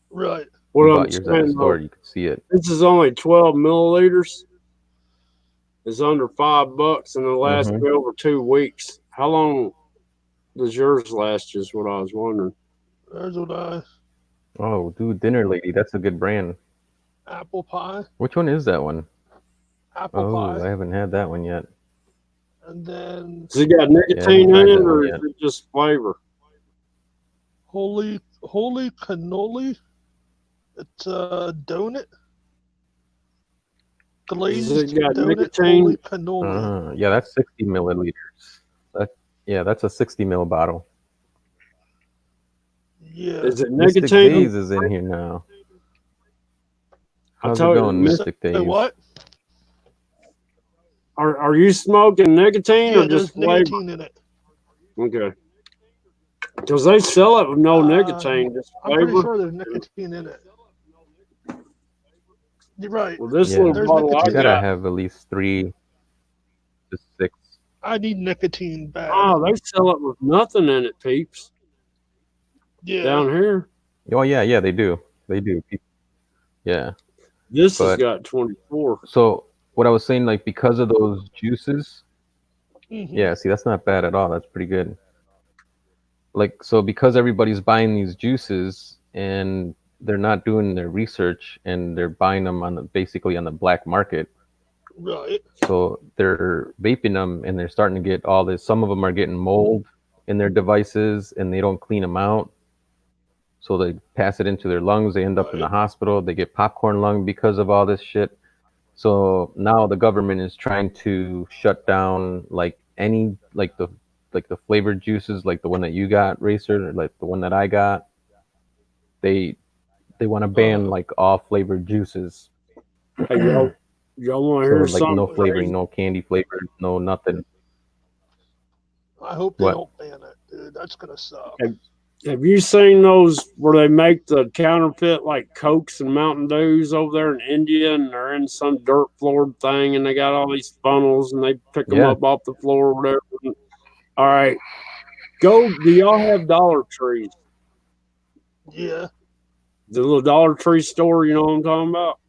Speaker 3: Right.
Speaker 2: What
Speaker 4: You
Speaker 2: I'm
Speaker 4: bought yours at a
Speaker 2: saying,
Speaker 4: store,
Speaker 2: though,
Speaker 4: you could see it.
Speaker 2: this is only 12 milliliters. It's under $5, and it lasts
Speaker 4: Mhm.
Speaker 2: me over 2 weeks. How long does yours last? Is what I was wondering.
Speaker 3: There's what I
Speaker 4: Oh, dude, Dinner Lady, that's a good brand.
Speaker 3: apple pie.
Speaker 4: Which one is that one?
Speaker 3: Apple
Speaker 4: Oh,
Speaker 3: pie.
Speaker 4: I haven't had that one yet.
Speaker 3: And then
Speaker 2: Does it got nicotine
Speaker 4: tried
Speaker 2: in it,
Speaker 4: that one
Speaker 2: or is
Speaker 4: yet.
Speaker 2: it just flavor?
Speaker 3: holy cannoli. It's a donut. Glazed
Speaker 2: Does it got
Speaker 3: donut.
Speaker 2: nicotine?
Speaker 3: Holy cannoli.
Speaker 4: Yeah, that's 60 milliliters. That's a 60 ml bottle.
Speaker 3: Yeah.
Speaker 2: Is it
Speaker 4: Mystic
Speaker 2: nicotine?
Speaker 4: Days is in here now. How's it
Speaker 2: told you,
Speaker 4: going, Mystic Days?
Speaker 3: Say what?
Speaker 2: Are you smoking nicotine
Speaker 3: Yeah,
Speaker 2: or just
Speaker 3: there's
Speaker 2: flavor?
Speaker 3: nicotine in it.
Speaker 2: Okay. Because they sell it with no nicotine, just
Speaker 3: I'm pretty
Speaker 2: flavor.
Speaker 3: sure there's nicotine in it. You're right.
Speaker 2: Well, this
Speaker 4: Yeah.
Speaker 2: little
Speaker 3: There's
Speaker 2: bottle I
Speaker 3: nicotine.
Speaker 4: You gotta
Speaker 2: got,
Speaker 4: have at least 3 to 6.
Speaker 3: I need nicotine bad.
Speaker 2: oh, they sell it with nothing in it, peeps.
Speaker 3: Yeah.
Speaker 2: Down here,
Speaker 4: Oh yeah, they do. They do. Yeah.
Speaker 2: this has
Speaker 4: But-
Speaker 2: got 24.
Speaker 4: So what I was saying, like, because of those juices,
Speaker 3: Mhm.
Speaker 4: yeah, see, that's not bad at all. That's pretty good. Like, so because everybody's buying these juices and they're not doing their research and they're buying them basically on the black market,
Speaker 3: Right.
Speaker 4: so they're vaping them and they're starting to get all this. Some of them are getting mold in their devices and they don't clean them out. So they pass it into their lungs. They end up in the
Speaker 3: Right.
Speaker 4: hospital. They get popcorn lung because of all this shit. So now the government is trying to shut down like the flavored juices, like the one that you got, Racer, like the one that I got. They want to ban like all flavored juices.
Speaker 2: Hey, y'all want to
Speaker 4: So
Speaker 2: hear
Speaker 4: like
Speaker 2: something?
Speaker 4: no flavoring,
Speaker 2: crazy?
Speaker 4: no candy flavored, no nothing.
Speaker 3: I hope they
Speaker 4: What?
Speaker 3: don't ban it, dude. That's gonna suck.
Speaker 2: Hey, Have you seen those where they make the counterfeit like Cokes and Mountain Dews over there in India, and they're in some dirt floored thing, and they got all these funnels, and they pick them
Speaker 4: Yeah.
Speaker 2: up off the floor or whatever. All right, do y'all have Dollar Trees?
Speaker 3: Yeah.
Speaker 2: The little Dollar Tree store, you know what I'm talking about?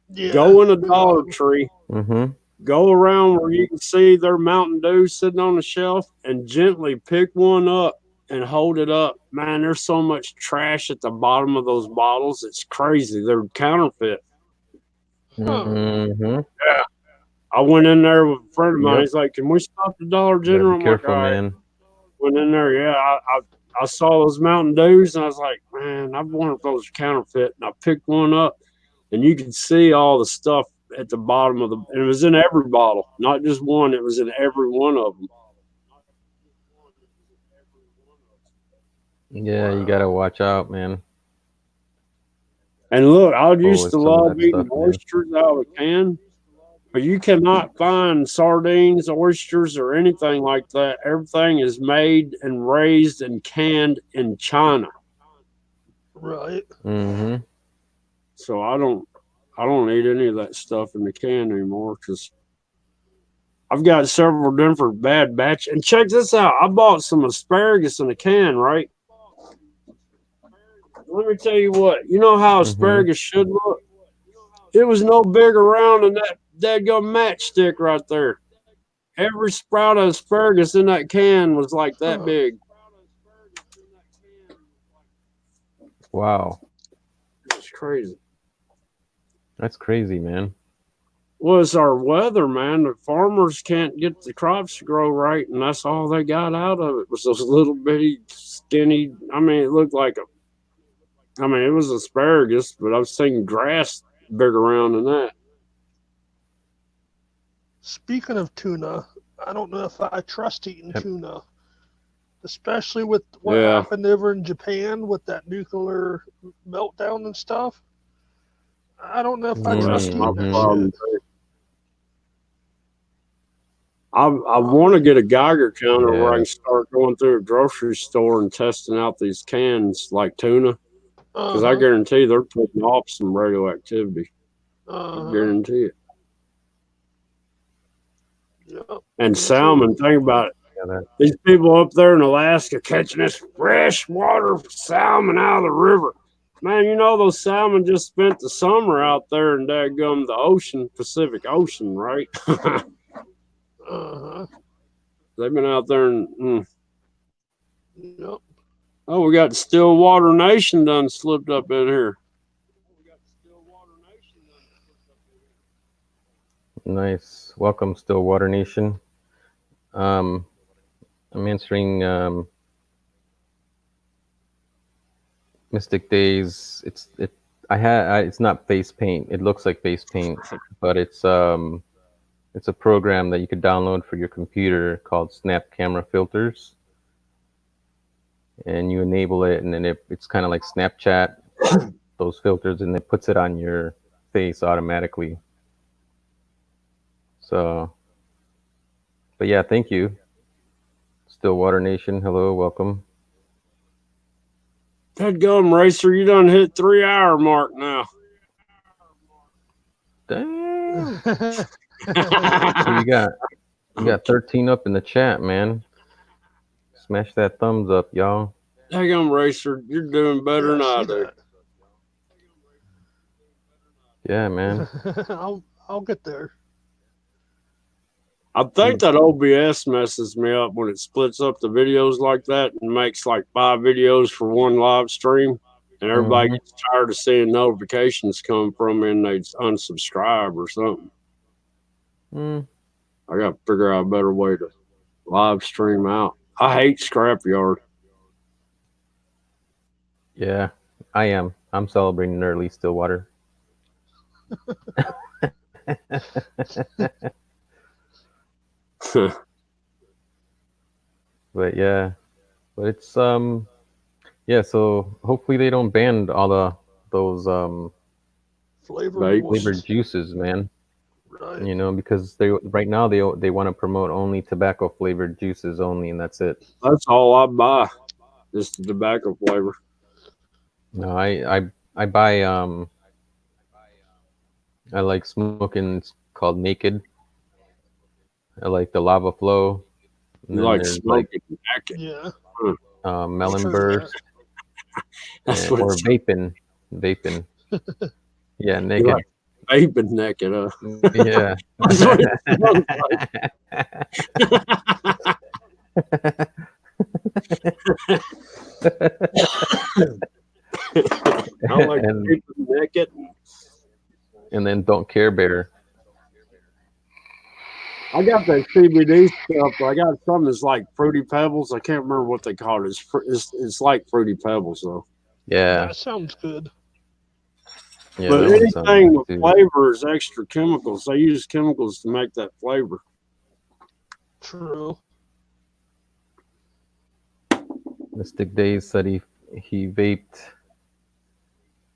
Speaker 3: Yeah.
Speaker 2: Go in a Dollar Tree.
Speaker 4: Mm-hmm.
Speaker 2: Go around where you can see their Mountain Dew sitting on the shelf and gently pick one up and hold it up. Man, there's so much trash at the bottom of those bottles. It's crazy. They're counterfeit.
Speaker 4: Mm-hmm.
Speaker 2: I went in there with a friend of mine.
Speaker 4: Yep.
Speaker 2: He's like, "Can we stop the Dollar
Speaker 4: Gotta
Speaker 2: General?"
Speaker 4: be
Speaker 2: I'm like,
Speaker 4: careful,
Speaker 2: "All right."
Speaker 4: man.
Speaker 2: Went in there. Yeah, I saw those Mountain Dews and I was like, "Man, I wonder if those are counterfeit." And I picked one up, and you could see all the stuff at the bottom of and it was in every bottle, not just one. It was in every one of them.
Speaker 4: Yeah, you gotta watch out, man.
Speaker 2: And look, I used
Speaker 4: with
Speaker 2: to
Speaker 4: some of
Speaker 2: love
Speaker 4: that
Speaker 2: eating
Speaker 4: stuff, man.
Speaker 2: oysters out of a can, but you cannot find sardines, oysters, or anything like that. Everything is made and raised and canned in China.
Speaker 3: Right.
Speaker 4: Mm-hmm.
Speaker 2: So I don't eat any of that stuff in the can anymore because I've got several different bad batches. And check this out. I bought some asparagus in a can, right? Let me tell you what. You know how asparagus should look? It was no bigger round than that dadgum matchstick right there. Every sprout of asparagus in that can was like that big.
Speaker 4: Wow.
Speaker 2: It's crazy.
Speaker 4: That's crazy, man.
Speaker 2: Well, it's our weather, man. The farmers can't get the crops to grow right, and that's all they got out of it was those little bitty, skinny. I mean, it looked like it was asparagus, but I was thinking grass bigger around than that.
Speaker 3: Speaking of tuna, I don't know if I trust eating tuna, especially with what happened over in Japan with that nuclear meltdown and stuff. I don't know if I trust eating that shit.
Speaker 2: I want to get a Geiger counter where I can start going through a grocery store and testing out these cans like tuna, because I guarantee they're putting off some radioactivity. I guarantee it.
Speaker 3: Yep.
Speaker 2: And salmon, think about it. These people up there in Alaska catching this freshwater salmon out of the river. Man, you know those salmon just spent the summer out there in daggum the ocean, Pacific Ocean, right? They've been out there and
Speaker 3: Yep.
Speaker 2: oh, we got Stillwater Nation done slipped up in here.
Speaker 4: Nice. Welcome, Stillwater Nation. I'm answering Mystic Days. It's not face paint. It looks like face paint, but it's a program that you could download for your computer called Snap Camera Filters, and you enable it, and then it's kind of like Snapchat, those filters, and it puts it on your face automatically. So, but yeah, thank you, Stillwater Nation. Hello, welcome.
Speaker 2: Dadgum Racer, you done hit 3-hour mark now.
Speaker 4: Damn. So you got 13 up in the chat, man. Smash that thumbs up, y'all.
Speaker 2: Dadgum Racer, you're doing better than I do.
Speaker 4: Yeah, man.
Speaker 3: I'll get there.
Speaker 2: I think that OBS messes me up when it splits up the videos like that and makes like 5 videos for one live stream, and everybody gets tired of seeing notifications come from me and they unsubscribe or something. I got to figure out a better way to live stream out. I hate Scrapyard.
Speaker 4: Yeah, I am. I'm celebrating early Stillwater. But it's so hopefully they don't ban all those flavored juices, man.
Speaker 3: Right.
Speaker 4: You know, because right now they want to promote only tobacco flavored juices only, and that's it.
Speaker 2: That's all I buy. Just the tobacco flavor.
Speaker 4: No, I buy I like smoking. It's called Naked. I like the Lava Flow. And
Speaker 2: You
Speaker 4: then
Speaker 2: like
Speaker 4: there's like
Speaker 2: smoking naked.
Speaker 3: Yeah.
Speaker 4: Melon
Speaker 3: Heard
Speaker 4: Burst
Speaker 2: That's
Speaker 4: and,
Speaker 2: what
Speaker 4: or
Speaker 2: it's
Speaker 4: vaping. Vaping. Yeah,
Speaker 2: you
Speaker 4: naked.
Speaker 2: like vaping naked.
Speaker 4: Yeah.
Speaker 2: That's what it smells like. I like
Speaker 4: and,
Speaker 2: vaping naked.
Speaker 4: and then Don't Care Bear.
Speaker 2: I got that CBD stuff. I got something that's like Fruity Pebbles. I can't remember what they call it. It's like Fruity Pebbles though.
Speaker 4: Yeah.
Speaker 3: That sounds good.
Speaker 4: Yeah,
Speaker 2: But
Speaker 4: that one sounds
Speaker 2: anything
Speaker 4: good
Speaker 2: with
Speaker 4: too.
Speaker 2: flavor is extra chemicals. They use chemicals to make that flavor.
Speaker 3: True.
Speaker 4: Mystic Days said he vaped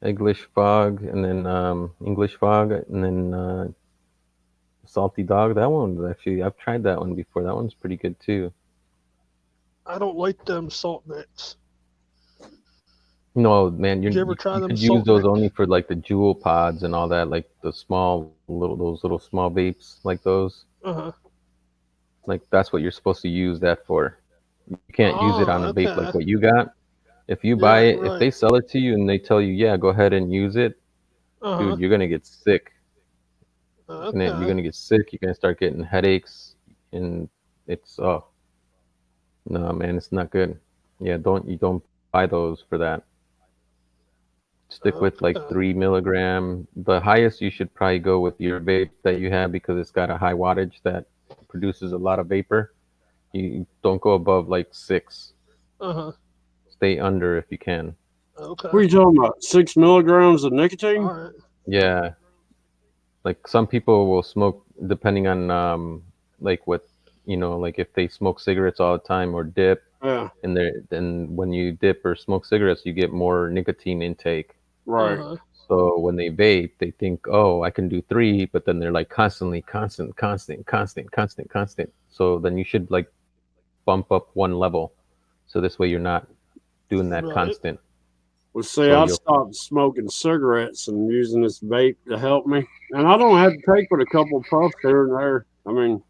Speaker 4: English Fog and then English Fog and then Salty Dog. That one was actually I've tried that one before. That one's pretty good too.
Speaker 3: I don't like them salt nicks.
Speaker 4: No, man,
Speaker 3: Did you ever try
Speaker 4: you
Speaker 3: them
Speaker 4: could use
Speaker 3: salt
Speaker 4: those
Speaker 3: nicks?
Speaker 4: only for like the jewel pods and all that, like the those little small vapes, like those.
Speaker 3: Uh-huh.
Speaker 4: Like that's what you're supposed to use that for. You can't use it on a vape like
Speaker 3: Okay.
Speaker 4: what you got. If you buy
Speaker 3: Yeah,
Speaker 4: it, if they
Speaker 3: right.
Speaker 4: sell it to you and they tell you, yeah, go ahead and use it,
Speaker 3: Uh-huh.
Speaker 4: dude, you're gonna get sick. And then you're
Speaker 3: Okay.
Speaker 4: gonna get sick. You're gonna start getting headaches, and it's oh no, man, it's not good. Yeah, don't buy those for that. Stick with like
Speaker 3: Okay.
Speaker 4: 3 milligram. The highest you should probably go with your vape that you have because it's got a high wattage that produces a lot of vapor. You don't go above like 6.
Speaker 3: Uh-huh.
Speaker 4: Stay under if you can.
Speaker 3: Okay.
Speaker 2: What are you talking about? 6 milligrams of nicotine?
Speaker 3: All right.
Speaker 4: Yeah, like some people will smoke depending on like what like if they smoke cigarettes all the time or dip,
Speaker 2: Yeah,
Speaker 4: and then when you dip or smoke cigarettes, you get more nicotine intake.
Speaker 2: right.
Speaker 3: Uh-huh.
Speaker 4: So when they vape, they think, oh, I can do 3, but then they're like constantly, constant. So then you should like bump up one level. So this way you're not doing that
Speaker 3: Right.
Speaker 4: constant.
Speaker 2: Well, see,
Speaker 4: So
Speaker 2: I
Speaker 4: you'll
Speaker 2: stopped smoking cigarettes and using this vape to help me. And I don't have to take but a couple of puffs here and there. I mean,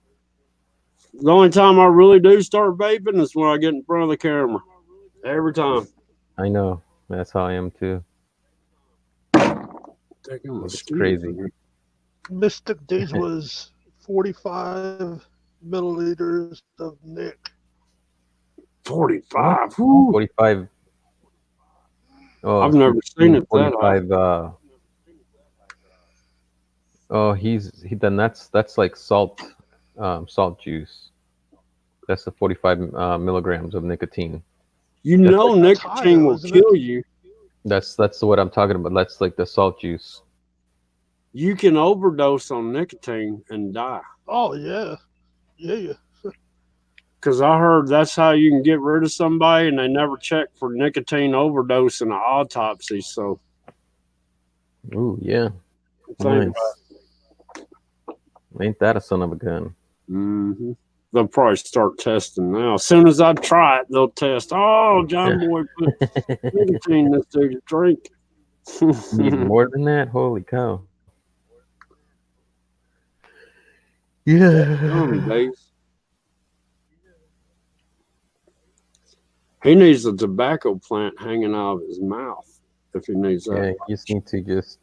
Speaker 2: the only time I really do start vaping is when I get in front of the camera. Every time.
Speaker 4: I know that's how I am too.
Speaker 2: Taking my
Speaker 4: It's
Speaker 2: skin.
Speaker 4: crazy.
Speaker 3: Mystic Days was 45 milliliters of Nick.
Speaker 2: 45. Whew.
Speaker 4: 45. Oh,
Speaker 2: I've never seen it that high.
Speaker 4: 45. Oh, then that's like salt juice. That's the 45 milligrams of nicotine.
Speaker 2: You know
Speaker 3: That's high,
Speaker 2: nicotine
Speaker 3: though,
Speaker 2: will
Speaker 3: isn't
Speaker 2: kill you.
Speaker 4: That's what I'm talking about. That's like the salt juice.
Speaker 2: You can overdose on nicotine and die.
Speaker 3: Oh, yeah. Yeah.
Speaker 2: Because I heard that's how you can get rid of somebody, and they never check for nicotine overdose in an autopsy. So,
Speaker 4: Ooh, yeah.
Speaker 2: think
Speaker 4: Nice. Ain't that a son of a gun?
Speaker 2: Mm-hmm. They'll probably start testing now. As soon as I try it, they'll test. Oh, John
Speaker 4: Yeah.
Speaker 2: Boy put nicotine in this dude's drink.
Speaker 4: Need more than that? Holy cow. Yeah.
Speaker 2: Days. He needs a tobacco plant hanging out of his mouth if he needs
Speaker 4: Yeah,
Speaker 2: that.
Speaker 4: you just need to just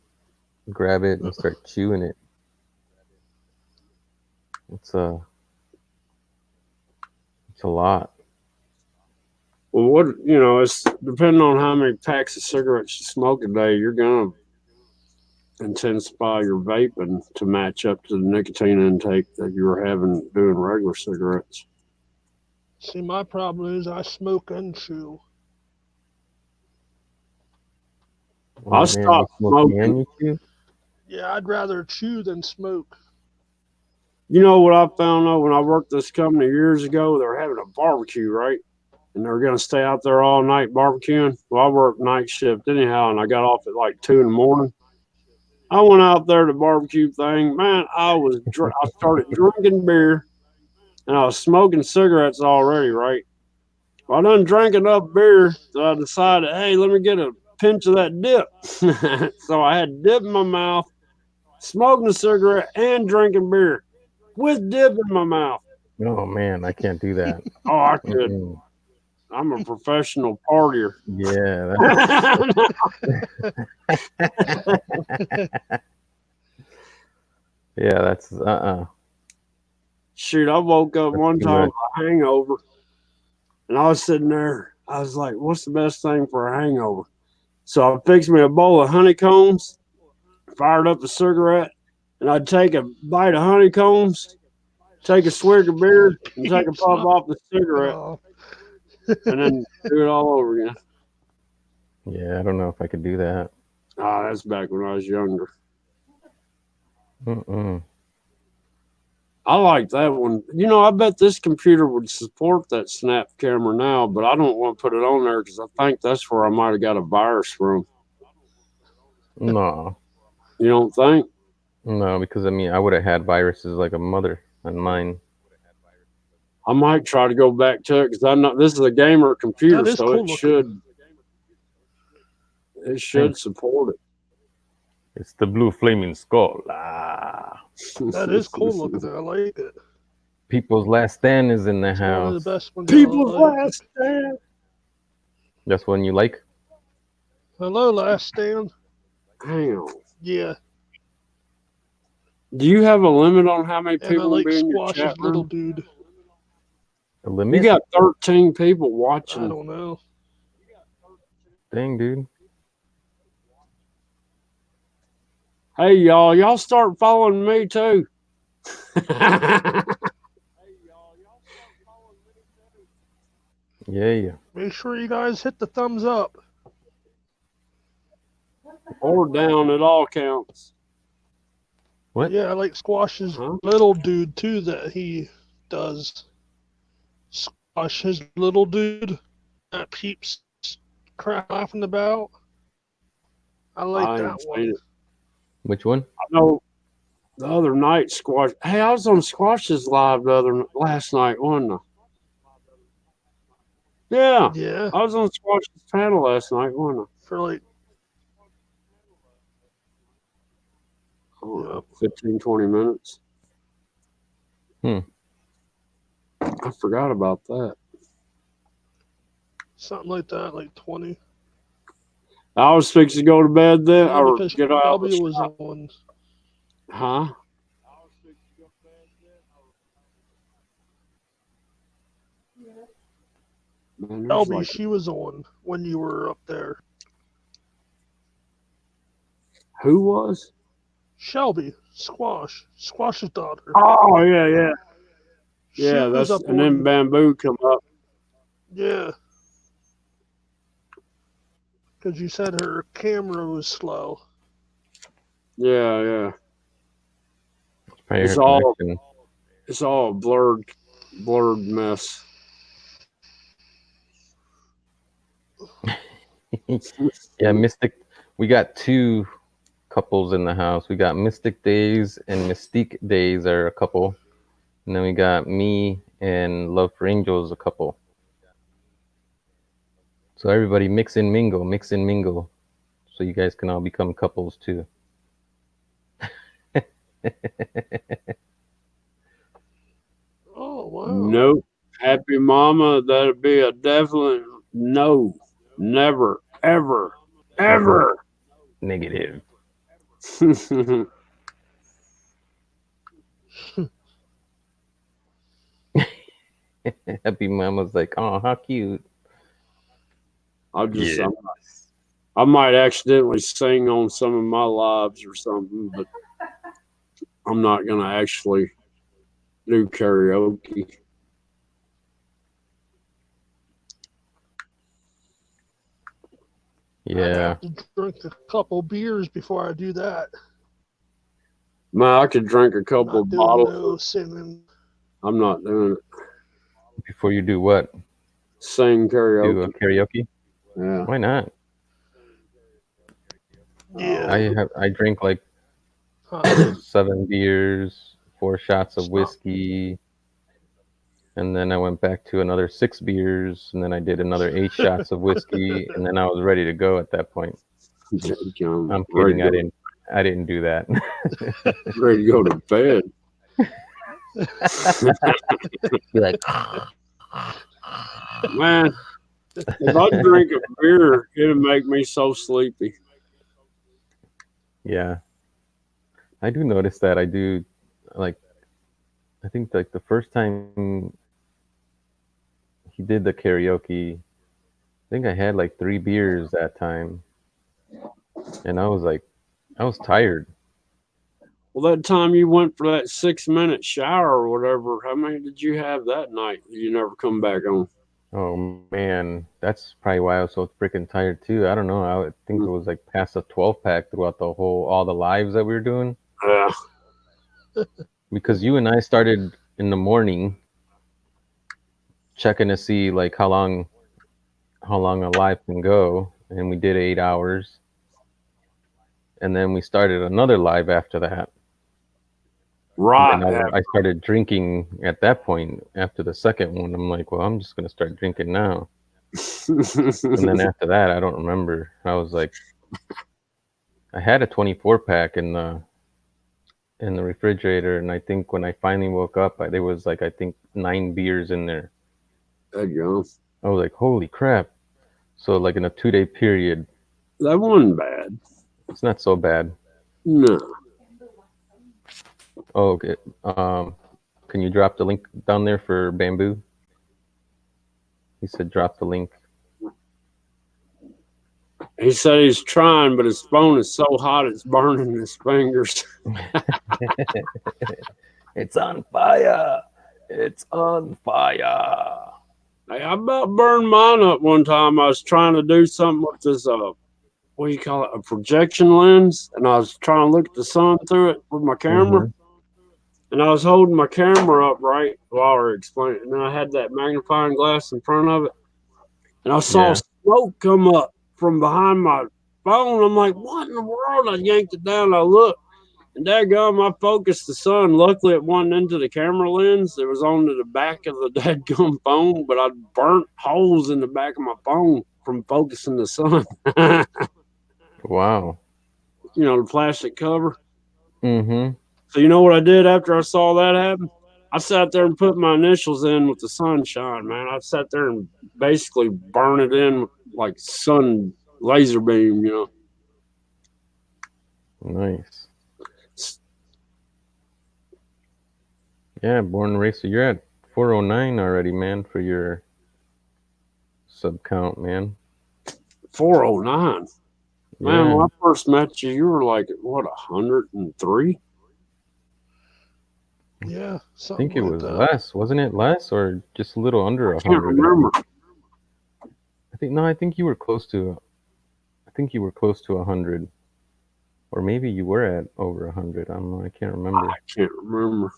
Speaker 4: grab it and start chewing it. It's a lot.
Speaker 2: Well, it's depending on how many packs of cigarettes you smoke a day, you're gonna intensify your vaping to match up to the nicotine intake that you were having doing regular cigarettes.
Speaker 3: See, my problem is I smoke and chew.
Speaker 4: Oh,
Speaker 2: I
Speaker 4: man,
Speaker 2: stopped
Speaker 4: you smoke
Speaker 2: smoking.
Speaker 4: and you chew?
Speaker 3: Yeah, I'd rather chew than smoke.
Speaker 2: You know what I found out when I worked this company years ago? They were having a barbecue, right? And they were going to stay out there all night barbecuing. Well, I worked night shift anyhow, and I got off at like 2 in the morning. I went out there to barbecue thing. Man, I started drinking beer, and I was smoking cigarettes already, right? I done drank enough beer, so I decided, hey, let me get a pinch of that dip. So I had dip in my mouth, smoking a cigarette, and drinking beer with dip in my mouth.
Speaker 4: Oh man, I can't do that.
Speaker 2: Oh, I could.
Speaker 4: Mm-mm.
Speaker 2: I'm a professional partier.
Speaker 4: Yeah, yeah, that's
Speaker 2: Shoot, I woke up
Speaker 4: That's
Speaker 2: one
Speaker 4: too
Speaker 2: time
Speaker 4: much.
Speaker 2: with a hangover, and I was sitting there. I was like, what's the best thing for a hangover? So I fixed me a bowl of honeycombs, fired up a cigarette, and I'd take a bite of honeycombs, take a swig of beer, and take a puff off the cigarette,
Speaker 3: Oh,
Speaker 2: and then do it all over again.
Speaker 4: Yeah, I don't know if I could do that.
Speaker 2: Ah, that's back when I was younger.
Speaker 4: Mm-mm.
Speaker 2: I like that one. You know, I bet this computer would support that snap camera now, but I don't want to put it on there because I think that's where I might have got a virus from.
Speaker 4: No,
Speaker 2: You don't think?
Speaker 4: no, because I mean, I would have had viruses like a mother on mine.
Speaker 2: I might try to go back to it because I know this is a gamer computer,
Speaker 3: That is
Speaker 2: so
Speaker 3: cool
Speaker 2: it
Speaker 3: looking.
Speaker 2: should support it.
Speaker 4: It's the blue flaming skull. Ah.
Speaker 3: That is cool looking. I like it.
Speaker 4: People's Last Stand is in the
Speaker 3: It's one of
Speaker 4: house.
Speaker 3: the best ones.
Speaker 2: People's
Speaker 3: I like.
Speaker 2: last stand.
Speaker 4: That's one you like?
Speaker 3: Hello, Last Stand.
Speaker 2: Hang on.
Speaker 3: Yeah,
Speaker 2: Do you have a limit on how many
Speaker 3: and I
Speaker 2: people will
Speaker 3: like
Speaker 2: be in your
Speaker 3: Squash's
Speaker 2: chat
Speaker 3: little
Speaker 2: room?
Speaker 3: dude.
Speaker 4: A
Speaker 2: You
Speaker 4: limit?
Speaker 2: got 13 people
Speaker 3: I
Speaker 2: watching.
Speaker 3: don't know.
Speaker 4: Dang, dude.
Speaker 2: Hey, y'all start following me too.
Speaker 4: Yeah.
Speaker 3: Make sure you guys hit the thumbs up.
Speaker 2: Or down, it all counts.
Speaker 4: What?
Speaker 3: Yeah, I like Squash's
Speaker 2: Huh?
Speaker 3: little dude too that he does. Squash his little dude that Peeps crap laughing about. I like
Speaker 2: I
Speaker 3: that
Speaker 2: ain't
Speaker 3: one.
Speaker 2: seen it.
Speaker 4: Which one?
Speaker 2: I know the other night, Squash. Hey, I was on Squash's live last night, wasn't I? Yeah,
Speaker 3: Yeah,
Speaker 2: I was on Squash's panel last night, wasn't
Speaker 3: for like
Speaker 2: I? I don't know, 15, 20 minutes. I forgot about that.
Speaker 3: something like that, like 20.
Speaker 2: I was fixing to go to bed then,
Speaker 3: Yeah,
Speaker 2: or
Speaker 3: because
Speaker 2: get out of the
Speaker 3: Shelby was
Speaker 2: shop.
Speaker 3: on.
Speaker 2: Huh? Man, there's
Speaker 3: Shelby,
Speaker 2: like,
Speaker 3: she was on when you were up there.
Speaker 2: who was?
Speaker 3: Shelby, Squash's daughter.
Speaker 2: Oh, yeah.
Speaker 3: She
Speaker 2: Yeah,
Speaker 3: was
Speaker 2: that's
Speaker 3: up
Speaker 2: and then
Speaker 3: on.
Speaker 2: Bamboo come up.
Speaker 3: Yeah. Because you said her camera was slow.
Speaker 2: Yeah.
Speaker 4: Probably
Speaker 2: It's
Speaker 4: her
Speaker 2: all-
Speaker 4: connection.
Speaker 2: It's all a blurred mess.
Speaker 4: Yeah, Mystic. We got two couples in the house. We got Mystic Days and Mystique Days are a couple. And then we got me and Love for Angels a couple. So everybody mix and mingle. So you guys can all become couples too.
Speaker 3: Oh, wow.
Speaker 2: Nope. Happy Mama, that'd be a definite no. Never, ever.
Speaker 4: Negative. Happy Mama's like, oh, how cute. Yeah.
Speaker 2: I might accidentally sing on some of my lives or something, but I'm not gonna actually do karaoke.
Speaker 3: I'd
Speaker 4: Yeah.
Speaker 3: have to drink a couple beers before I do that.
Speaker 2: Man, I could drink a couple
Speaker 3: Not
Speaker 2: of
Speaker 3: doing
Speaker 2: bottles.
Speaker 3: no singing.
Speaker 2: I'm not doing it.
Speaker 4: Before you do what?
Speaker 2: Sing
Speaker 4: Do
Speaker 2: karaoke.
Speaker 4: karaoke?
Speaker 2: Yeah.
Speaker 4: Why not?
Speaker 3: Yeah.
Speaker 4: I drink like
Speaker 3: Huh.
Speaker 4: 7 beers, 4 shots of whiskey, and then I went back to another 6 beers, and then I did another 8 shots of whiskey, and then I was ready to go at that point. I'm kidding. I didn't do that.
Speaker 2: Ready to go to bed.
Speaker 4: Be like,
Speaker 2: Man, if I drink a beer, it'll make me so sleepy.
Speaker 4: yeah. I do notice that. I do, like, I think like the first time he did the karaoke, I think I had like 3 beers that time, and I was tired.
Speaker 2: Well, that time you went for that 6-minute shower or whatever, how many did you have that night? You never come back on.
Speaker 4: Oh man, that's probably why I was so freaking tired too. I don't know. I think it was like past a 12 pack throughout all the lives that we were doing.
Speaker 2: Yeah.
Speaker 4: Because you and I started in the morning checking to see like how long a live can go, and we did 8 hours. And then we started another live after that.
Speaker 2: Right.
Speaker 4: And then I started drinking at that point after the second one. I'm like, well, I'm just going to start drinking now. And then after that, I don't remember. I was like, I had a 24 pack in the refrigerator. And I think when I finally woke up, there was like, I think 9 beers in there.
Speaker 2: There you go.
Speaker 4: I was like, holy crap. So like in a 2-day period.
Speaker 2: That wasn't bad.
Speaker 4: It's not so bad.
Speaker 2: No.
Speaker 4: Oh, okay. Can you drop the link down there for Bamboo? He said drop the link.
Speaker 2: He said he's trying, but his phone is so hot it's burning his fingers.
Speaker 4: It's on fire. It's on fire.
Speaker 2: Hey, I about burned mine up one time. I was trying to do something with this, what do you call it, a projection lens, and I was trying to look at the sun through it with my camera.
Speaker 4: Mm-hmm.
Speaker 2: And I was holding my camera up right while we were explaining. And then I had that magnifying glass in front of it. And I saw smoke come up from behind my phone. I'm like, what in the world? I yanked it down. I looked. And daggum, I focused the sun. Luckily, it wasn't into the camera lens. It was onto the back of the dadgum phone. But I burnt holes in the back of my phone from focusing the sun.
Speaker 4: Wow.
Speaker 2: You know, the plastic cover.
Speaker 4: Mm-hmm.
Speaker 2: So you know what I did after I saw that happen? I sat there and put my initials in with the sunshine, man. I sat there and basically burn it in like sun laser beam, you know.
Speaker 4: Nice. Yeah, Born Racer, you're at 409 already, man, for your sub count, man.
Speaker 2: 409. Man,
Speaker 4: Yeah.
Speaker 2: when I first met you, you were like, what, 103?
Speaker 3: Yeah,
Speaker 4: I think it
Speaker 3: like
Speaker 4: was
Speaker 3: that.
Speaker 4: less, wasn't it? Less or just a little under
Speaker 2: I can't
Speaker 4: 100?
Speaker 2: remember.
Speaker 4: I think you were close to 100. Or maybe you were at over 100. I don't know. I can't remember.
Speaker 2: I can't remember.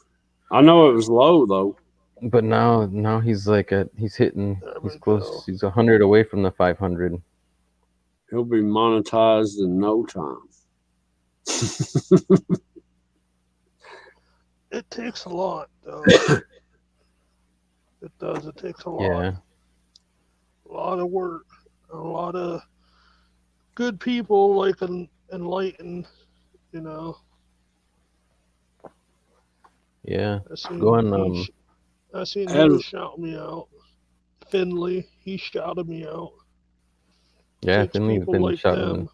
Speaker 2: I know it was low, though.
Speaker 4: But now he's like he's hitting.
Speaker 3: There
Speaker 4: He's
Speaker 3: we
Speaker 4: close.
Speaker 3: go.
Speaker 4: He's 100 away from the 500.
Speaker 2: He'll be monetized in no time.
Speaker 3: It takes a lot, though. It does. It takes a lot.
Speaker 4: Yeah.
Speaker 3: A lot of work. A lot of good people like Enlighten, you know.
Speaker 4: Yeah.
Speaker 3: I seen
Speaker 4: Go on.
Speaker 3: I seen
Speaker 2: And-
Speaker 3: him shout me out. Finley, he shouted me out.
Speaker 4: Yeah.
Speaker 3: Takes
Speaker 4: Finley's
Speaker 3: people
Speaker 4: been
Speaker 3: like
Speaker 4: shouting.
Speaker 3: them.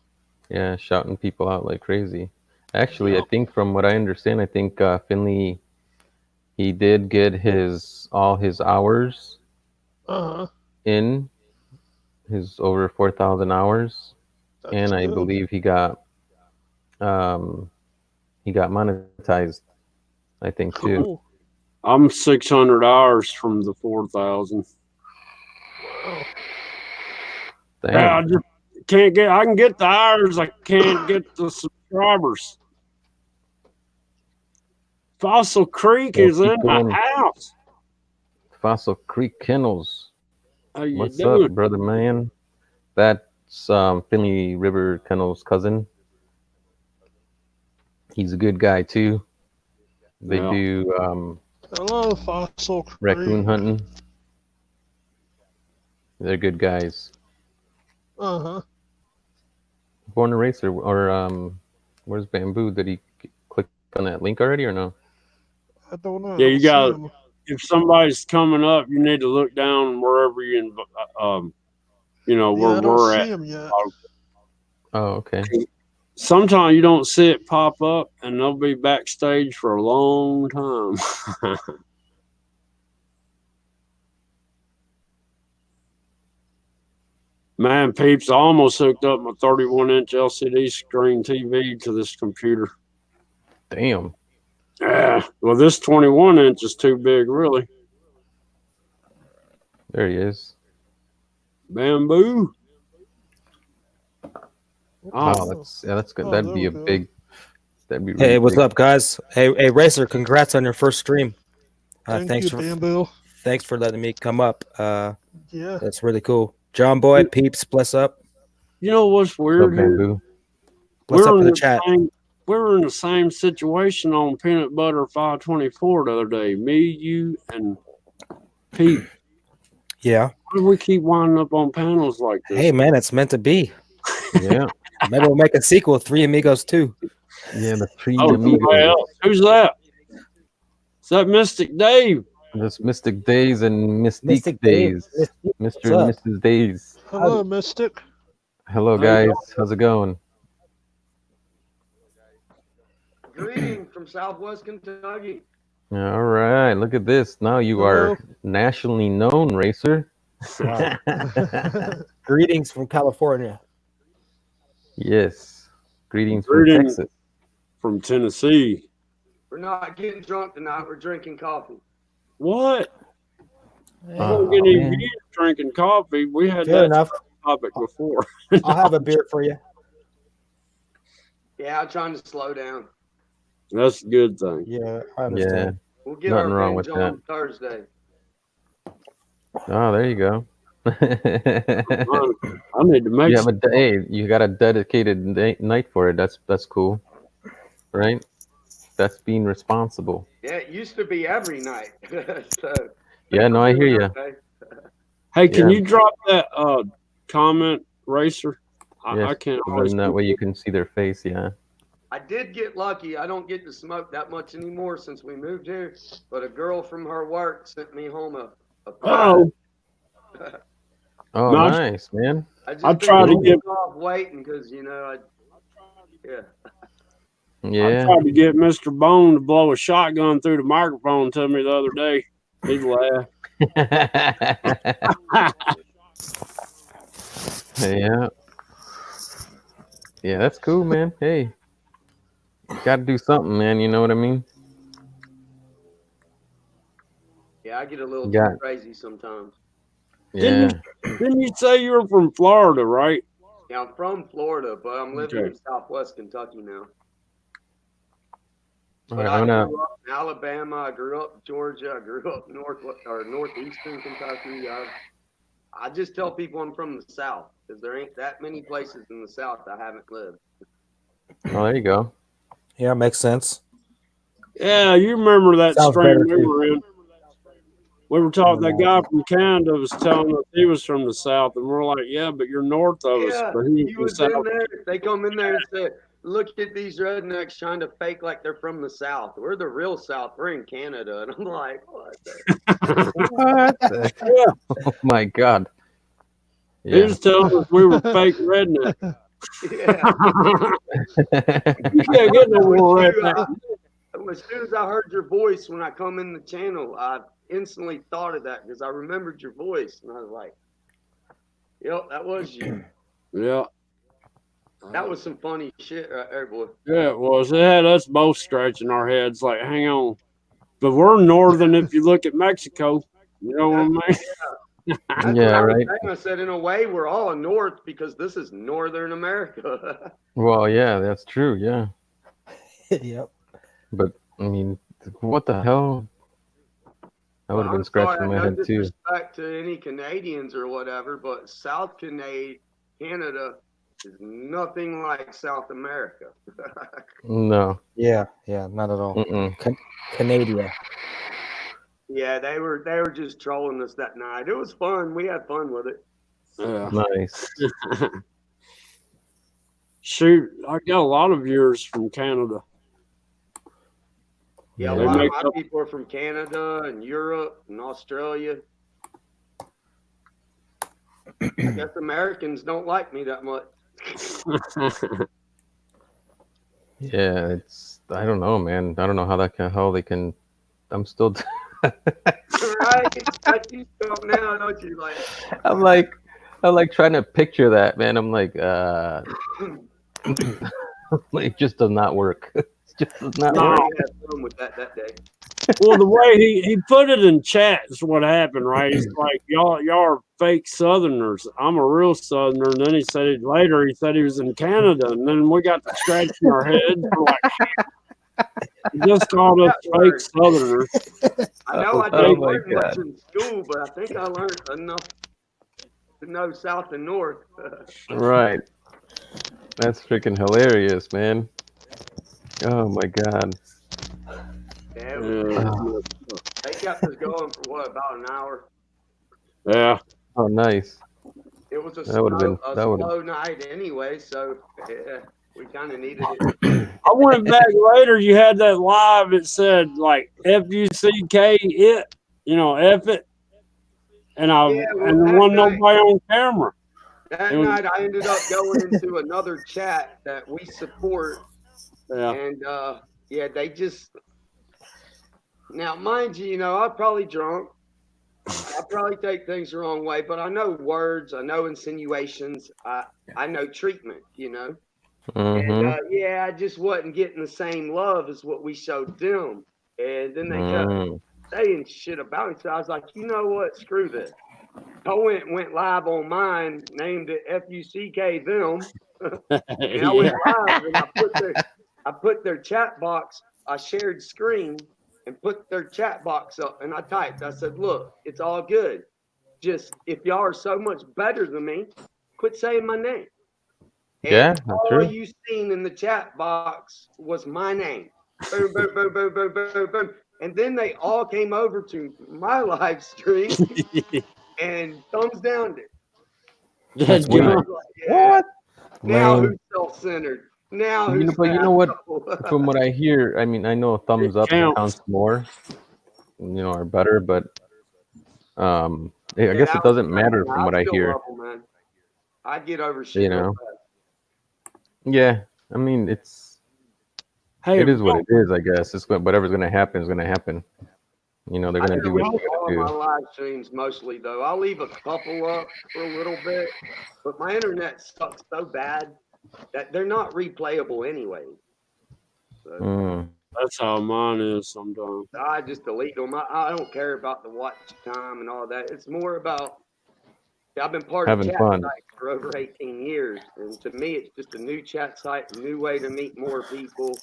Speaker 4: Yeah, shouting people out like crazy. Actually,
Speaker 3: Yeah.
Speaker 4: I think from what I understand, I think Finley, he did get all his hours
Speaker 3: Uh-huh.
Speaker 4: in, his over 4,000 hours,
Speaker 3: That's
Speaker 4: and I
Speaker 3: good.
Speaker 4: believe he got monetized. I think too.
Speaker 3: Cool.
Speaker 2: I'm 600 hours from the 4,000.
Speaker 3: Wow.
Speaker 4: Damn.
Speaker 2: Yeah, I just can't get. I can get the hours. I can't get the subscribers. Fossil Creek
Speaker 4: Well,
Speaker 2: is in
Speaker 4: keep
Speaker 2: my
Speaker 4: going.
Speaker 2: house.
Speaker 4: Fossil Creek Kennels.
Speaker 2: How you
Speaker 4: What's
Speaker 2: doing?
Speaker 4: up, brother man? That's Finley River Kennel's cousin. He's a good guy too. They
Speaker 2: Yeah.
Speaker 4: do
Speaker 3: Hello, Fossil Creek.
Speaker 4: Raccoon hunting. They're good guys.
Speaker 3: Uh-huh.
Speaker 4: Born Eraser or where's Bamboo? Did he click on that link already or no?
Speaker 3: I don't know.
Speaker 2: Yeah,
Speaker 3: I
Speaker 2: you
Speaker 3: don't
Speaker 2: got-
Speaker 3: see him.
Speaker 2: If somebody's coming up, you need to look down wherever you,
Speaker 3: Yeah,
Speaker 2: where
Speaker 3: I don't
Speaker 2: we're
Speaker 3: see
Speaker 2: at.
Speaker 3: him yet.
Speaker 4: Oh, okay.
Speaker 2: Sometimes you don't see it pop up, and they'll be backstage for a long time. Man, peeps, I almost hooked up my 31-inch LCD screen TV to this computer.
Speaker 4: Damn.
Speaker 2: Yeah, well, this 21-inch is too big, really.
Speaker 4: There he is.
Speaker 2: Bamboo.
Speaker 4: Wow,
Speaker 2: Oh,
Speaker 4: that's good.
Speaker 3: Oh,
Speaker 4: That'd
Speaker 3: there
Speaker 4: be
Speaker 3: we
Speaker 4: a
Speaker 3: go.
Speaker 4: big. That'd be really
Speaker 5: Hey, what's
Speaker 4: big.
Speaker 5: up, guys? Hey, Racer, congrats on your first stream.
Speaker 3: Thank
Speaker 5: Thanks
Speaker 3: you,
Speaker 5: for
Speaker 3: Bamboo.
Speaker 5: thanks for letting me come up.
Speaker 3: Yeah.
Speaker 5: That's really cool. John Boy, peeps, bless up.
Speaker 2: you know what's
Speaker 4: What's
Speaker 2: weird
Speaker 4: up,
Speaker 2: here?
Speaker 4: Bamboo?
Speaker 5: Bless up
Speaker 2: in
Speaker 5: in the
Speaker 2: the
Speaker 5: chat.
Speaker 2: we were in the same situation on Peanut Butter 524 the other day. Me, you, and Pete.
Speaker 5: Yeah.
Speaker 2: Why do we keep winding up on panels like this?
Speaker 5: Hey, man, it's meant to be.
Speaker 4: Yeah.
Speaker 5: Maybe we'll make a sequel, Three Amigos 2.
Speaker 4: Yeah, the three
Speaker 2: Oh,
Speaker 4: amigos.
Speaker 2: somebody else. Who's that? Is that Mystic Dave?
Speaker 4: That's Mystic Days and Mystique
Speaker 5: Dave.
Speaker 4: Days. Mr.
Speaker 5: What's
Speaker 4: and
Speaker 5: up?
Speaker 4: Mrs. Days.
Speaker 3: Hello, Mystic.
Speaker 4: Hello,
Speaker 2: How
Speaker 4: guys.
Speaker 2: you
Speaker 4: How's it going?
Speaker 6: Greetings from Southwest Kentucky.
Speaker 4: All right. Look at this. Now you are nationally known, Racer.
Speaker 5: Wow. Greetings from California.
Speaker 4: Yes. Greetings from
Speaker 2: Greetings.
Speaker 4: Texas.
Speaker 2: From Tennessee.
Speaker 6: We're not getting drunk tonight. We're drinking coffee.
Speaker 2: What?
Speaker 4: Oh,
Speaker 2: We're getting
Speaker 4: man.
Speaker 2: beer, drinking coffee. We had
Speaker 5: Fair
Speaker 2: that
Speaker 5: enough.
Speaker 2: topic before.
Speaker 5: I'll have a beer for you.
Speaker 6: Yeah, I'm trying to slow down.
Speaker 2: That's a good thing.
Speaker 5: Yeah, I
Speaker 4: Yeah.
Speaker 5: understand.
Speaker 6: We'll get
Speaker 4: Nothing
Speaker 6: our
Speaker 4: wrong
Speaker 6: binge
Speaker 4: with
Speaker 6: on Thursday.
Speaker 4: Oh, there you go.
Speaker 2: I need to make
Speaker 4: You have a day. You got a dedicated night for it. That's cool, right? That's being responsible.
Speaker 6: Yeah, it used to be every night. So,
Speaker 4: Yeah, no, I hear you.
Speaker 6: okay.
Speaker 2: Hey, can
Speaker 4: Yeah.
Speaker 2: you drop that comment, Racer? I
Speaker 4: Yes,
Speaker 2: can't
Speaker 4: so
Speaker 2: always
Speaker 4: then that way you can see their face. Yeah.
Speaker 6: I did get lucky. I don't get to smoke that much anymore since we moved here. But a girl from her work sent me home a
Speaker 2: Oh,
Speaker 4: Oh,
Speaker 2: Nice.
Speaker 4: nice, man.
Speaker 6: I just
Speaker 2: I
Speaker 6: been
Speaker 2: tried to
Speaker 6: holding
Speaker 2: get-
Speaker 6: off waiting because yeah.
Speaker 2: I
Speaker 4: Yeah.
Speaker 2: tried to get Mr. Bone to blow a shotgun through the microphone to me the other day. He laughed.
Speaker 4: Yeah. Yeah, that's cool, man. Hey, got to do something, man. You know what I mean?
Speaker 6: Yeah, I get a little
Speaker 4: Yeah.
Speaker 6: too crazy sometimes.
Speaker 4: Yeah.
Speaker 2: Didn't you say you were from Florida, right?
Speaker 6: Yeah, I'm from Florida, but I'm living
Speaker 2: Okay.
Speaker 6: in Southwest Kentucky now.
Speaker 4: All
Speaker 6: But
Speaker 4: right,
Speaker 6: I
Speaker 4: I'm gonna.
Speaker 6: grew up in Alabama. I grew up in Georgia. I grew up northeastern Kentucky. I just tell people I'm from the South because there ain't that many places in the South I haven't lived.
Speaker 4: Oh, there you go.
Speaker 5: Yeah, makes sense.
Speaker 2: Yeah, you remember that
Speaker 5: Sounds
Speaker 2: stream
Speaker 5: better,
Speaker 2: we
Speaker 5: too.
Speaker 2: were in. We were talking, that guy from Canada was telling us he was from the South, and we're like, yeah, but you're north of us.
Speaker 6: Yeah,
Speaker 2: But he
Speaker 6: he
Speaker 2: was
Speaker 6: was
Speaker 2: from the
Speaker 6: in
Speaker 2: South.
Speaker 6: there. They come in there and say, "Look at these rednecks trying to fake like they're from the South. We're the real South. We're in Canada." And I'm like, "What?"
Speaker 4: What? the- Oh my God.
Speaker 2: He
Speaker 4: Yeah.
Speaker 2: was telling us we were fake redneck.
Speaker 6: Yeah.
Speaker 2: You can't get no more redneck.
Speaker 6: As soon as I heard your voice when I come in the channel, I instantly thought of that because I remembered your voice, and I was like, "Yep, that was you."
Speaker 2: Yeah.
Speaker 6: That was some funny shit right there, boy.
Speaker 2: Yeah, it was. It had us both scratching our heads like, hang on. But we're northern if you look at Mexico. You know what I mean?
Speaker 6: That's what
Speaker 4: Yeah,
Speaker 6: I was
Speaker 4: right.
Speaker 6: saying. I said, in a way, we're all north because this is northern America.
Speaker 4: Well, yeah, that's true. Yeah.
Speaker 5: Yep.
Speaker 4: But I mean, what the hell? I would have been scratching my
Speaker 6: no
Speaker 4: head too.
Speaker 6: disrespect to any Canadians or whatever, but South Canada is nothing like South America.
Speaker 4: No.
Speaker 5: Yeah, not at all.
Speaker 4: Mm-mm.
Speaker 5: Canada.
Speaker 6: Yeah, they were just trolling us that night. It was fun. We had fun with it.
Speaker 2: Yeah.
Speaker 4: Nice.
Speaker 2: Shoot, I got a lot of viewers from Canada.
Speaker 6: Yeah, a
Speaker 2: They
Speaker 6: lot
Speaker 2: make
Speaker 6: of my
Speaker 2: up-
Speaker 6: people are from Canada and Europe and Australia. I guess Americans don't like me that much.
Speaker 4: Yeah, it's I don't know, man. I don't know how they can. I'm still.
Speaker 6: Right? Like you don't now, don't you? Like,
Speaker 4: I'm like trying to picture that, man. I'm like, it just does not work. It just does not
Speaker 2: No.
Speaker 4: work.
Speaker 6: we had fun with that day.
Speaker 2: Well, the way he put it in chat is what happened, right? He's like, y'all are fake Southerners. I'm a real Southerner. And then he said he was in Canada, and then we got to scratching our heads. We're like, he just called us fake Southerners.
Speaker 6: I know I
Speaker 4: Oh
Speaker 6: didn't
Speaker 4: my
Speaker 6: learn much
Speaker 4: God.
Speaker 6: in school, but I think I learned enough to know South and North.
Speaker 4: Right. That's freaking hilarious, man. Oh my God.
Speaker 6: Yeah, it was-
Speaker 2: Yeah.
Speaker 6: they kept us going for what, about an hour.
Speaker 2: Yeah.
Speaker 4: Oh, nice.
Speaker 6: It was a
Speaker 4: That would've been- that would've-
Speaker 6: slow night anyway, so yeah, we kind of needed it.
Speaker 2: I went back later. You had that live. It said like FUCK it, F it, and
Speaker 6: Yeah, well,
Speaker 2: and there
Speaker 6: that
Speaker 2: wasn't
Speaker 6: night-
Speaker 2: nobody on camera.
Speaker 6: That
Speaker 2: It was-
Speaker 6: night, I ended up going into another chat that we support,
Speaker 2: Yeah.
Speaker 6: and yeah, they just now, mind you, I'm probably drunk. I probably take things the wrong way, but I know words, I know insinuations, I know treatment,
Speaker 4: Mm-hmm.
Speaker 6: And yeah, I just wasn't getting the same love as what we showed them, and then they kept
Speaker 4: Mm.
Speaker 6: saying shit about it. So I was like, you know what? Screw this. I went live on mine, named it FUCK them. And I went live and I put their chat box, I shared screen and put their chat box up and I typed, I said, look, it's all good. Just if y'all are so much better than me, quit saying my name. And
Speaker 4: Yeah, that's
Speaker 6: all
Speaker 4: true.
Speaker 6: you seen in the chat box was my name. Boom, boom, boom, boom, boom, boom, boom. And then they all came over to my live stream and thumbs downed it.
Speaker 2: That's
Speaker 4: weird.
Speaker 2: good.
Speaker 6: I was like, yeah,
Speaker 4: What?
Speaker 6: now
Speaker 5: Lame.
Speaker 6: who's self-centered? Now who's
Speaker 4: But you know what?
Speaker 6: asshole?
Speaker 4: From what I hear, I mean, I know a thumbs
Speaker 2: It
Speaker 4: up
Speaker 2: counts.
Speaker 4: counts more, or better, but I
Speaker 6: Yeah,
Speaker 4: guess
Speaker 6: that
Speaker 4: it doesn't
Speaker 6: was-
Speaker 4: matter from what I
Speaker 6: still
Speaker 4: hear.
Speaker 6: love 'em, man. I get over shit.
Speaker 4: You
Speaker 6: real
Speaker 4: know.
Speaker 6: fast.
Speaker 4: Yeah, I mean, it
Speaker 2: Hey,
Speaker 4: is what it is. I guess whatever's gonna happen is gonna happen. They're
Speaker 6: I
Speaker 4: gonna do what
Speaker 6: delete
Speaker 4: they're
Speaker 6: all
Speaker 4: gonna
Speaker 6: my
Speaker 4: do.
Speaker 6: live streams mostly though. I'll leave a couple up for a little bit, but my internet sucks so bad that they're not replayable anyway. So
Speaker 4: Mm.
Speaker 2: that's how mine is sometimes.
Speaker 6: I just delete them. I don't care about the watch time and all that. It's more about I've been part
Speaker 4: Having
Speaker 6: of chat
Speaker 4: fun.
Speaker 6: sites for over 18 years, and to me, it's just a new chat site, a new way to meet more people.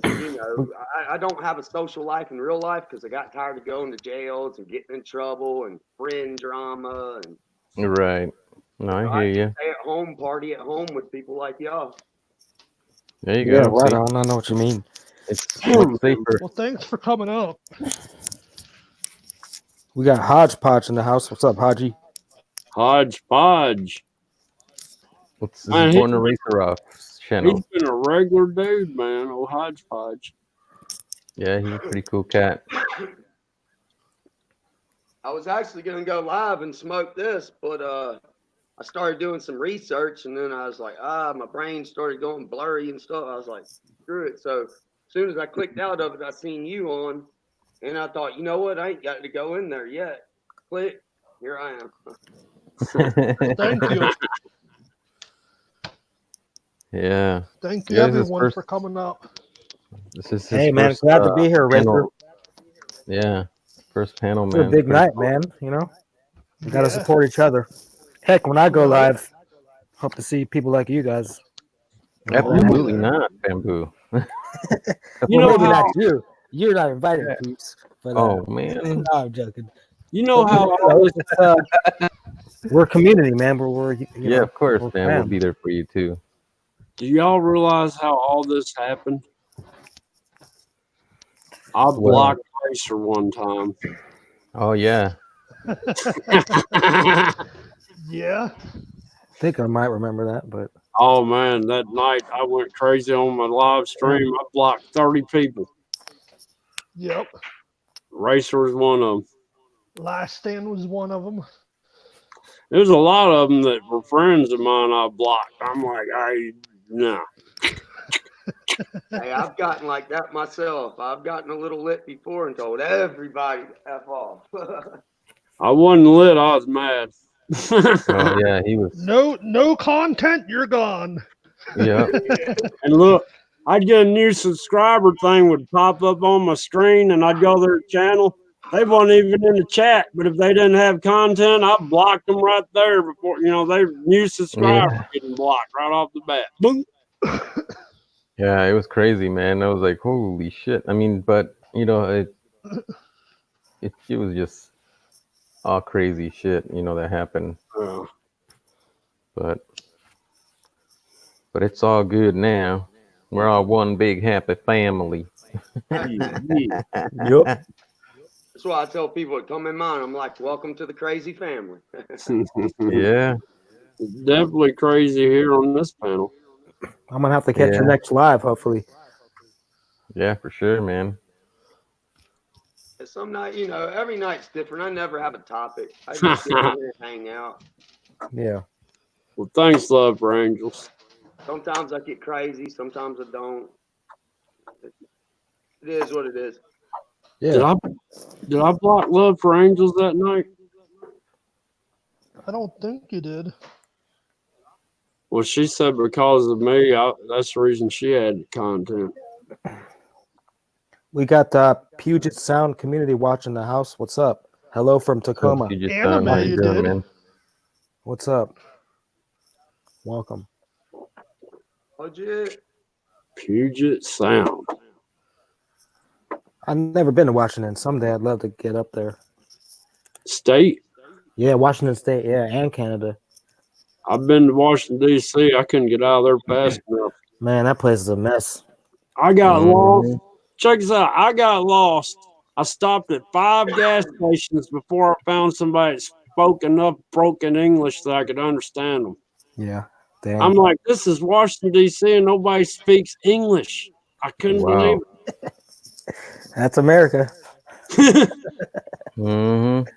Speaker 6: I don't have a social life in real life because I got tired of going to jails and getting in trouble and friend drama and
Speaker 4: Right. No, I hear you.
Speaker 6: stay at home, party at home with people like y'all.
Speaker 4: There you
Speaker 5: Yeah,
Speaker 4: go.
Speaker 5: right
Speaker 4: See,
Speaker 5: on. I know what you mean.
Speaker 4: it's much safer.
Speaker 3: Well, thanks for coming out.
Speaker 5: We got Hodgepodge in the house. What's up, Hodgie?
Speaker 2: Hodgepodge.
Speaker 4: This
Speaker 2: Man,
Speaker 4: is
Speaker 2: he-
Speaker 4: Born to Racer Off
Speaker 2: He's
Speaker 4: channel.
Speaker 2: been a regular dude, man. Oh, Hodgepodge.
Speaker 4: Yeah, he's a pretty cool cat.
Speaker 6: I was actually going to go live and smoke this, but I started doing some research and then I was like, my brain started going blurry and stuff. I was like, screw it. So as soon as I clicked out of it, I seen you on and I thought, you know what? I ain't got to go in there yet. Click. Here I am.
Speaker 3: Thank you.
Speaker 4: Yeah,
Speaker 3: Thank you,
Speaker 4: Yeah, this is
Speaker 3: everyone,
Speaker 4: first-
Speaker 3: for coming up.
Speaker 4: this is his
Speaker 5: Hey, man,
Speaker 4: first,
Speaker 5: glad to be here, Racer.
Speaker 4: panel. Yeah, first panel,
Speaker 5: It's
Speaker 4: man.
Speaker 5: a big
Speaker 4: Pretty
Speaker 5: night,
Speaker 4: cool.
Speaker 5: man. We got to
Speaker 3: Yeah.
Speaker 5: support each other. Heck, when I go live, hope to see people like you guys.
Speaker 4: Absolutely not, Bamboo.
Speaker 2: You
Speaker 5: Well,
Speaker 2: know
Speaker 5: maybe
Speaker 2: how-
Speaker 5: not you. You're not invited, peeps. But,
Speaker 4: Oh man.
Speaker 5: no, I'm joking.
Speaker 2: You know how all this,
Speaker 5: We're a community, man. We're
Speaker 4: Yeah, of course,
Speaker 5: we're
Speaker 4: man. We'll
Speaker 5: fam.
Speaker 4: be there for you too.
Speaker 2: do y'all realize how all this happened? I blocked Racer one time.
Speaker 4: Oh yeah.
Speaker 3: Yeah.
Speaker 5: I think I might remember that, but
Speaker 2: Oh man, that night I went crazy on my live stream. I blocked 30 people.
Speaker 3: Yep.
Speaker 2: Racer was one of them.
Speaker 3: Last Stand was one of them.
Speaker 2: There's a lot of them that were friends of mine I blocked. I'm like, no.
Speaker 6: Hey, I've gotten like that myself. I've gotten a little lit before and told everybody to F off.
Speaker 2: I wasn't lit. I was mad.
Speaker 4: Oh yeah, he was.
Speaker 3: No content, you're gone.
Speaker 4: Yeah.
Speaker 2: And look, I'd get a new subscriber thing would pop up on my screen, and I'd go to their channel. They weren't even in the chat, but if they didn't have content, I blocked them right there before, they new subscribers getting blocked right off the bat. Boom.
Speaker 4: Yeah, it was crazy, man. I was like, holy shit. I mean, but it was just all crazy shit, that happened. But it's all good now. We're all one big happy family.
Speaker 5: yep.
Speaker 6: That's why I tell people that come in mine, I'm like, welcome to the crazy family.
Speaker 4: Yeah.
Speaker 2: It's definitely crazy here on this panel.
Speaker 5: I'm gonna have to catch
Speaker 4: Yeah.
Speaker 5: your next live, hopefully.
Speaker 4: Yeah, for sure, man.
Speaker 6: Some night, every night's different. I never have a topic. I just get in there and hang out.
Speaker 5: Yeah.
Speaker 2: Well, thanks, Love for Angels.
Speaker 6: Sometimes I get crazy. Sometimes I don't. It is what it is.
Speaker 5: Yeah.
Speaker 2: Did I block Love for Angels that night?
Speaker 3: I don't think you did.
Speaker 2: Well, she said because of me, that's the reason she had content.
Speaker 5: We got Puget Sound community watching the house. What's up? Hello from Tacoma.
Speaker 4: You just,
Speaker 3: Anime,
Speaker 4: how you
Speaker 3: you
Speaker 4: doing,
Speaker 3: did.
Speaker 4: man?
Speaker 5: What's up? Welcome.
Speaker 6: Legit.
Speaker 2: Puget Sound.
Speaker 5: I've never been to Washington. Someday I'd love to get up there.
Speaker 2: State.
Speaker 5: Yeah, Washington State. Yeah, and Canada.
Speaker 2: I've been to Washington, D.C. I couldn't get out of there fast enough.
Speaker 5: Man, that place is a mess.
Speaker 2: I got
Speaker 4: Mhm.
Speaker 2: lost. Check this out. I got lost. I stopped at 5 gas stations before I found somebody that spoke enough broken English that I could understand them.
Speaker 5: Yeah. Damn.
Speaker 2: I'm like, this is Washington, D.C., and nobody speaks English. I couldn't
Speaker 4: Wow.
Speaker 2: believe
Speaker 5: That's America.
Speaker 2: it.
Speaker 4: Mm-hmm.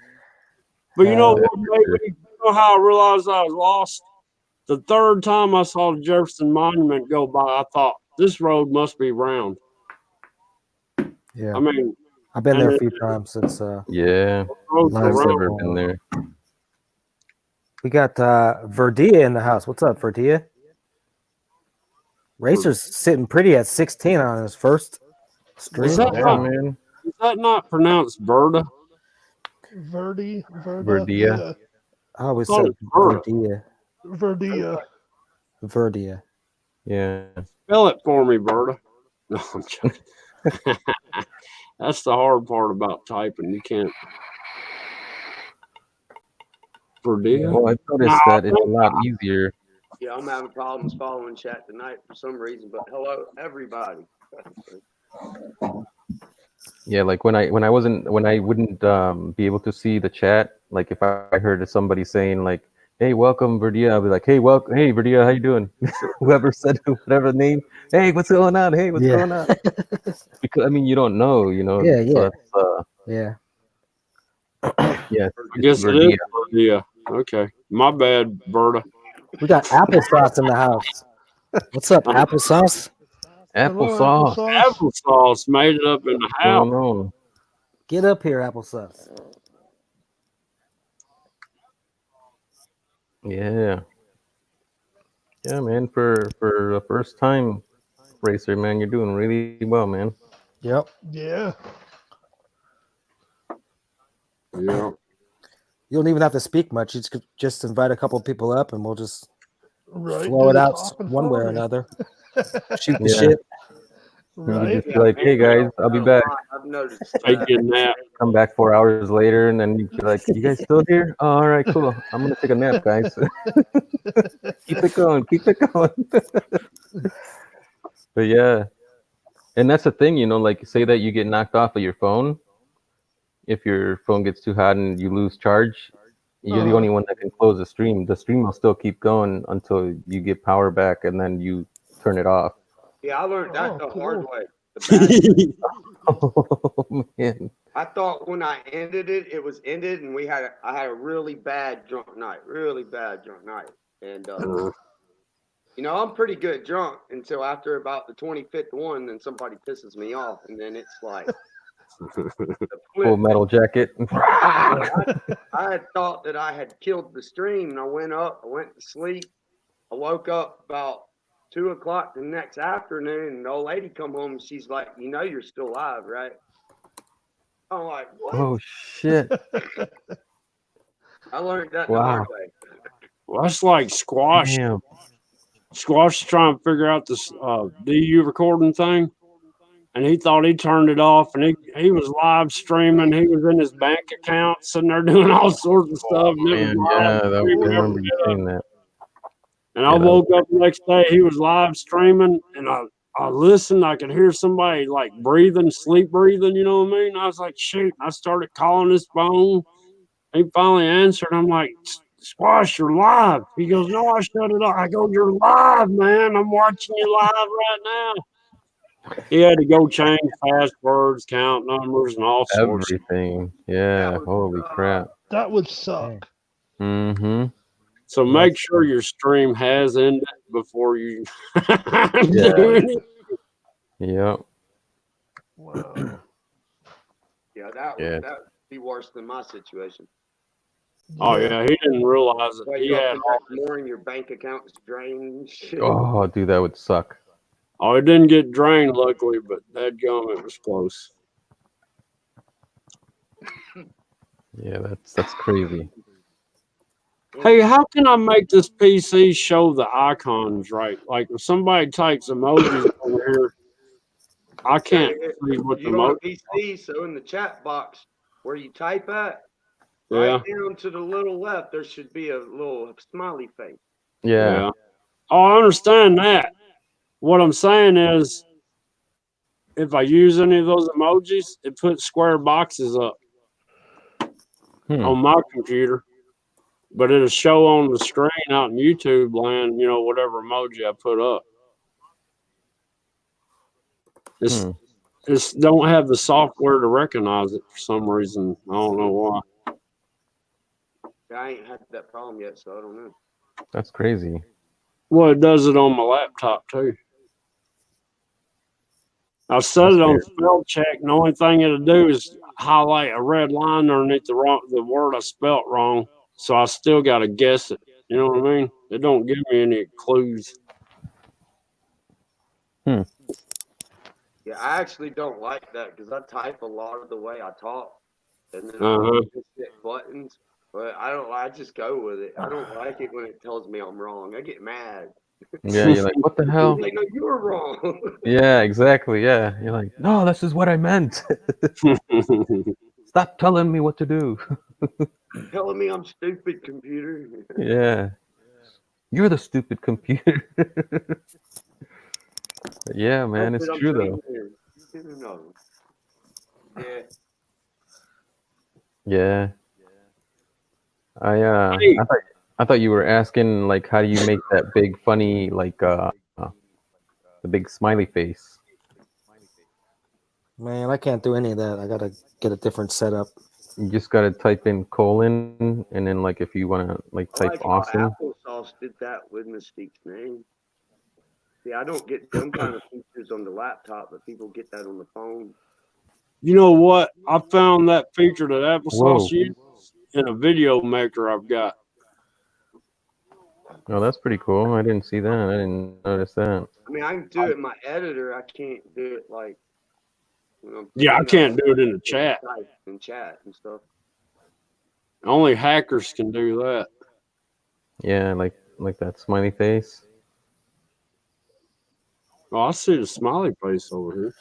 Speaker 2: But you know
Speaker 5: Uh,
Speaker 2: what, baby? You know how I realized I was lost? The third time I saw the Jefferson Monument go by, I thought, this road must be round.
Speaker 5: Yeah.
Speaker 2: I mean,
Speaker 5: I've been there a
Speaker 2: and
Speaker 5: few times. It's
Speaker 4: Yeah.
Speaker 2: roads are
Speaker 5: Nice.
Speaker 4: I've
Speaker 2: round.
Speaker 4: never been there.
Speaker 5: we got Verdia in the house. What's up, Verdia? Racer's sitting pretty at 16 on his first stream.
Speaker 2: Is that
Speaker 4: Yeah,
Speaker 2: not,
Speaker 4: man.
Speaker 2: is that not pronounced Berta?
Speaker 3: Verdia.
Speaker 4: Verdia.
Speaker 5: I always
Speaker 2: Oh,
Speaker 5: said
Speaker 2: Verda.
Speaker 5: Verdia.
Speaker 3: Verdia.
Speaker 5: Verdia.
Speaker 4: Yeah.
Speaker 2: Spell it for me, Berta. No, I'm joking. That's the hard part about typing. You can't. Verdia?
Speaker 4: Well, I've noticed that it's a lot easier.
Speaker 6: Yeah, I'm having problems following chat tonight for some reason. But hello, everybody.
Speaker 4: Yeah, like when I wouldn't be able to see the chat, like if I heard somebody saying like, "Hey, welcome, Verdia," I'll be like, "Hey, welcome, hey, Verdia, how you doing?" Whoever said whatever name, "Hey, what's going on? Hey, what's
Speaker 5: Yeah.
Speaker 4: going on?" Because I mean, you don't know,
Speaker 5: Yeah,
Speaker 4: So
Speaker 5: yeah.
Speaker 4: that's,
Speaker 5: Yeah.
Speaker 4: yeah.
Speaker 2: I guess it is Verdia. Okay. My bad, Berta.
Speaker 5: We got applesauce in the house. What's up, applesauce?
Speaker 3: Hello,
Speaker 4: Applesauce.
Speaker 2: Applesauce made it up in the
Speaker 4: I don't
Speaker 2: house.
Speaker 4: know.
Speaker 5: Get up here, applesauce.
Speaker 4: Yeah. Yeah, man. For a first time racer, man, you're doing really well, man.
Speaker 5: Yep.
Speaker 3: Yeah.
Speaker 2: Yeah.
Speaker 5: You don't even have to speak much. You just invite a couple people up, and we'll just
Speaker 3: Right.
Speaker 5: flow
Speaker 3: do
Speaker 5: it
Speaker 3: the
Speaker 5: out
Speaker 3: talking
Speaker 5: one way or
Speaker 3: for me.
Speaker 5: another. Shoot the
Speaker 4: Yeah.
Speaker 5: shit.
Speaker 4: You
Speaker 3: Right.
Speaker 4: just be like, "Hey guys, I'll be back."
Speaker 6: I've noticed.
Speaker 2: Take a nap.
Speaker 4: Come back 4 hours later, and then you be like, "You guys still here? Oh, all right, cool. I'm gonna take a nap, guys." Keep it going. Keep it going. But yeah, and that's the thing, like say that you get knocked off of your phone, if your phone gets too hot and you lose charge, you're the
Speaker 3: Uh-huh.
Speaker 4: only one that can close the stream. The stream will still keep going until you get power back, and then you turn it off.
Speaker 6: Yeah, I learned that
Speaker 3: Oh,
Speaker 6: the
Speaker 3: cool.
Speaker 6: hard way. The bad
Speaker 4: Oh man.
Speaker 6: I thought when I ended it, it was ended, and I had a really bad drunk night, and you know I'm pretty good drunk until after about the 25th one, then somebody pisses me off, and then it's like the
Speaker 4: Full
Speaker 6: flip.
Speaker 4: Metal Jacket.
Speaker 6: I had thought that I had killed the stream, and I went up, I went to sleep, I woke up about 2 o'clock the next afternoon, and the old lady come home, and she's like, "You know you're still alive, right?" I'm like, "What?"
Speaker 4: Oh shit.
Speaker 6: I learned that the
Speaker 4: Wow.
Speaker 6: hard way.
Speaker 2: Well, that's like Squash.
Speaker 4: Damn.
Speaker 2: Squash is trying to figure out this DU recording thing, and he thought he turned it off, and he was live streaming. He was in his bank account, sitting there doing all sorts of stuff. And, it was
Speaker 4: Man,
Speaker 2: live
Speaker 4: yeah, I
Speaker 2: streaming
Speaker 4: remember
Speaker 2: every
Speaker 4: you
Speaker 2: day.
Speaker 4: saying that.
Speaker 2: And
Speaker 4: Yeah,
Speaker 2: I
Speaker 4: that
Speaker 2: woke up the next day, he was live streaming, and I listened. I could hear somebody like breathing, sleep breathing, you know what I mean? I was like, shoot. I started calling his phone. He finally answered. I'm like, Squash, you're live. He goes, no, I shut it off. I go, you're live, man. I'm watching you live right now. He had to go change passwords, count numbers, and all sorts.
Speaker 4: everything. Yeah, holy crap.
Speaker 3: That would suck.
Speaker 4: Mm-hmm.
Speaker 2: So make sure your stream has ended before you
Speaker 4: Yeah.
Speaker 2: do anything.
Speaker 4: Yep.
Speaker 3: Wow.
Speaker 6: Yeah, that
Speaker 4: Yeah.
Speaker 6: would be worse than my situation.
Speaker 2: Oh yeah, he didn't realize it.
Speaker 6: Wake
Speaker 2: He
Speaker 6: up
Speaker 2: had
Speaker 6: the next morning, your bank account is drained. And shit.
Speaker 4: Oh, dude, that would suck.
Speaker 2: oh, it didn't get drained luckily, but that gum it was close.
Speaker 4: Yeah, that's crazy.
Speaker 2: Hey, how can I make this PC show the icons right? Like if somebody types emojis over here, I can't see what the
Speaker 6: You're on
Speaker 2: emoji.
Speaker 6: a PC, so in the chat box where you type at,
Speaker 2: Yeah,
Speaker 6: right down to the little left, there should be a little smiley face.
Speaker 4: Yeah.
Speaker 2: yeah. Oh, I understand that. What I'm saying is, if I use any of those emojis, it puts square boxes up on my computer, but it'll show on the screen out in YouTube land, you know, whatever emoji I put up. It's don't have the software to recognize it for some reason. I don't know why.
Speaker 6: I ain't had that problem yet, so I don't know.
Speaker 4: That's crazy.
Speaker 2: Well, it does it on my laptop too. I've set it on spell check, and the only thing it'll do is highlight a red line underneath the word I spelt wrong. So I still got to guess it. You know what I mean? It don't give me any clues.
Speaker 6: Yeah, I actually don't like that because I type a lot of the way I talk, and then
Speaker 2: Uh-huh.
Speaker 6: I just hit buttons. But I just go with it. I don't like it when it tells me I'm wrong. I get mad.
Speaker 4: Yeah, you're like, what the hell?
Speaker 6: Like, no, you were wrong.
Speaker 4: Yeah, exactly. Yeah. You're like, no, this is what I meant. Stop telling me what to do.
Speaker 6: Telling me I'm stupid, computer.
Speaker 4: Yeah. You're the stupid computer. Yeah, man,
Speaker 6: That's
Speaker 4: it's
Speaker 6: what I'm
Speaker 4: true
Speaker 6: saying
Speaker 4: though.
Speaker 6: here. You didn't know. Yeah.
Speaker 4: Yeah.
Speaker 2: Hey.
Speaker 4: I thought you were asking like how do you make that big funny like the big smiley face.
Speaker 5: Man, I can't do any of that. I gotta get a different setup.
Speaker 4: You just gotta type in colon and then like if you wanna like
Speaker 6: I
Speaker 4: type
Speaker 6: like how
Speaker 4: awesome.
Speaker 6: Applesauce did that with Mystique's name. See, I don't get them kind of features on the laptop, but people get that on the phone.
Speaker 2: You know what? I found that feature that Applesauce
Speaker 4: Whoa.
Speaker 2: uses in a video maker I've got.
Speaker 4: Oh, that's pretty cool. I didn't see that. I didn't notice that.
Speaker 6: I mean, I can do it in my editor. I can't do it like.
Speaker 2: Yeah, I can't do it in the chat.
Speaker 6: In chat and stuff.
Speaker 2: Only hackers can do that.
Speaker 4: Yeah, like that smiley face.
Speaker 2: Oh, I see the smiley face over here.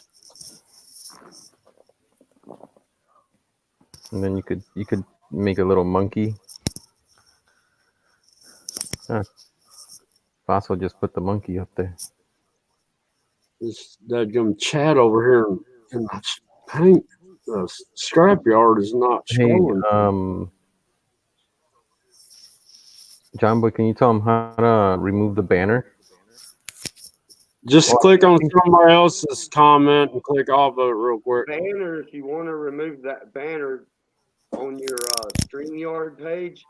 Speaker 4: And then you could make a little monkey. Fossil just put the monkey up there.
Speaker 2: This dadgum chat over here in my paint. scrapyard is not
Speaker 4: Hey,
Speaker 2: scrolling.
Speaker 4: John Boy, can you tell him how to remove the banner?
Speaker 2: Just click on somebody else's comment and click off of it real quick.
Speaker 6: Banner, if you want to remove that banner on your StreamYard page,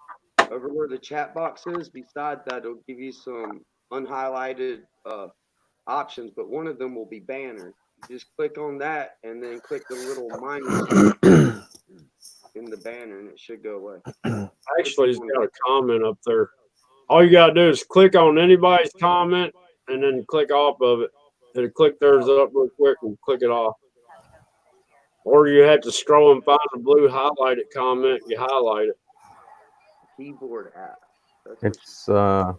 Speaker 6: over where the chat box is, beside that, it'll give you some unhighlighted options, but one of them will be banner. You just click on that and then click the little minus in the banner and it should go away.
Speaker 2: Actually, he's got a comment up there. All you gotta do is click on anybody's comment and then click off of it. It'll click theirs up real quick and click it off. Or you have to scroll and find a blue highlighted comment. You highlight it.
Speaker 6: Keyboard app. That's what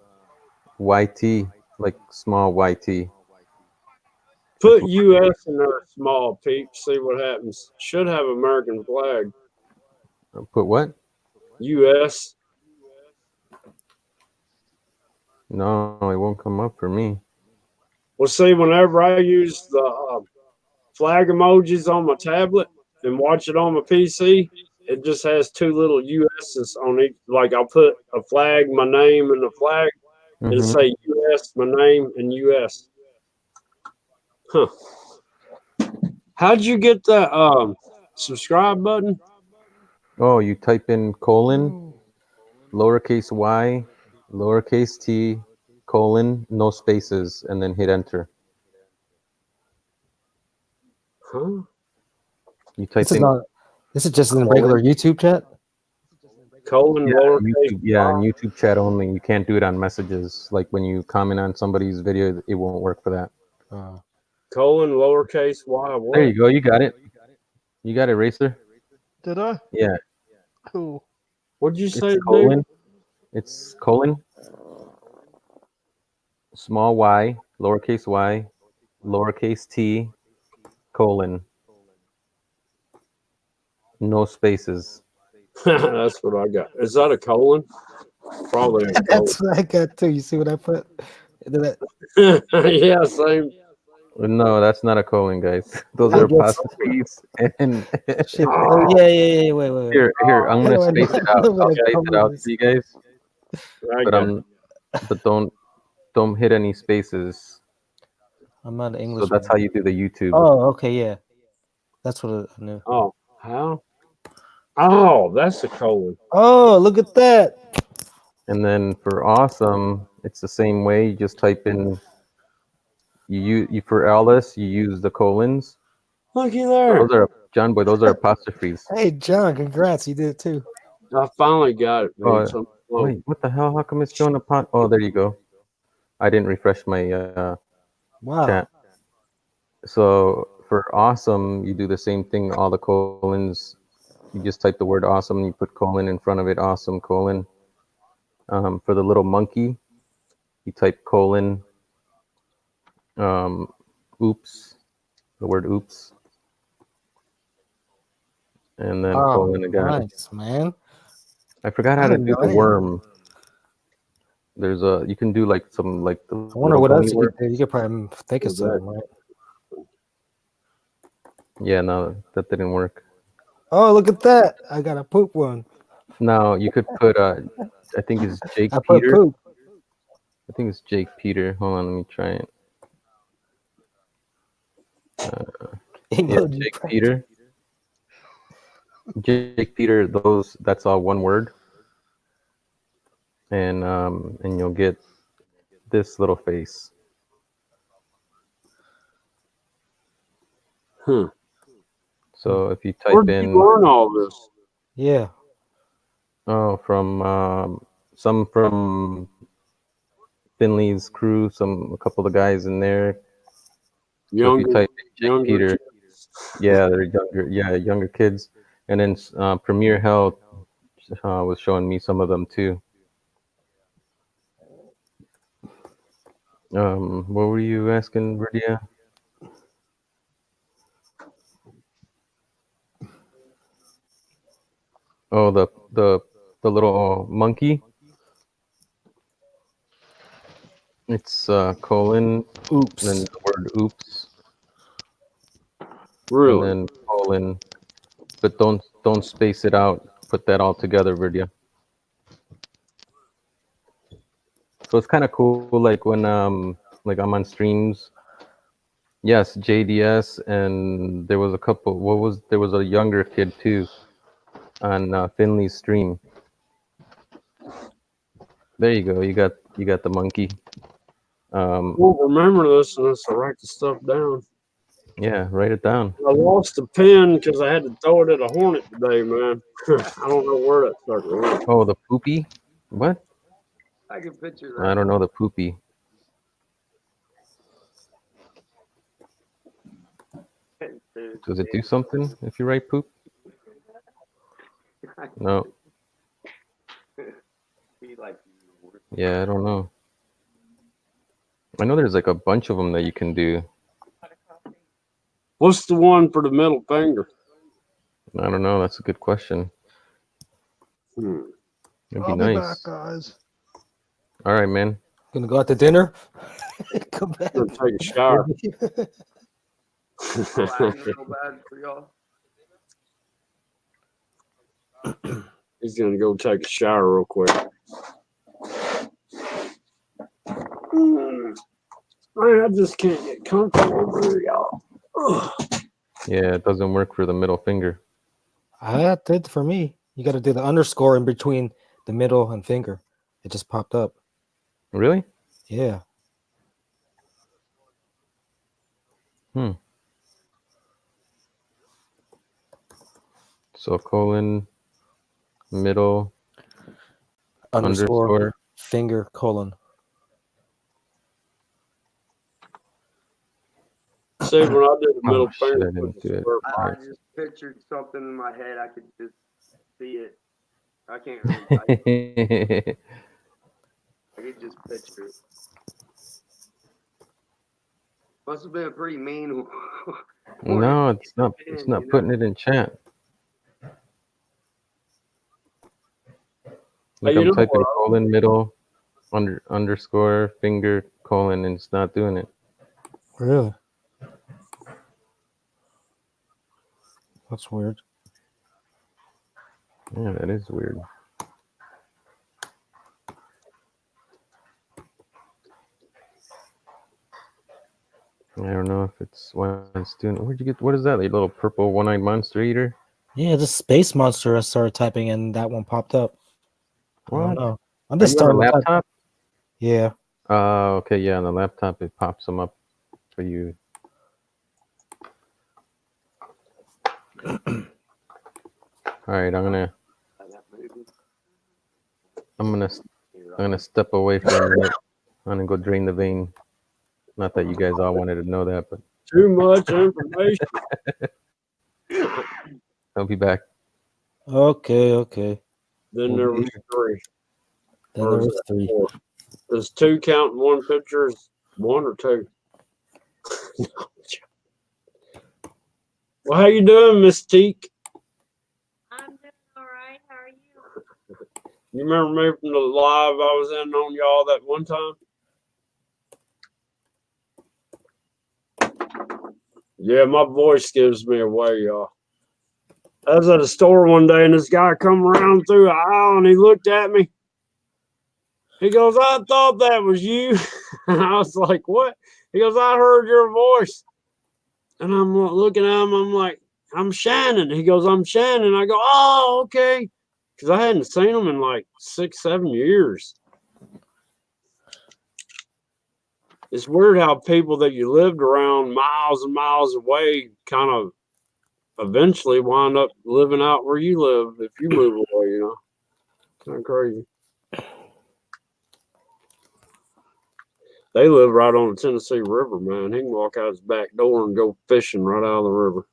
Speaker 4: It's YT, like small YT.
Speaker 2: Put US in there, small peeps. See what happens. Should have American flag.
Speaker 4: Put what?
Speaker 2: US.
Speaker 4: No, it won't come up for me.
Speaker 2: Well, see, whenever I use the flag emojis on my tablet and watch it on my PC, it just has two little US's on each. Like I'll put a flag, my name, and the flag. It'll
Speaker 4: Mhm.
Speaker 2: say US, my name, and US. Huh. How'd you get the subscribe button?
Speaker 4: Oh, you type in colon, lowercase y, lowercase t, colon, no spaces, and then hit enter.
Speaker 2: Huh?
Speaker 4: You type
Speaker 5: This is
Speaker 4: in
Speaker 5: not. This is just in the regular YouTube chat.
Speaker 2: Colon,
Speaker 4: yeah,
Speaker 2: lowercase.
Speaker 4: YouTube, yeah, on YouTube chat only. You can't do it on messages. Like when you comment on somebody's video, it won't work for that.
Speaker 2: Colon, lowercase y. What?
Speaker 4: There you go. You got it. You got it, Racer.
Speaker 3: Did I?
Speaker 4: Yeah.
Speaker 3: Cool.
Speaker 2: What'd you say,
Speaker 4: It's
Speaker 2: dude?
Speaker 4: colon. It's colon. Small y, lowercase t, colon. No spaces.
Speaker 2: That's what I got. Is that a colon? Probably a colon.
Speaker 5: That's what I got too. You see what I put? That-
Speaker 2: Yeah, same.
Speaker 4: No, that's not a colon, guys. Those
Speaker 5: I
Speaker 4: are
Speaker 5: guess-
Speaker 4: apostrophes. And
Speaker 5: Shit. Oh, yeah. Wait.
Speaker 4: here, I'm
Speaker 5: How do
Speaker 4: gonna
Speaker 5: I know-
Speaker 4: space it out.
Speaker 5: know what
Speaker 4: I'll
Speaker 5: a
Speaker 4: space it
Speaker 5: colon
Speaker 4: out
Speaker 5: is?
Speaker 4: for you guys.
Speaker 2: I
Speaker 4: But
Speaker 2: got it.
Speaker 4: don't hit any spaces.
Speaker 5: I'm not an
Speaker 4: So
Speaker 5: English.
Speaker 4: that's how you do the YouTube.
Speaker 5: Oh, okay, yeah. That's what I knew.
Speaker 2: Oh, how? Oh, that's a colon.
Speaker 5: Oh, look at that.
Speaker 4: And then for awesome, it's the same way. You just type in you for Alice, you use the colons.
Speaker 2: Looky there.
Speaker 4: Those are John Boy, those are apostrophes.
Speaker 5: Hey, John, congrats. You did it too.
Speaker 2: I finally got it. Man.
Speaker 4: Oh,
Speaker 2: So close.
Speaker 4: Wait, what the hell? How come it's showing up on? Oh, there you go. I didn't refresh my
Speaker 5: Wow.
Speaker 4: chat. So for awesome, you do the same thing. All the colons, you just type the word awesome and you put colon in front of it. Awesome colon. For the little monkey, you type colon. Oops, the word oops, and then
Speaker 5: Oh,
Speaker 4: colon again.
Speaker 5: nice, man.
Speaker 4: I forgot how
Speaker 5: I
Speaker 4: to
Speaker 5: didn't
Speaker 4: do
Speaker 5: know
Speaker 4: the
Speaker 5: any.
Speaker 4: worm. There's you can do like some like the.
Speaker 5: I wonder
Speaker 4: little
Speaker 5: what else
Speaker 4: bunny
Speaker 5: you
Speaker 4: worm.
Speaker 5: could do. You could probably think of something, right?
Speaker 4: Yeah, no, that didn't work.
Speaker 5: Oh, look at that. I got a poop one.
Speaker 4: No, you could put I think it's Jake
Speaker 5: I put
Speaker 4: Peter.
Speaker 5: poop.
Speaker 4: I think it's Jake Peter. Hold on, let me try it. Yeah,
Speaker 5: Emoji
Speaker 4: Jake
Speaker 5: press.
Speaker 4: Peter. Jake Peter. That's all one word. And you'll get this little face. So if you type
Speaker 2: Where did
Speaker 4: in
Speaker 2: you learn all this?
Speaker 5: Yeah.
Speaker 4: from some from Finley's crew, a couple of the guys in there. So if
Speaker 2: Younger,
Speaker 4: you type in Jake
Speaker 2: younger
Speaker 4: Peter,
Speaker 2: kids.
Speaker 4: yeah, they're younger kids. And then Premier Health was showing me some of them too. What were you asking, Rydia? Oh, the little monkey. It's colon,
Speaker 5: Oops.
Speaker 4: and then the word oops,
Speaker 2: Really?
Speaker 4: and then colon, but don't space it out. Put that all together, Virdia. So it's kind of cool, like when like I'm on streams. Yes, JDS, and there was a couple. There was a younger kid too on Finley's stream. There you go. You got the monkey.
Speaker 2: Won't remember this unless I write the stuff down.
Speaker 4: Yeah, write it down.
Speaker 2: I lost the pen because I had to throw it at a hornet today, man. I don't know where that sucker went.
Speaker 4: Oh, the poopy? What?
Speaker 6: I can picture
Speaker 4: I
Speaker 6: that.
Speaker 4: don't know the poopy. Does it do something if you write poop? No.
Speaker 6: Be like,
Speaker 4: Yeah, I don't know. I know there's like a bunch of them that you can do.
Speaker 2: What's the one for the middle finger?
Speaker 4: I don't know. That's a good question. It'd be
Speaker 3: I'll be back,
Speaker 4: nice.
Speaker 3: guys.
Speaker 4: All right, man.
Speaker 5: Gonna go out to dinner. Come back.
Speaker 2: I'm gonna take a shower.
Speaker 6: so bad for y'all.
Speaker 2: He's gonna go take a shower real quick. Man, I just can't get comfortable here, y'all. Ugh.
Speaker 4: Yeah, it doesn't work for the middle finger.
Speaker 5: That did for me. You got to do the underscore in between the middle and finger. It just popped up.
Speaker 4: Really?
Speaker 5: Yeah.
Speaker 4: So colon, middle, underscore.
Speaker 5: Finger colon.
Speaker 2: See, when I did the middle
Speaker 4: Oh, shit,
Speaker 2: finger,
Speaker 4: I didn't do it.
Speaker 6: I just pictured something in my head. I could just see it. I can't really type it. I could just picture it. Must have been a pretty mean.
Speaker 4: No, it's not. It's not putting it in chat. Like
Speaker 2: you
Speaker 4: I'm
Speaker 2: know
Speaker 4: typing
Speaker 2: what?
Speaker 4: colon, middle, underscore, finger, colon, and it's not doing it.
Speaker 5: Really? That's weird.
Speaker 4: Yeah, that is weird. I don't know if it's why it's doing. Where'd you get? What is that? A little purple one-eyed monster eater?
Speaker 5: Yeah, this space monster I started typing and that one popped up. I don't
Speaker 4: What?
Speaker 5: know. I'm
Speaker 4: Are
Speaker 5: just
Speaker 4: you on
Speaker 5: starting
Speaker 4: a
Speaker 5: to type-
Speaker 4: laptop?
Speaker 5: Yeah.
Speaker 4: Okay, yeah, on the laptop it pops them up for you. All right, I'm gonna step away for a minute. I'm gonna go drain the vein. Not that you guys all wanted to know that, but
Speaker 2: too much information.
Speaker 4: I'll be back.
Speaker 5: Okay.
Speaker 2: Then there was three.
Speaker 5: Then
Speaker 2: Or
Speaker 5: there
Speaker 2: is
Speaker 5: was
Speaker 2: it
Speaker 5: 3.
Speaker 2: four? Does 2 count in one picture? Is 1 or 2? Well, how you doing, Miss Teak?
Speaker 7: I'm doing all right. How are you?
Speaker 2: You remember me from the live I was in on y'all that one time? Yeah, my voice gives me away, y'all. I was at a store one day and this guy come around through the aisle and he looked at me. He goes, I thought that was you. And I was like, what? He goes, I heard your voice. And I'm looking at him, I'm like, I'm Shannon. He goes, I'm Shannon. I go, oh, okay. Because I hadn't seen him in like 6-7 years. It's weird how people that you lived around miles and miles away kind of eventually wind up living out where you live if you move away, you know. Kind of crazy. They live right on the Tennessee River, man. He can walk out his back door and go fishing right out of the river.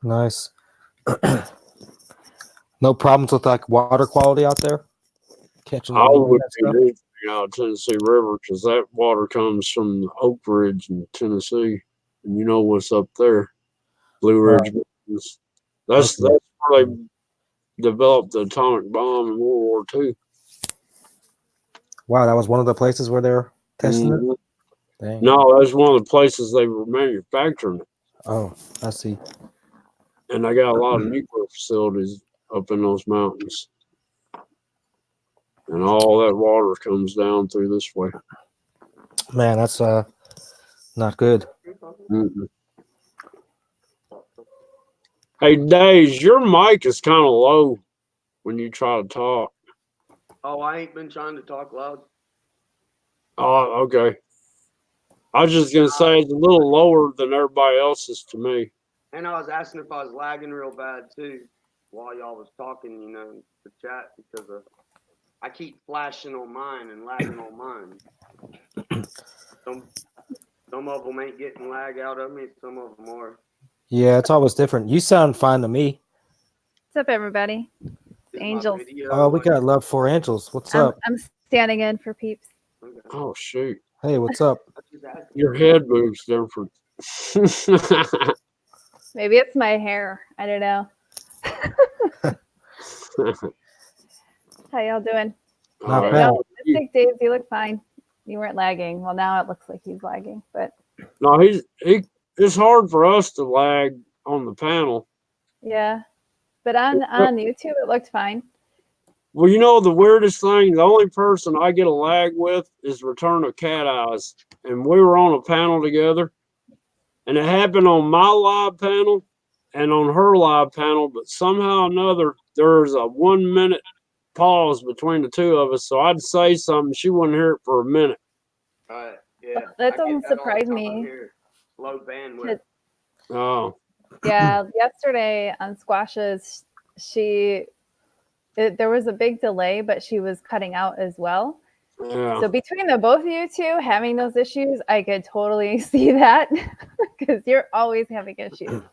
Speaker 5: Nice. No problems with like water quality out there? Catching the
Speaker 2: I
Speaker 5: wind and
Speaker 2: would
Speaker 5: that
Speaker 2: do
Speaker 5: stuff?
Speaker 2: anything out of Tennessee River because that water comes from the Oak Ridge in Tennessee. And you know what's up there. Blue Ridge Mountains. That's where they developed the atomic bomb in World War II.
Speaker 5: Wow, that was one of the places where they're testing
Speaker 2: Mhm.
Speaker 5: it? Dang.
Speaker 2: No, that's one of the places they were manufacturing it.
Speaker 5: Oh, I see.
Speaker 2: and I got a lot of nuclear facilities up in those mountains, and all that water comes down through this way.
Speaker 5: Man, that's not good.
Speaker 2: Mm-mm. Hey, Days, your mic is kind of low when you try to talk.
Speaker 6: Oh, I ain't been trying to talk loud.
Speaker 2: Oh, okay. I was just gonna say it's a little lower than everybody else's to me.
Speaker 6: And I was asking if I was lagging real bad too while y'all was talking, you know, in the chat, because I keep flashing on mine and lagging on mine. Some of them ain't getting lag out of me. Some of them are.
Speaker 5: Yeah, it's always different. You sound fine to me.
Speaker 7: What's up, everybody?
Speaker 6: Is my
Speaker 7: Angels.
Speaker 6: video
Speaker 5: Oh, we
Speaker 6: like-
Speaker 5: got love for angels. What's up?
Speaker 7: I'm standing in for peeps.
Speaker 6: Okay.
Speaker 2: Oh shoot,
Speaker 5: Hey, what's up?
Speaker 6: I just asked.
Speaker 2: your head moves different.
Speaker 7: Maybe it's my hair. I don't know. How y'all doing?
Speaker 5: Not
Speaker 2: All
Speaker 5: bad.
Speaker 7: No, Mystic Days, you look fine. You weren't lagging. Well, now it looks like he's lagging, but
Speaker 2: No, he. It's hard for us to lag on the panel.
Speaker 7: yeah. But on YouTube, it looked fine.
Speaker 2: Well, you know the weirdest thing. The only person I get a lag with is Return of Cat Eyes, and we were on a panel together, and it happened on my live panel and on her live panel. But somehow or another, there's a 1 minute pause between the two of us. So I'd say something, she wouldn't hear it for a minute.
Speaker 6: Yeah.
Speaker 7: That
Speaker 6: I get
Speaker 7: doesn't
Speaker 6: all the
Speaker 7: surprise
Speaker 6: time
Speaker 7: me.
Speaker 6: here. Low bandwidth.
Speaker 2: Oh,
Speaker 7: Yeah, yesterday on Squashes, there was a big delay, but she was cutting out as well.
Speaker 2: yeah.
Speaker 7: So between the both of you two having those issues, I could totally see that because you're always having issues.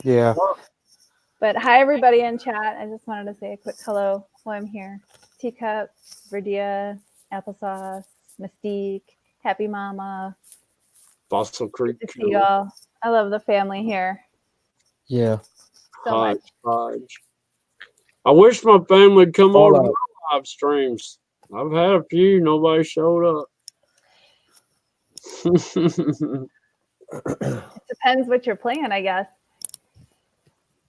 Speaker 5: Yeah.
Speaker 7: But hi, everybody in chat. I just wanted to say a quick hello while I'm here. Teacup, Verdia, Applesauce, Mystique, Happy Mama.
Speaker 2: Fossil Creek.
Speaker 7: Good to see y'all. I love the family here
Speaker 5: Yeah.
Speaker 7: so much.
Speaker 2: Hodge. I wish my family would come over to
Speaker 5: Fallout.
Speaker 2: my live streams. I've had a few. Nobody showed up.
Speaker 7: It depends what you're playing, I guess.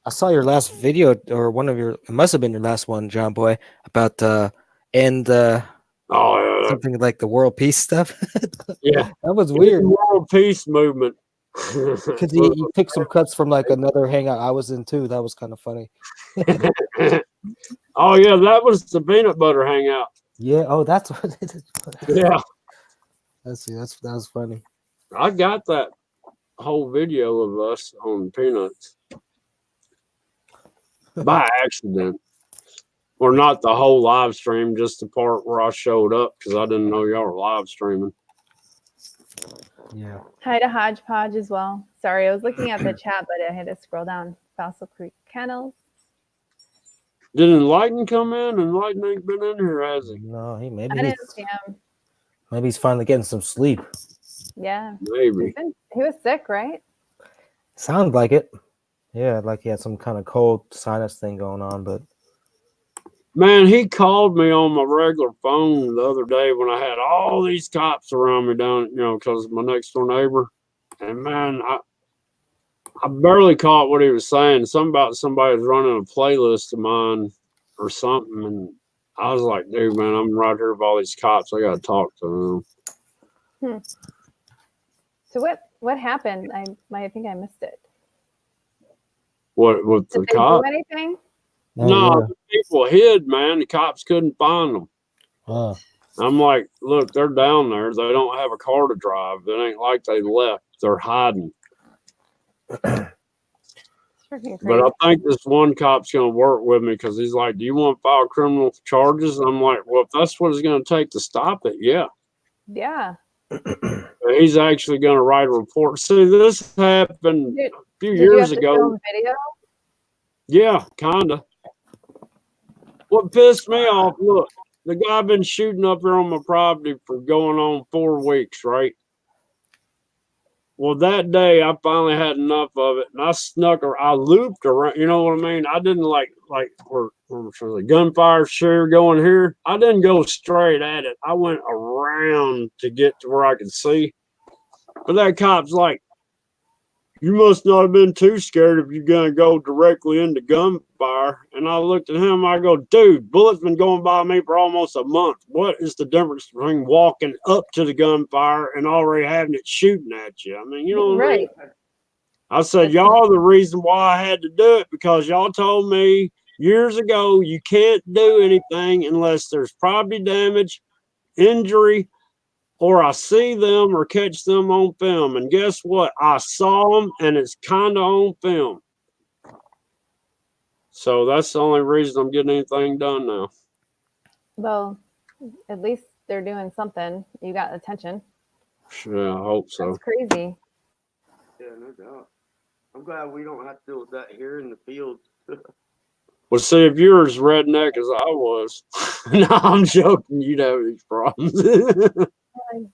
Speaker 5: I saw your last video, or one of your, it must have been your last one, John Boy, about and
Speaker 2: Oh yeah,
Speaker 5: something like the world peace stuff.
Speaker 2: yeah.
Speaker 5: That was
Speaker 2: It's
Speaker 5: weird
Speaker 2: the world peace movement.
Speaker 5: because you took some cuts from like another hangout I was in too. That was kind of funny.
Speaker 2: Oh yeah, that was the peanut butter hangout.
Speaker 5: Yeah. Oh, that's what it is.
Speaker 2: Yeah,
Speaker 5: That was funny.
Speaker 2: I got that whole video of us on peanuts by accident, or not the whole live stream, just the part where I showed up because I didn't know y'all were live streaming.
Speaker 5: Yeah.
Speaker 7: Hi to Hodgepodge as well. Sorry, I was looking at the chat, but I had to scroll down. Fossil Creek Kennels.
Speaker 2: Did Enlighten come in? Enlighten ain't been in here, has he?
Speaker 5: No, he
Speaker 7: I
Speaker 5: maybe
Speaker 7: didn't see him.
Speaker 5: he's finally getting some sleep.
Speaker 7: Yeah.
Speaker 2: Maybe.
Speaker 7: He was sick, right?
Speaker 5: Sounds like it. Yeah, like he had some kind of cold sinus thing going on, but
Speaker 2: Man, he called me on my regular phone the other day when I had all these cops around me down, because of my next door neighbor. And man, I barely caught what he was saying. Something about somebody was running a playlist of mine or something. And I was like, dude, man, I'm right here with all these cops. I got to talk to them.
Speaker 7: So what happened? I think I missed it.
Speaker 2: What, with the
Speaker 7: Did they do
Speaker 2: cops?
Speaker 7: anything?
Speaker 2: No, the people hid, man. The cops couldn't find them.
Speaker 5: yeah.
Speaker 2: I'm like, look, they're down there. They don't have a car to drive. It ain't like they left. They're hiding.
Speaker 7: It's freaking
Speaker 2: But I
Speaker 7: crazy.
Speaker 2: think this one cop's going to work with me because he's like, do you want to file criminal charges? And I'm like, well, if that's what it's going to take to stop it, yeah.
Speaker 7: Yeah.
Speaker 2: He's actually going to write a report. See, this happened
Speaker 7: Did-
Speaker 2: a few
Speaker 7: Did you
Speaker 2: years
Speaker 7: have to
Speaker 2: ago.
Speaker 7: film video?
Speaker 2: Yeah, kind of. What pissed me off, look, the guy been shooting up here on my property for going on 4 weeks, right? Well, that day I finally had enough of it, and I looped around. You know what I mean? I didn't like where the gunfire sure going here. I didn't go straight at it. I went around to get to where I could see. But that cop's like, you must not have been too scared if you're going to go directly into gunfire. And I looked at him, I go, dude, bullets been going by me for almost a month. What is the difference between walking up to the gunfire and already having it shooting at you? I mean, you know what I mean?
Speaker 7: Right.
Speaker 2: I said, y'all are the reason why I had to do it, because y'all told me years ago you can't do anything unless there's property damage, injury, or I see them or catch them on film. And guess what? I saw them, and it's kind of on film. So that's the only reason I'm getting anything done now.
Speaker 7: Well, at least they're doing something. You got attention.
Speaker 2: Yeah, I hope so.
Speaker 7: That's crazy.
Speaker 6: Yeah, no doubt. I'm glad we don't have to deal with that here in the field.
Speaker 2: Well, see, if you're as redneck as I was, no, I'm joking. You'd have these problems.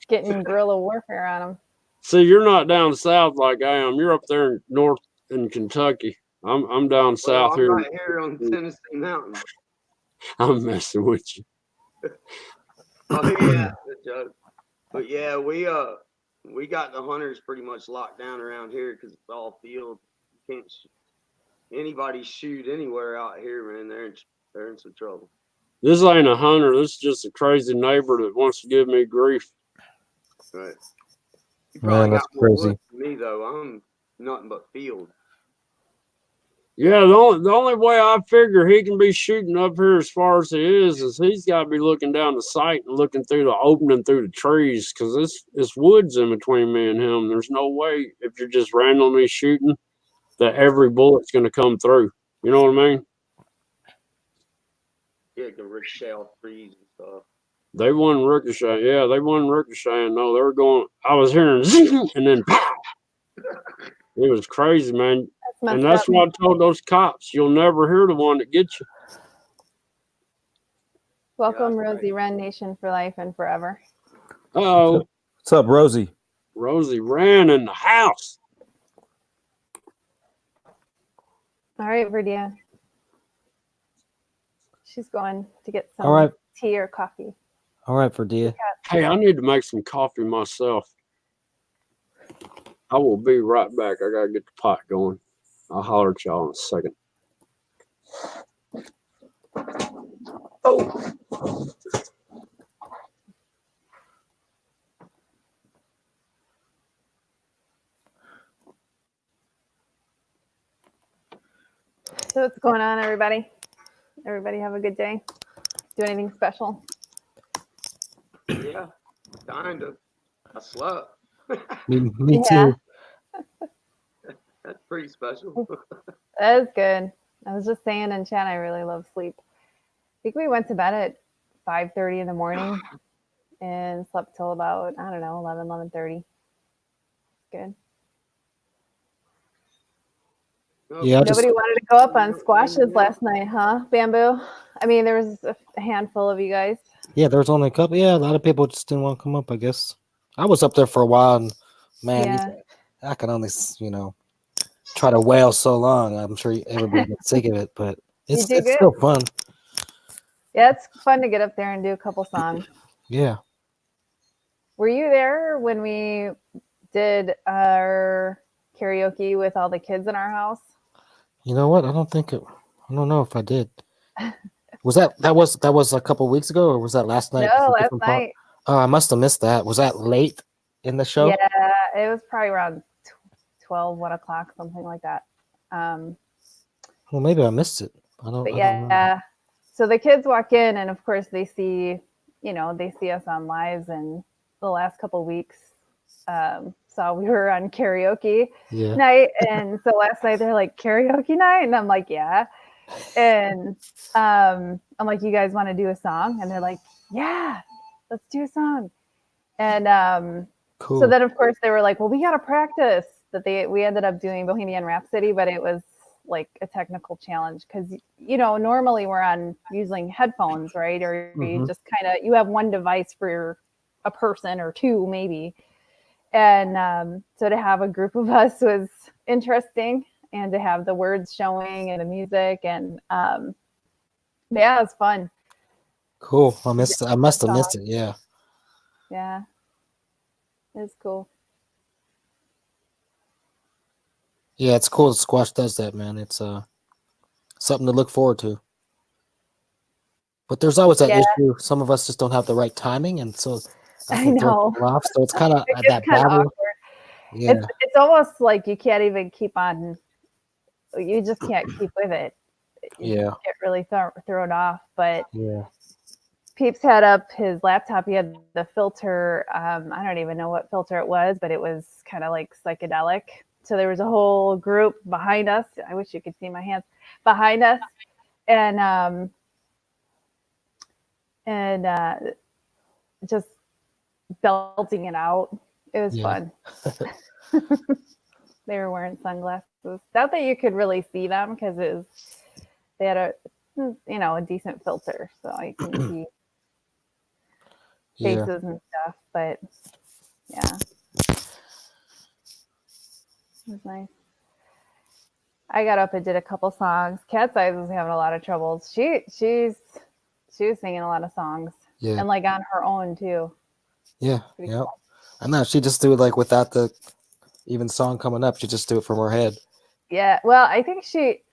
Speaker 7: Getting guerrilla warfare on them.
Speaker 2: See, you're not down south like I am. You're up there in north in Kentucky. I'm down
Speaker 6: Well,
Speaker 2: south
Speaker 6: I'm
Speaker 2: here.
Speaker 6: right here on Tennessee Mountain.
Speaker 2: I'm messing with you.
Speaker 6: Oh yeah, good joke. But yeah, we got the hunters pretty much locked down around here because it's all field. You can't anybody shoot anywhere out here, man. They're in some trouble.
Speaker 2: This ain't a hunter. This is just a crazy neighbor that wants to give me grief.
Speaker 6: Right. You
Speaker 5: Man,
Speaker 6: probably
Speaker 5: that's
Speaker 6: got more
Speaker 5: crazy.
Speaker 6: woods than me though. I'm nothing but field.
Speaker 2: Yeah, the only way I figure he can be shooting up here as far as he is he's got to be looking down the sight and looking through the opening through the trees, because it's woods in between me and him. There's no way, if you're just randomly shooting, that every bullet's going to come through. You know what I mean?
Speaker 6: Yeah, the ricochet off trees and stuff.
Speaker 2: They wasn't ricocheting. Yeah, they wasn't ricocheting. No, they were going. I was hearing zing and then pow. It was crazy, man.
Speaker 7: That's
Speaker 2: And
Speaker 7: messed
Speaker 2: that's
Speaker 7: up.
Speaker 2: what I told those cops. You'll never hear the one that gets you.
Speaker 7: Welcome,
Speaker 6: Yeah, that's
Speaker 7: Rosie Wren Nation for life and forever.
Speaker 2: Oh,
Speaker 5: What's up, Rosie?
Speaker 2: Rosie ran in the house.
Speaker 7: All right, Verdia. She's going to get some
Speaker 5: All right.
Speaker 7: tea or coffee.
Speaker 5: All right, Verdia.
Speaker 2: Hey, I need to make some coffee myself. I will be right back. I gotta get the pot going. I'll holler at y'all in a second. Oh.
Speaker 7: So what's going on, everybody? Everybody have a good day? Do anything special?
Speaker 6: Yeah, kind of. I slept.
Speaker 5: Me
Speaker 7: Yeah.
Speaker 5: too.
Speaker 6: That's pretty special.
Speaker 7: That is good. I was just saying in chat, I really love sleep. I think we went to bed at 5:30 in the morning and slept till about, I don't know, 11:30. Good.
Speaker 5: Yeah, I just
Speaker 7: Nobody wanted to go up on squashes last night, huh, Bamboo? I mean, there was a handful of you guys.
Speaker 5: yeah, there was only a couple. Yeah, a lot of people just didn't want to come up. I guess I was up there for a while, and man,
Speaker 7: Yeah.
Speaker 5: I can only try to wail so long. I'm sure everybody gets sick of it, but it's
Speaker 7: did good.
Speaker 5: still fun.
Speaker 7: Yeah, it's fun to get up there and do a couple songs.
Speaker 5: Yeah.
Speaker 7: Were you there when we did our karaoke with all the kids in our house?
Speaker 5: You know what? I don't know if I did. Was that was a couple weeks ago, or was that last night?
Speaker 7: No,
Speaker 5: A
Speaker 7: last
Speaker 5: different part?
Speaker 7: night.
Speaker 5: Oh, I must have missed that. Was that late in the show?
Speaker 7: Yeah, it was probably around 12, 1 o'clock, something like that.
Speaker 5: Well, maybe I missed it. I don't know.
Speaker 7: Yeah. So the kids walk in, and of course they see us on lives. And the last couple of weeks, saw we were on karaoke
Speaker 5: Yeah.
Speaker 7: night, and so last night they're like, karaoke night, and I'm like, yeah. And I'm like, you guys want to do a song? And they're like, yeah, let's do a song. And
Speaker 5: Cool.
Speaker 7: so then of course they were like, well, we got to practice. We ended up doing Bohemian Rhapsody, but it was like a technical challenge because normally we're on using headphones, right? Or you just you have one device for a person or two maybe. And so to have a group of us was interesting, and to have the words showing and the music, and yeah, it was fun.
Speaker 5: Cool. I must have missed it. Yeah.
Speaker 7: Yeah, it was cool.
Speaker 5: Yeah, it's cool. Squash does that, man. It's something to look forward to. But there's always that
Speaker 7: Yeah.
Speaker 5: issue. Some of us just don't have the right timing, and so
Speaker 7: I
Speaker 5: can throw
Speaker 7: know.
Speaker 5: people off. So it's kind of
Speaker 7: It gets
Speaker 5: that
Speaker 7: kind of
Speaker 5: battle.
Speaker 7: awkward.
Speaker 5: Yeah,
Speaker 7: It's almost like you can't even keep on. You just can't keep with it. You
Speaker 5: yeah,
Speaker 7: get really thrown off. But
Speaker 5: yeah.
Speaker 7: Peeps had up his laptop. He had the filter. I don't even know what filter it was, but it was kind of like psychedelic. So there was a whole group behind us. I wish you could see my hands behind us, and just belting it out. It was
Speaker 5: Yeah.
Speaker 7: fun. They were wearing sunglasses. Not that you could really see them because they had a decent filter, so you can see
Speaker 5: Yeah.
Speaker 7: faces and stuff. But yeah, it was nice. I got up and did a couple songs. Cat's Eyes was having a lot of troubles. She was singing a lot of songs,
Speaker 5: Yeah.
Speaker 7: and like on her own too.
Speaker 5: Yeah.
Speaker 7: Pretty
Speaker 5: Yeah.
Speaker 7: cool.
Speaker 5: I know she just do it like without the even song coming up. She just do it from her head.
Speaker 7: Yeah, well, I think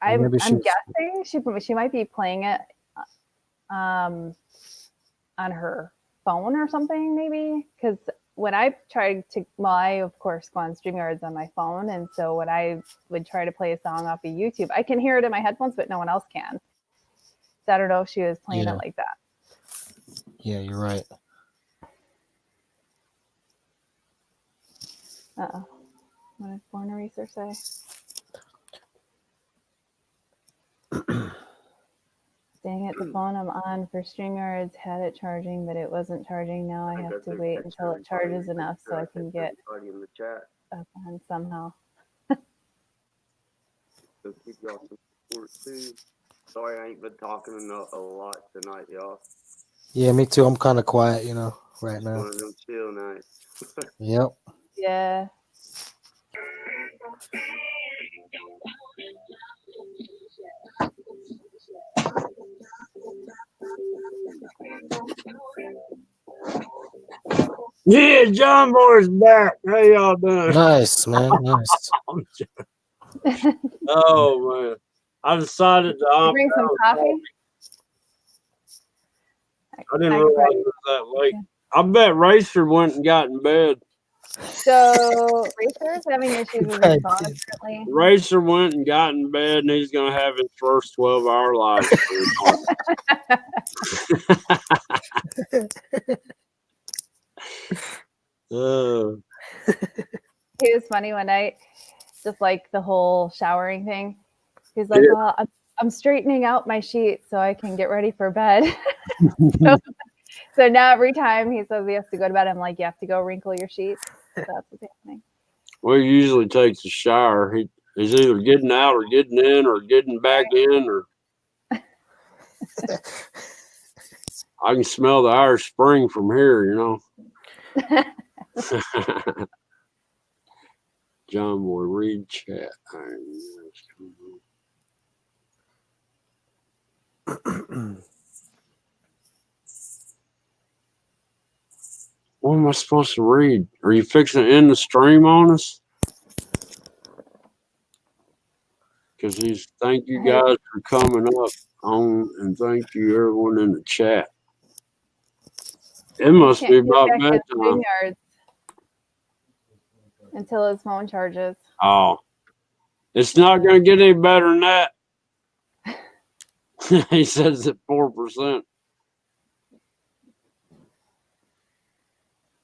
Speaker 7: I'm
Speaker 5: maybe she was-
Speaker 7: guessing she might be playing it on her phone or something, maybe. Because when I tried to, well, I of course go on StreamYards on my phone, and so when I would try to play a song off of YouTube, I can hear it in my headphones, but no one else can. So I don't know if she was playing
Speaker 5: Yeah.
Speaker 7: it like that.
Speaker 5: Yeah, you're right.
Speaker 7: Uh-oh. What did Born Eraser say? Dang it, the phone I'm on for StreamYards had it charging, but it wasn't charging. Now I have to wait until it charges enough so I can get
Speaker 6: in the chat.
Speaker 7: up on somehow.
Speaker 6: So keep y'all some support too. Sorry I ain't been talking a lot tonight, y'all.
Speaker 5: Yeah, me too. I'm kind of quiet, right
Speaker 6: It's
Speaker 5: now.
Speaker 6: one of them chill nights.
Speaker 5: Yep.
Speaker 7: Yeah.
Speaker 2: Yeah, John Boy's back. How y'all doing?
Speaker 5: Nice, man. Nice.
Speaker 2: Oh man, I decided to opt
Speaker 7: Bring some
Speaker 2: out.
Speaker 7: coffee.
Speaker 2: I didn't realize it was that late. I bet Racer went and got in bed.
Speaker 7: So Racer's having issues with his phone apparently.
Speaker 2: Racer went and got in bed, and he's gonna have his first 12-hour live stream.
Speaker 7: He was funny one night, just like the whole showering thing. He's like,
Speaker 2: Yeah.
Speaker 7: "Well, I'm straightening out my sheets so I can get ready for bed." So now every time he says he has to go to bed, I'm like, "You have to go wrinkle your sheets." So that's what's happening.
Speaker 2: Well, he usually takes a shower. He's either getting out or getting in or getting back in, or I can smell the Irish Spring from here, John Boy, read chat. What am I supposed to read? Are you fixing to end the stream on us? Because he's thank you guys for coming up on, and thank you everyone in the chat. It must be about bedtime.
Speaker 7: StreamYards until his phone charges.
Speaker 2: Oh, it's not going to get any better than that. He says at 4%.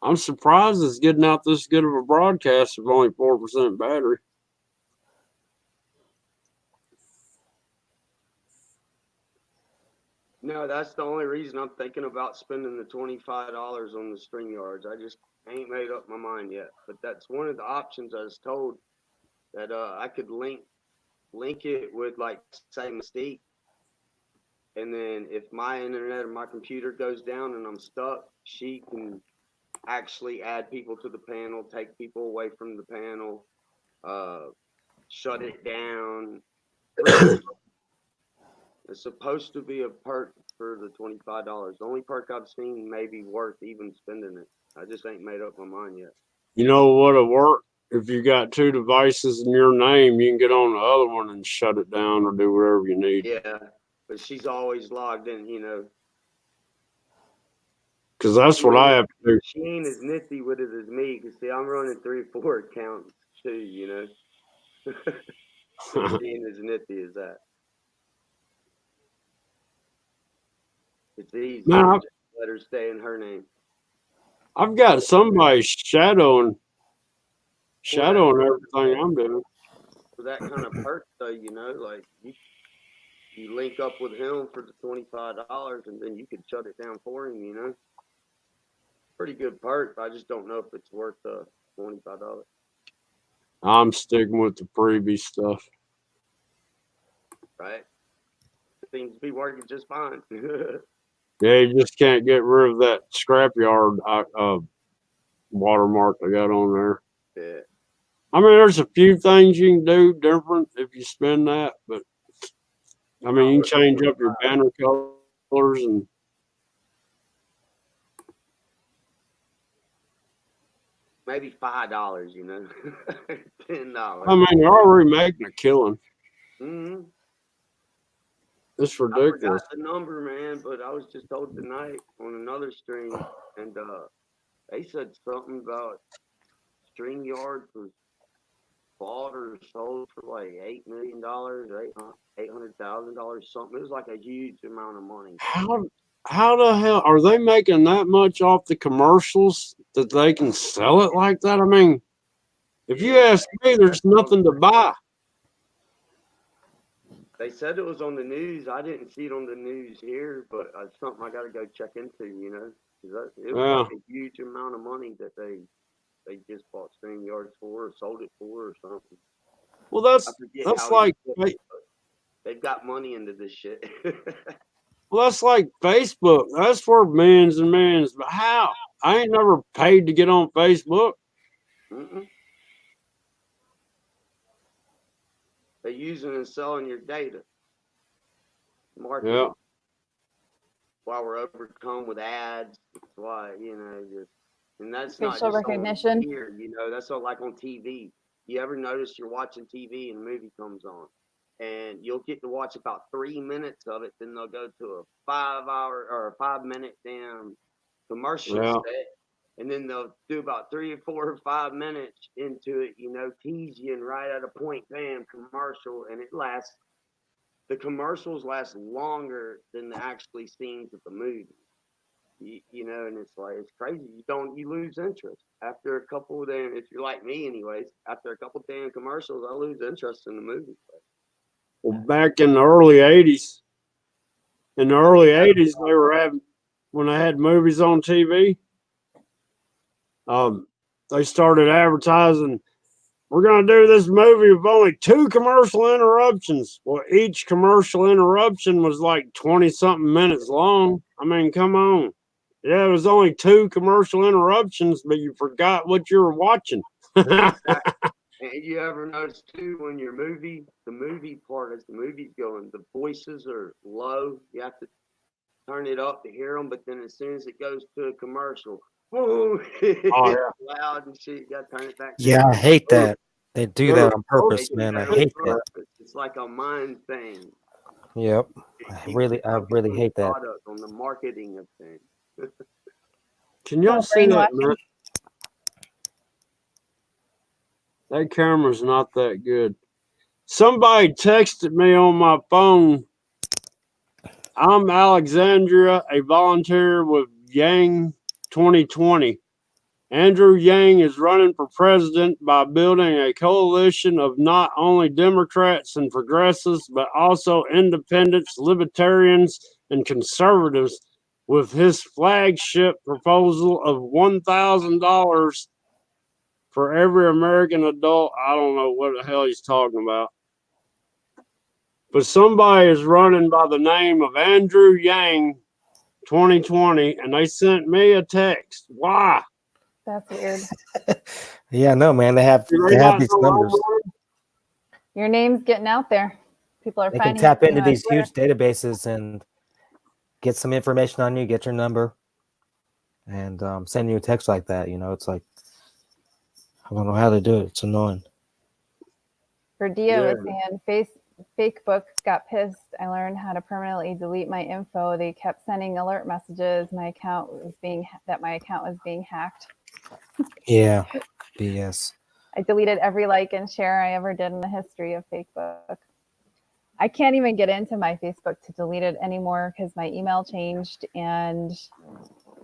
Speaker 2: I'm surprised it's getting out this good of a broadcast with only 4% battery.
Speaker 6: No, that's the only reason I'm thinking about spending the $25 on the StreamYards. I just ain't made up my mind yet. But that's one of the options I was told that I could link it with, like, say, Mystique. And then if my internet or my computer goes down and I'm stuck, she can actually add people to the panel, take people away from the panel, shut it down. It's supposed to be a perk for the $25. The only perk I've seen maybe worth even spending it. I just ain't made up my mind yet.
Speaker 2: You know what'll work? if you got two devices in your name, you can get on the other one and shut it down or do whatever you need.
Speaker 6: Yeah, but she's always logged in, you know.
Speaker 2: Because that's what I have to do.
Speaker 6: She ain't as nifty with it as me, because see, I'm running 3 or 4 accounts too, you know. So she ain't as nifty as that. It's easy.
Speaker 2: Man,
Speaker 6: Just let her stay in her name.
Speaker 2: I've got somebody shadowing everything I'm doing.
Speaker 6: For that kind of perk, though, you know, like you link up with him for the $25, and then you could shut it down for him, you know. Pretty good perk. I just don't know if it's worth the $25.
Speaker 2: I'm sticking with the freebie stuff.
Speaker 6: Right? Seems to be working just fine.
Speaker 2: Yeah, you just can't get rid of that scrapyard watermark I got on there.
Speaker 6: Yeah.
Speaker 2: I mean, there's a few things you can do different if you spend that, but I mean, you can change up your banner colors and
Speaker 6: Maybe $5, you know. $10.
Speaker 2: I mean, you're already making a killing.
Speaker 6: Mm-hmm.
Speaker 2: It's
Speaker 6: I
Speaker 2: ridiculous.
Speaker 6: forgot the number, man, but I was just told tonight on another stream, and they said something about StreamYard was bought or sold for like $8 million, $800,000, something. It was like a huge amount of money.
Speaker 2: How the hell are they making that much off the commercials that they can sell it like that? I mean, if you ask me, there's nothing to buy.
Speaker 6: They said it was on the news. I didn't see it on the news here, but it's something I got to go check into, you know. 'Cause it was like a huge amount of money that they just bought StreamYard for or sold it for or something.
Speaker 2: Well, that's like
Speaker 6: they've got money into this shit.
Speaker 2: Well, that's like Facebook. That's for millions and millions. But how? I ain't never paid to get on Facebook.
Speaker 6: Mm-mm. They're using and selling your data. Marketing.
Speaker 2: Yeah.
Speaker 6: While we're overcome with ads, that's why, you know, just, and that's
Speaker 7: facial
Speaker 6: not just
Speaker 7: recognition
Speaker 6: here, you know, that's not like on TV. You ever notice you're watching TV and a movie comes on, and you'll get to watch about 3 minutes of it, then they'll go to a 5-hour or a 5-minute damn commercial set, and then they'll do about 3 or 4 or 5 minutes into it, you know, tease you, and right at a point, bam, commercial, and it lasts. The commercials last longer than the actually scenes of the movie. You know, and it's like, it's crazy. You lose interest after a couple of damn, if you're like me anyways, after a couple of damn commercials, I lose interest in the movie.
Speaker 2: Well, back in the early 80s, they were having, when they had movies on TV, they started advertising, we're going to do this movie with only 2 commercial interruptions. Well, each commercial interruption was like 20-something minutes long. I mean, come on. Yeah, it was only 2 commercial interruptions, but you forgot what you were watching.
Speaker 6: And you ever notice too, when the movie part, as the movie's going, the voices are low. You have to turn it up to hear them, but then as soon as it goes to a commercial, boom, it's loud and shit. You got to turn it back.
Speaker 5: Yeah, I hate that. They do that on purpose, man. I hate that.
Speaker 6: It's like a mind thing.
Speaker 5: Yep. I really hate that.
Speaker 6: On the marketing of things.
Speaker 2: Can y'all see that, man? That camera's not that good. Somebody texted me on my phone. I'm Alexandria, a volunteer with Yang 2020. Andrew Yang is running for president by building a coalition of not only Democrats and progressives, but also independents, libertarians, and conservatives, with his flagship proposal of $1,000 for every American adult. I don't know what the hell he's talking about. But somebody is running by the name of Andrew Yang 2020, and they sent me a text. Why?
Speaker 7: That's weird.
Speaker 5: Yeah, no, man. They have these numbers.
Speaker 7: Your name's getting out there. People are
Speaker 5: They
Speaker 7: finding
Speaker 5: can tap
Speaker 7: you
Speaker 5: into
Speaker 7: on
Speaker 5: these
Speaker 7: Twitter.
Speaker 5: huge databases and get some information on you, get your number, and send you a text like that. You know, it's like, I don't know how to do it. It's annoying.
Speaker 7: Dia was
Speaker 4: Yeah.
Speaker 7: saying Facebook got pissed. I learned how to permanently delete my info. They kept sending alert messages. My account was being hacked.
Speaker 5: Yeah. BS.
Speaker 7: I deleted every like and share I ever did in the history of Facebook. I can't even get into my Facebook to delete it anymore because my email changed and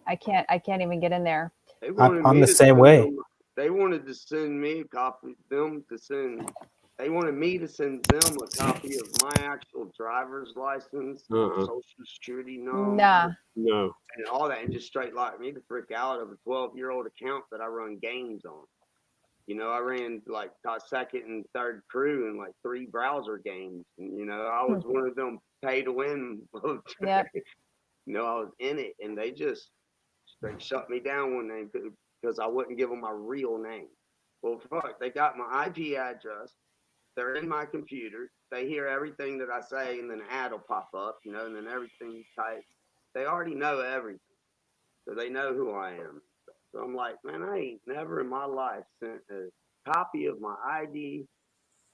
Speaker 7: I can't even get in there.
Speaker 6: They wanted
Speaker 5: I'm
Speaker 6: me
Speaker 5: the
Speaker 6: to
Speaker 5: same
Speaker 6: send
Speaker 5: way.
Speaker 6: them- They wanted to send me a copy. They wanted me to send them a copy of my actual driver's license, social security number,
Speaker 7: Nah.
Speaker 2: No.
Speaker 6: and all that, and just straight lock me the frick out of a 12-year-old account that I run games on. You know, I ran like second and third crew in like 3 browser games, and you know, I was one of them pay to win.
Speaker 7: Yep.
Speaker 6: You know, I was in it, and they just straight shut me down one day because I wouldn't give them my real name. Well, fuck, they got my IP address. They're in my computer. They hear everything that I say, and then an ad will pop up, you know, and then everything types. They already know everything, so they know who I am. So I'm like, man, I ain't never in my life sent a copy of my ID,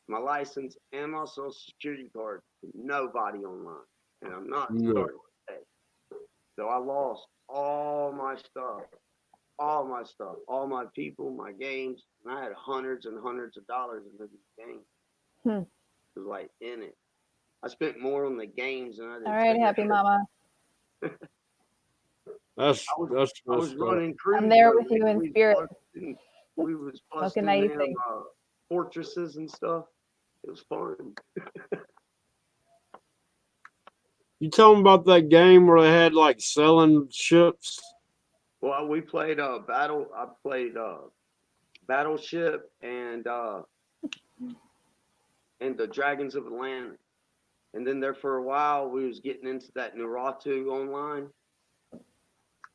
Speaker 6: my license, and my social security card to nobody online, and I'm not
Speaker 2: No.
Speaker 6: starting today. So I lost all my stuff, all my people, my games, and I had hundreds and hundreds of dollars into these games. It was like in it. I spent more on the games than I did.
Speaker 7: All right, happy mama.
Speaker 2: That's
Speaker 6: I was
Speaker 2: messed up.
Speaker 6: running crews.
Speaker 7: I'm there
Speaker 6: like,
Speaker 7: with you in
Speaker 6: we
Speaker 7: spirit.
Speaker 6: We was
Speaker 7: How
Speaker 6: busting
Speaker 7: can I
Speaker 6: them
Speaker 7: think?
Speaker 6: fortresses and stuff. It was fun.
Speaker 2: You tell them about that game where they had like selling ships.
Speaker 6: Well, we played battle. I played Battleship and the Dragons of Atlantis. And then there for a while we was getting into that Naruto online.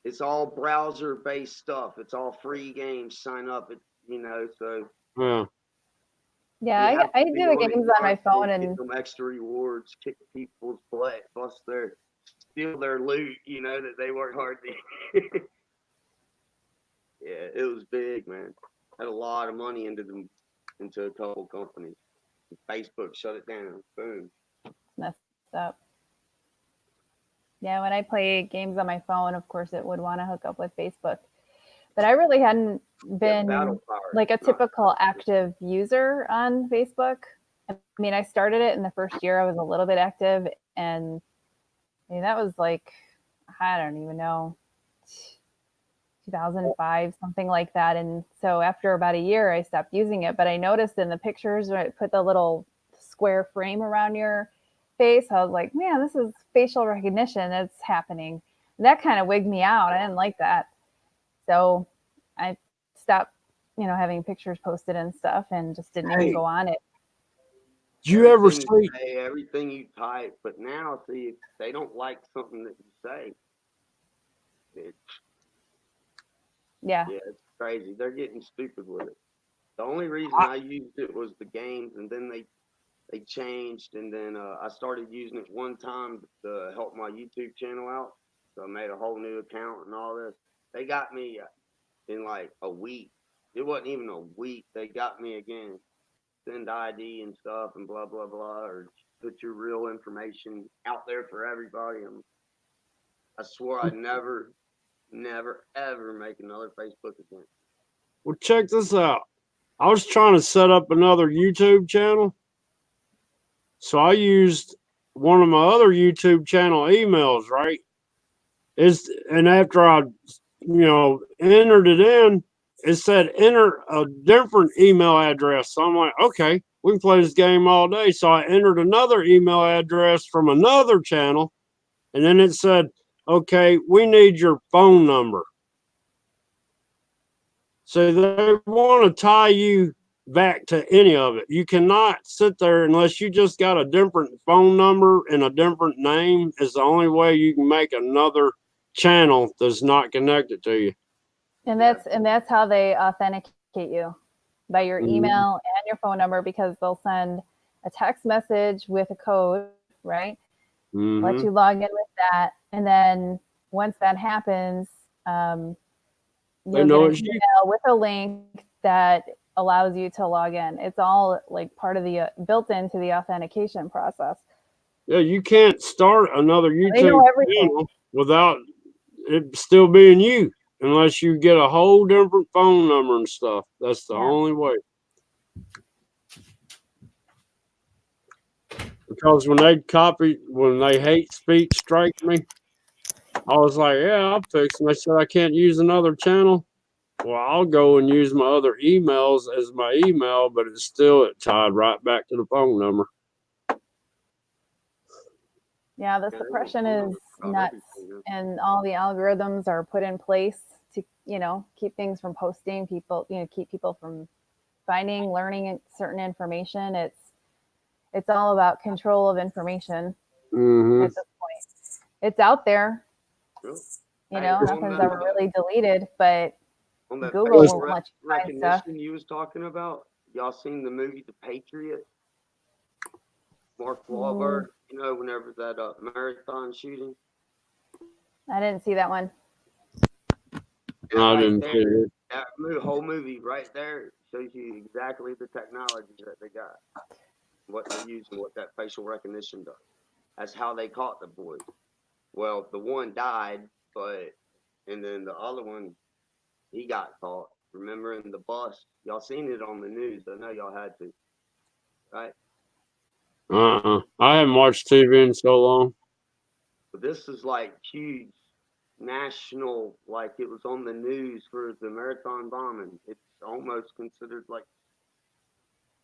Speaker 6: It's all browser based stuff. It's all free games. Sign up, you know. So
Speaker 2: Yeah.
Speaker 7: Yeah, I do the games on my phone and
Speaker 6: get them extra rewards, kick people's butt, steal their loot. You know that they work hard to. Yeah, it was big, man. Had a lot of money into a couple companies. Facebook shut it down. Boom.
Speaker 7: messed up. Yeah, when I play games on my phone, of course, it would want to hook up with Facebook. But I really hadn't been like a typical active user on Facebook. I mean, I started it in the first year. I was a little bit active, and I mean, that was like, I don't even know, 2005, something like that. And so after about a year, I stopped using it. But I noticed in the pictures when it put the little square frame around your face, I was like, man, this is facial recognition that's happening. And that kind of wigged me out. I didn't like that. So I stopped, having pictures posted and stuff and just didn't even go on it.
Speaker 2: Did you ever
Speaker 6: Everything
Speaker 2: see?
Speaker 6: you say, everything you type, but now see if they don't like something that you say.
Speaker 7: Yeah,
Speaker 6: it's crazy. They're getting stupid with it. The only reason I used it was the games, and then they changed, and then I started using it one time to help my YouTube channel out. So I made a whole new account and all this. They got me in like a week. It wasn't even a week. They got me again. Send ID and stuff and blah, blah, blah, or put your real information out there for everybody. I swore I'd never, ever make another Facebook again.
Speaker 2: Well, check this out. I was trying to set up another YouTube channel. So I used one of my other YouTube channel emails, right? And after I, entered it in, it said enter a different email address. So I'm like, okay, we can play this game all day. So I entered another email address from another channel, and then it said, okay, we need your phone number. So they want to tie you back to any of it. You cannot sit there unless you just got a different phone number and a different name. Is the only way you can make another channel that's not connected to you.
Speaker 7: and that's how they authenticate you, by your email and your phone number, because they'll send a text message with a code, right? Let you log in with that, and then once that happens, you'll get an email with a link that allows you to log in. It's all like part of the built into the authentication process.
Speaker 2: Yeah, you can't start another
Speaker 7: They know
Speaker 2: YouTube
Speaker 7: everything.
Speaker 2: channel without it still being you, unless you get a whole different phone number and stuff. That's the
Speaker 7: Yeah.
Speaker 2: only way. Because when they hate speech strike me, I was like, yeah, I'll fix them. They said I can't use another channel. Well, I'll go and use my other emails as my email, but it's still tied right back to the phone number.
Speaker 7: Yeah, the
Speaker 6: Yeah, they
Speaker 7: suppression
Speaker 6: don't
Speaker 7: is
Speaker 6: know about
Speaker 7: nuts,
Speaker 6: everything,
Speaker 7: and all the algorithms are put in place to, keep things from posting people, keep people from finding, learning certain information. It's all about control of information
Speaker 2: Mm-hmm.
Speaker 7: at this point. It's out there,
Speaker 6: Yep.
Speaker 7: you
Speaker 6: Hey,
Speaker 7: know,
Speaker 6: on
Speaker 7: nothing's
Speaker 6: that,
Speaker 7: ever really deleted, but
Speaker 6: On that
Speaker 7: Google
Speaker 6: facial
Speaker 7: won't let you find stuff.
Speaker 6: recognition you was talking about, y'all seen the movie The Patriot? Mark Wahlberg, whenever that marathon shooting.
Speaker 7: I didn't see that one.
Speaker 6: That
Speaker 2: I
Speaker 6: right
Speaker 2: didn't
Speaker 6: there,
Speaker 2: see it.
Speaker 6: that whole movie right there shows you exactly the technology that they got, what they're using, what that facial recognition does. That's how they caught the boy. Well, the one died, and then the other one, he got caught. Remember in the bus? Y'all seen it on the news. I know y'all had to, right?
Speaker 2: I haven't watched TV in so long.
Speaker 6: But this is like huge national, like it was on the news for the marathon bombing. It's almost considered like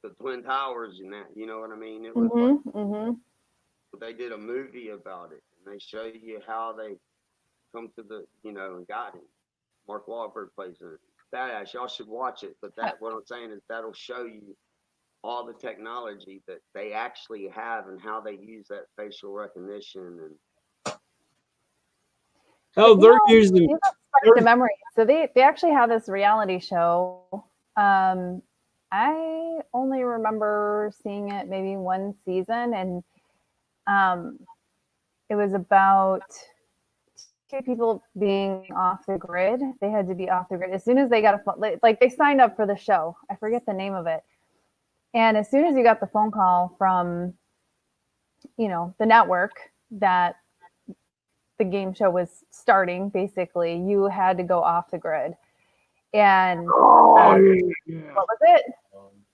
Speaker 6: the Twin Towers and that, you know what I mean? It was like, they did a movie about it, and they show you how they come to the, and got him. Mark Wahlberg plays in it. Badass. Y'all should watch it. But what I'm saying is that'll show you all the technology that they actually have and how they use that facial recognition. And
Speaker 2: Oh, they're using.
Speaker 7: You sparked a memory. So they actually have this reality show. I only remember seeing it maybe one season, and it was about two people being off the grid. They had to be off the grid as soon as they got a phone. Like they signed up for the show. I forget the name of it. And as soon as you got the phone call from, the network that the game show was starting, basically, you had to go off the grid. And what was it?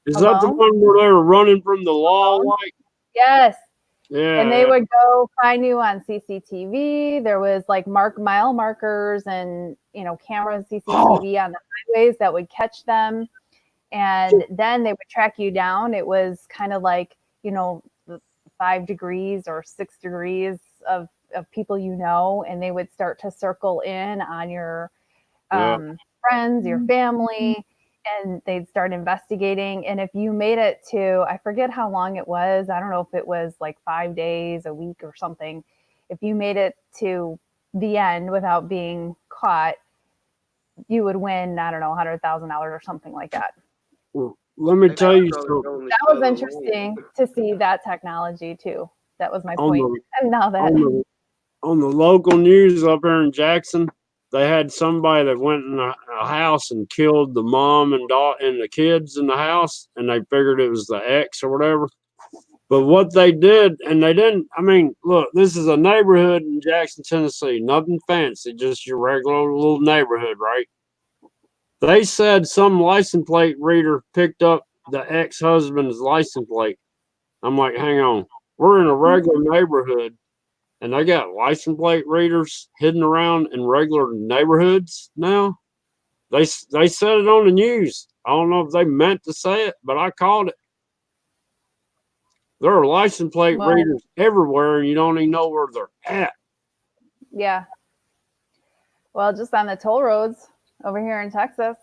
Speaker 2: Is that the one where they were running from the law? Like,
Speaker 7: yes.
Speaker 2: Yeah.
Speaker 7: And they would go find you on CCTV. There was like mile markers and cameras, CCTV on the highways that would catch them. And then they would track you down. It was kind of like, 5 degrees or 6 degrees of people and they would start to circle in on your friends, your family, and they'd start investigating. And if you made it to, I forget how long it was, I don't know if it was like 5 days, a week or something. If you made it to the end without being caught, you would win, I don't know, $100,000 or something like that.
Speaker 2: Well, let me tell you something.
Speaker 7: That was interesting to see that technology too. That was my point. And now that
Speaker 2: on the local news up here in Jackson, they had somebody that went in a house and killed the mom and the kids in the house, and they figured it was the ex or whatever. But what they did, and they didn't, look, this is a neighborhood in Jackson, Tennessee. Nothing fancy, just your regular little neighborhood, right? They said some license plate reader picked up the ex-husband's license plate. I'm like, hang on. We're in a regular neighborhood, and they got license plate readers hidden around in regular neighborhoods now. They said it on the news. I don't know if they meant to say it, but I called it. There are license plate readers everywhere, and you don't even know where they're at.
Speaker 7: Yeah. Well, just on the toll roads over here in Texas,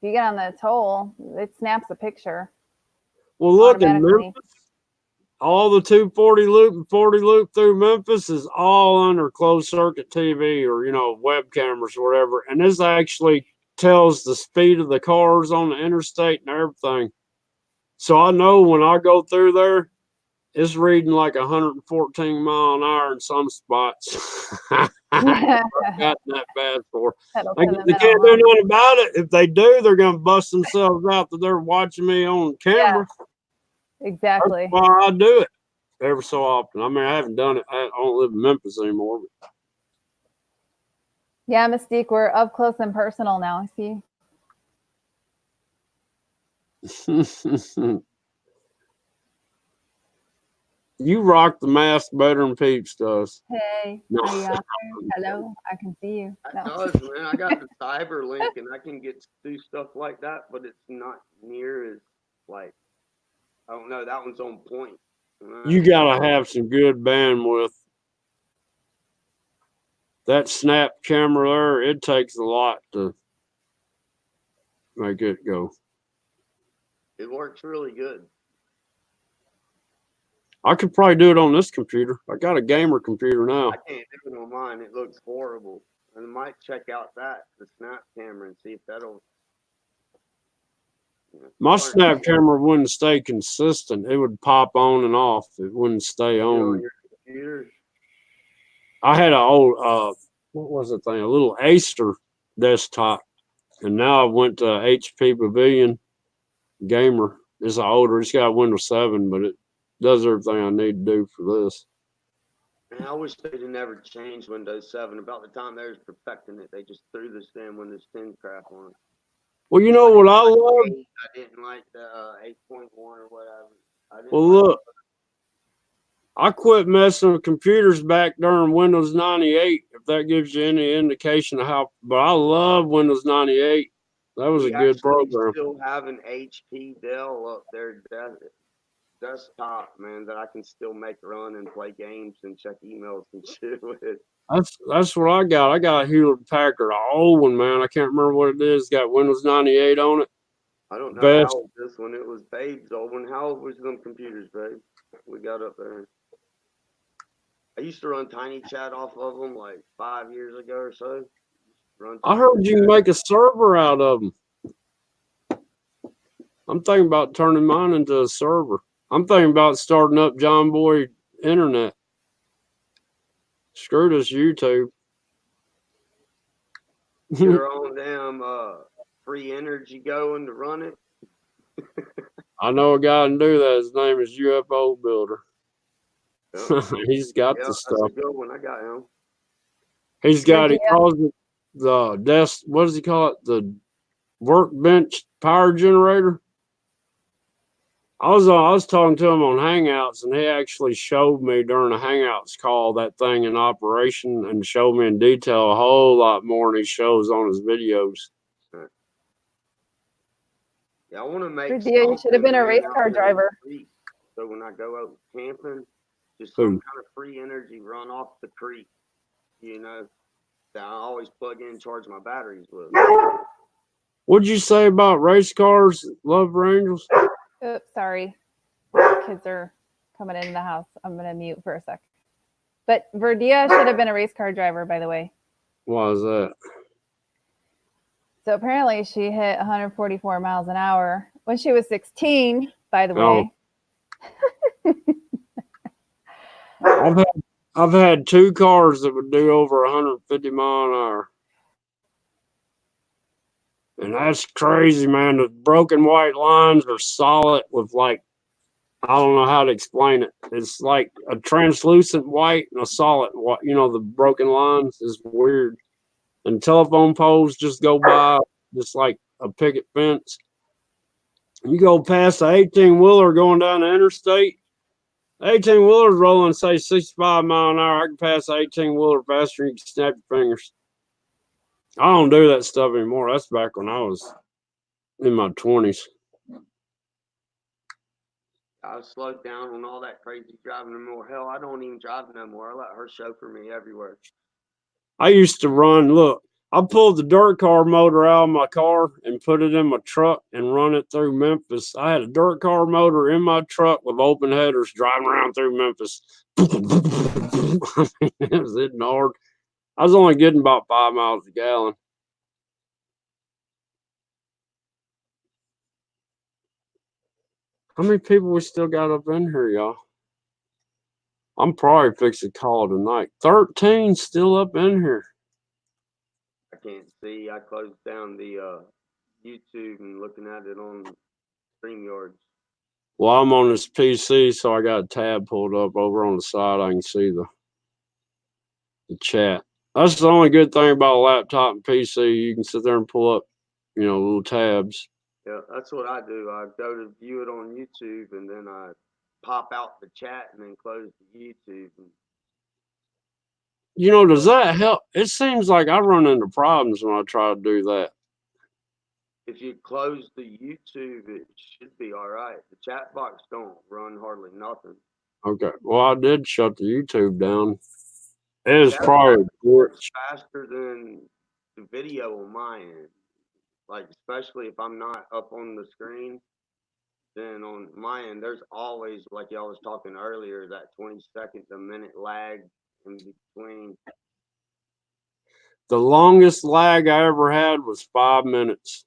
Speaker 7: if you get on the toll, it snaps a picture.
Speaker 2: Well, look, in Memphis, all the 240 loop and 40 loop through Memphis is all under closed circuit TV or, web cameras or whatever. And this actually tells the speed of the cars on the interstate and everything. So I know when I go through there, it's reading like 114 mile an hour in some spots. Got that bad for.
Speaker 7: Pedal
Speaker 2: They,
Speaker 7: to the
Speaker 2: they
Speaker 7: metal,
Speaker 2: can't
Speaker 7: huh?
Speaker 2: do nothing about it. If they do, they're gonna bust themselves out that they're watching me on camera.
Speaker 7: Exactly.
Speaker 2: That's why I do it every so often. I mean, I haven't done it. I don't live in Memphis anymore.
Speaker 7: Yeah, Mystique, we're up close and personal now. See?
Speaker 2: But you rock the mask better than Peeps does.
Speaker 7: Hey,
Speaker 2: No.
Speaker 7: are you out there? Hello, I can see you.
Speaker 6: That
Speaker 7: No.
Speaker 6: does, man. I got the cyber link and I can get do stuff like that, but it's not near as like I don't know. That one's on point.
Speaker 2: You gotta have some good bandwidth. That snap camera there, it takes a lot to make it go.
Speaker 6: It works really good.
Speaker 2: I could probably do it on this computer. I got a gamer computer now.
Speaker 6: I can't do it on mine. It looks horrible. And I might check out the snap camera, and see if that'll.
Speaker 2: My snap camera wouldn't stay consistent. It would pop on and off. It wouldn't stay
Speaker 6: On
Speaker 2: on.
Speaker 6: your computer.
Speaker 2: I had an old what was the thing? A little Acer desktop, and now I went to HP Pavilion Gamer. It's older. It's got Windows 7, but it does everything I need to do for this.
Speaker 6: And I wish they'd have never changed Windows 7. About the time they was perfecting it, they just threw this damn Windows 10 crap on it.
Speaker 2: Well, you know what I love?
Speaker 6: I didn't like the 8.1 or whatever.
Speaker 2: Well, look, I quit messing with computers back during Windows 98, if that gives you any indication of how, but I love Windows 98. That was a good program.
Speaker 6: Still have an HP Dell up there, desktop, man, that I can still make run and play games and check emails and shit with.
Speaker 2: That's what I got. I got a Hewlett Packard, an old one, man. I can't remember what it is. Got Windows 98 on it.
Speaker 6: I don't know
Speaker 2: Best.
Speaker 6: how old this one. It was Babe's old one. How old was them computers, babe? We got up there. I used to run Tiny Chat off of them like 5 years ago or so.
Speaker 2: I heard you can make a server out of them. I'm thinking about turning mine into a server. I'm thinking about starting up John Boy Internet. Screw this YouTube.
Speaker 6: Get her on damn free energy going to run it.
Speaker 2: I know a guy can do that. His name is UFO Builder. He's got the stuff.
Speaker 6: That's a good one. I got him.
Speaker 2: He calls it the desk. What does he call it? The workbench power generator. I was talking to him on Hangouts, and he actually showed me during a Hangouts call that thing in operation and showed me in detail a whole lot more than he shows on his videos.
Speaker 6: Yeah, I want to make.
Speaker 7: You should have been a race car driver.
Speaker 6: So when I go out camping, just some kind of free energy run off the creek, you know, that I always plug in and charge my batteries with.
Speaker 2: What'd you say about race cars, Love Rangers?
Speaker 7: Oops, sorry. Kids are coming into the house. I'm going to mute for a sec. But Verdia should have been a race car driver, by the way.
Speaker 2: Why is that?
Speaker 7: So apparently she hit 144 miles an hour when she was 16, by the way.
Speaker 2: I've had two cars that would do over 150 mile an hour. And that's crazy, man. The broken white lines are solid with like, I don't know how to explain it. It's like a translucent white and a solid white. You know, the broken lines is weird. And telephone poles just go by just like a picket fence. You go past the 18-wheeler going down the interstate. 18-wheeler's rolling, say, 65 mile an hour. I can pass the 18-wheeler faster than you can snap your fingers. I don't do that stuff anymore. That's back when I was in my 20s.
Speaker 6: I've slowed down on all that crazy driving no more. Hell, I don't even drive no more. I let her chauffeur me everywhere.
Speaker 2: I used to run, look, I pulled the dirt car motor out of my car and put it in my truck and run it through Memphis. I had a dirt car motor in my truck with open headers driving around through Memphis. It was hitting hard. I was only getting about 5 miles a gallon. How many people we still got up in here, y'all? I'm probably fixing to call tonight. 13 still up in here.
Speaker 6: I can't see. I closed down the YouTube and looking at it on StreamYards.
Speaker 2: Well, I'm on this PC, so I got a tab pulled up over on the side. I can see the chat. That's the only good thing about a laptop and PC. You can sit there and pull up, little tabs.
Speaker 6: Yeah, that's what I do. I go to view it on YouTube and then I pop out the chat and then close the YouTube.
Speaker 2: Does that help? It seems like I run into problems when I try to do that.
Speaker 6: If you close the YouTube, it should be all right. The chat box don't run hardly nothing.
Speaker 2: Okay. Well, I did shut the YouTube down. It is
Speaker 6: Chat
Speaker 2: probably
Speaker 6: box works faster than the video on my end. Like, especially if I'm not up on the screen, then on my end, there's always, like y'all was talking earlier, that 20-second to minute lag in between.
Speaker 2: the longest lag I ever had was 5 minutes.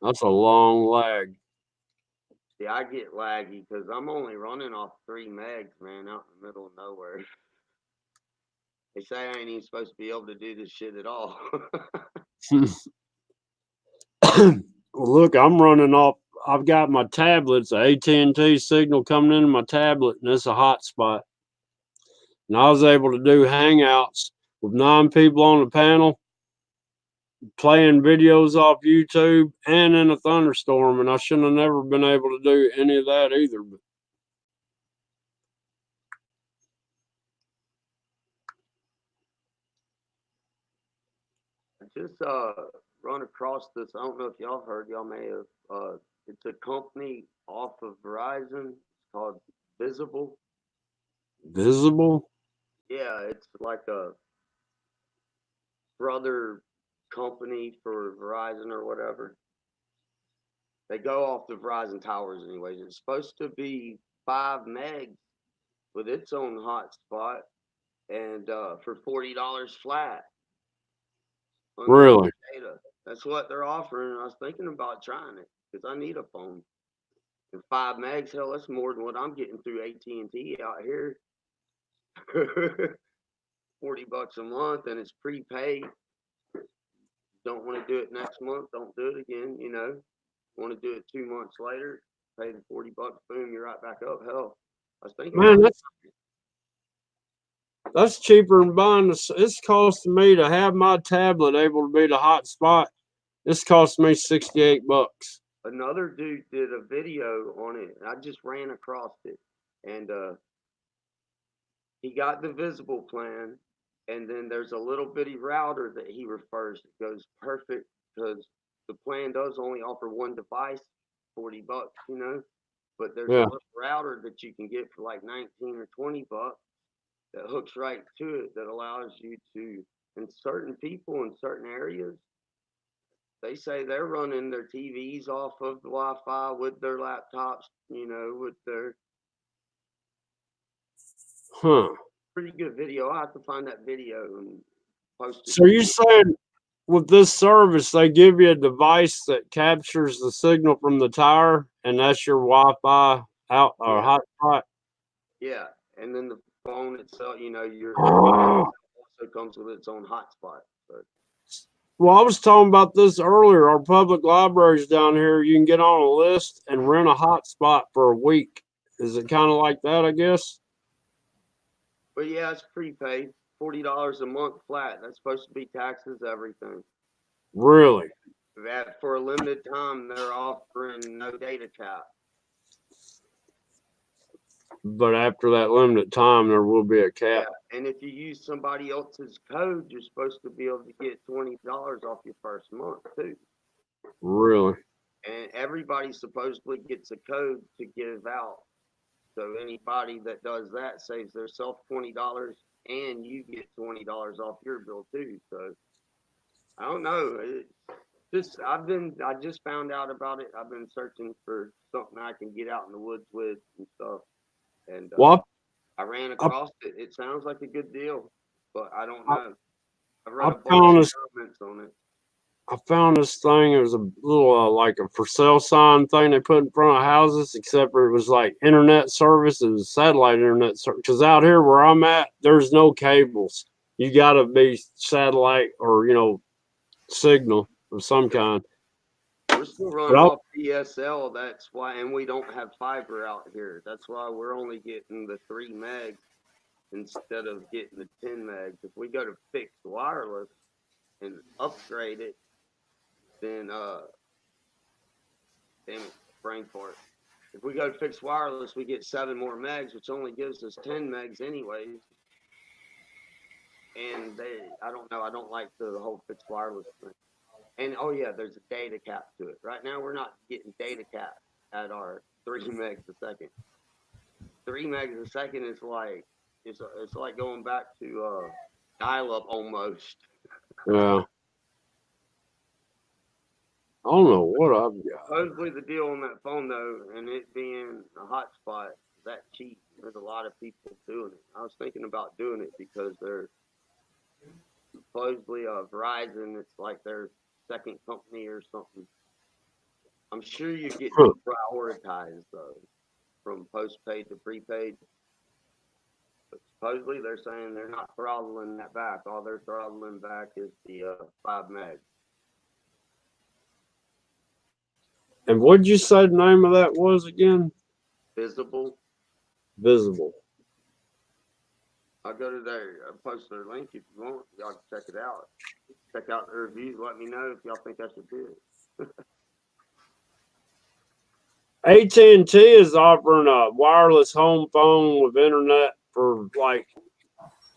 Speaker 2: That's a long lag.
Speaker 6: See, I get laggy because I'm only running off 3 megs, man, out in the middle of nowhere. They say I ain't even supposed to be able to do this shit at all.
Speaker 2: Well, look, I'm running off. I've got my tablets, an AT&T signal coming into my tablet, and it's a hotspot. And I was able to do Hangouts with 9 people on the panel, playing videos off YouTube and in a thunderstorm, and I shouldn't have never been able to do any of that either. But
Speaker 6: I just run across this. I don't know if y'all heard. Y'all may have. It's a company off of Verizon. It's called Visible.
Speaker 2: Visible?
Speaker 6: Yeah, it's like a brother company for Verizon or whatever. They go off the Verizon towers anyways. It's supposed to be 5 megs with its own hotspot and for $40 flat.
Speaker 2: Really?
Speaker 6: Data. That's what they're offering. I was thinking about trying it because I need a phone. And 5 megs, hell, that's more than what I'm getting through AT&T out here. $40 a month, and it's prepaid. Don't want to do it next month, don't do it again. Want to do it 2 months later, pay the $40, boom, you're right back up. Hell, I was thinking,
Speaker 2: Man, that's cheaper than buying this. It's costing me to have my tablet able to be the hotspot. It's cost me $68.
Speaker 6: Another dude did a video on it. I just ran across it, and he got the Visible plan, and then there's a little bitty router that he refers that goes perfect because the plan does only offer one device, $40, but there's a little router that you can get for like 19 or $20 that hooks right to it that allows you to, and certain people in certain areas, they say they're running their TVs off of the Wi-Fi with their laptops, with their pretty good video. I'll have to find that video and post it.
Speaker 2: So you saying with this service, they give you a device that captures the signal from the tower, and that's your Wi-Fi out or hotspot?
Speaker 6: Yeah, and then the phone itself, your also comes with its own hotspot. But
Speaker 2: well, I was talking about this earlier. Our public libraries down here, you can get on a list and rent a hotspot for a week. Is it kind of like that, I guess?
Speaker 6: But yeah, it's prepaid, $40 a month flat. That's supposed to be taxes, everything.
Speaker 2: Really?
Speaker 6: That for a limited time, they're offering no data cap.
Speaker 2: But after that limited time, there will be a cap.
Speaker 6: Yeah, and if you use somebody else's code, you're supposed to be able to get $20 off your first month too.
Speaker 2: Really?
Speaker 6: And everybody supposedly gets a code to give out. So anybody that does that saves themselves $20, and you get $20 off your bill too. So I don't know. I just found out about it. I've been searching for something I can get out in the woods with and stuff. And I ran across it. It sounds like a good deal, but I don't know. I've read a bunch of comments on it.
Speaker 2: I found this thing. It was a little like a for sale sign thing they put in front of houses, except for it was like internet service. It was satellite internet service. Because out here where I'm at, there's no cables. You got to be satellite or signal of some kind.
Speaker 6: We're still running off DSL. That's why, and we don't have fiber out here. That's why we're only getting the 3 meg instead of getting the 10 megs. If we go to fixed wireless and upgrade it, then damn it, brain fart. If we go to fixed wireless, we get 7 more megs, which only gives us 10 megs anyways. And I don't know, I don't like the whole fixed wireless thing. And oh yeah, there's a data cap to it. Right now we're not getting data cap at our 3 megs a second. 3 megs a second is like it's like going back to dial-up almost.
Speaker 2: Yeah. I don't know what I've got.
Speaker 6: Supposedly the deal on that phone though, and it being a hotspot, that cheap. There's a lot of people doing it. I was thinking about doing it because they're supposedly Verizon. It's like their second company or something. I'm sure you get prioritized though, from postpaid to prepaid. But supposedly they're saying they're not throttling that back. All they're throttling back is the 5 meg.
Speaker 2: And what'd you say the name of that was again?
Speaker 6: Visible.
Speaker 2: Visible.
Speaker 6: I'll go to their post their link if you want. Y'all can check it out. Check out the reviews. Let me know if y'all think I should do it.
Speaker 2: AT&T is offering a wireless home phone with internet for like,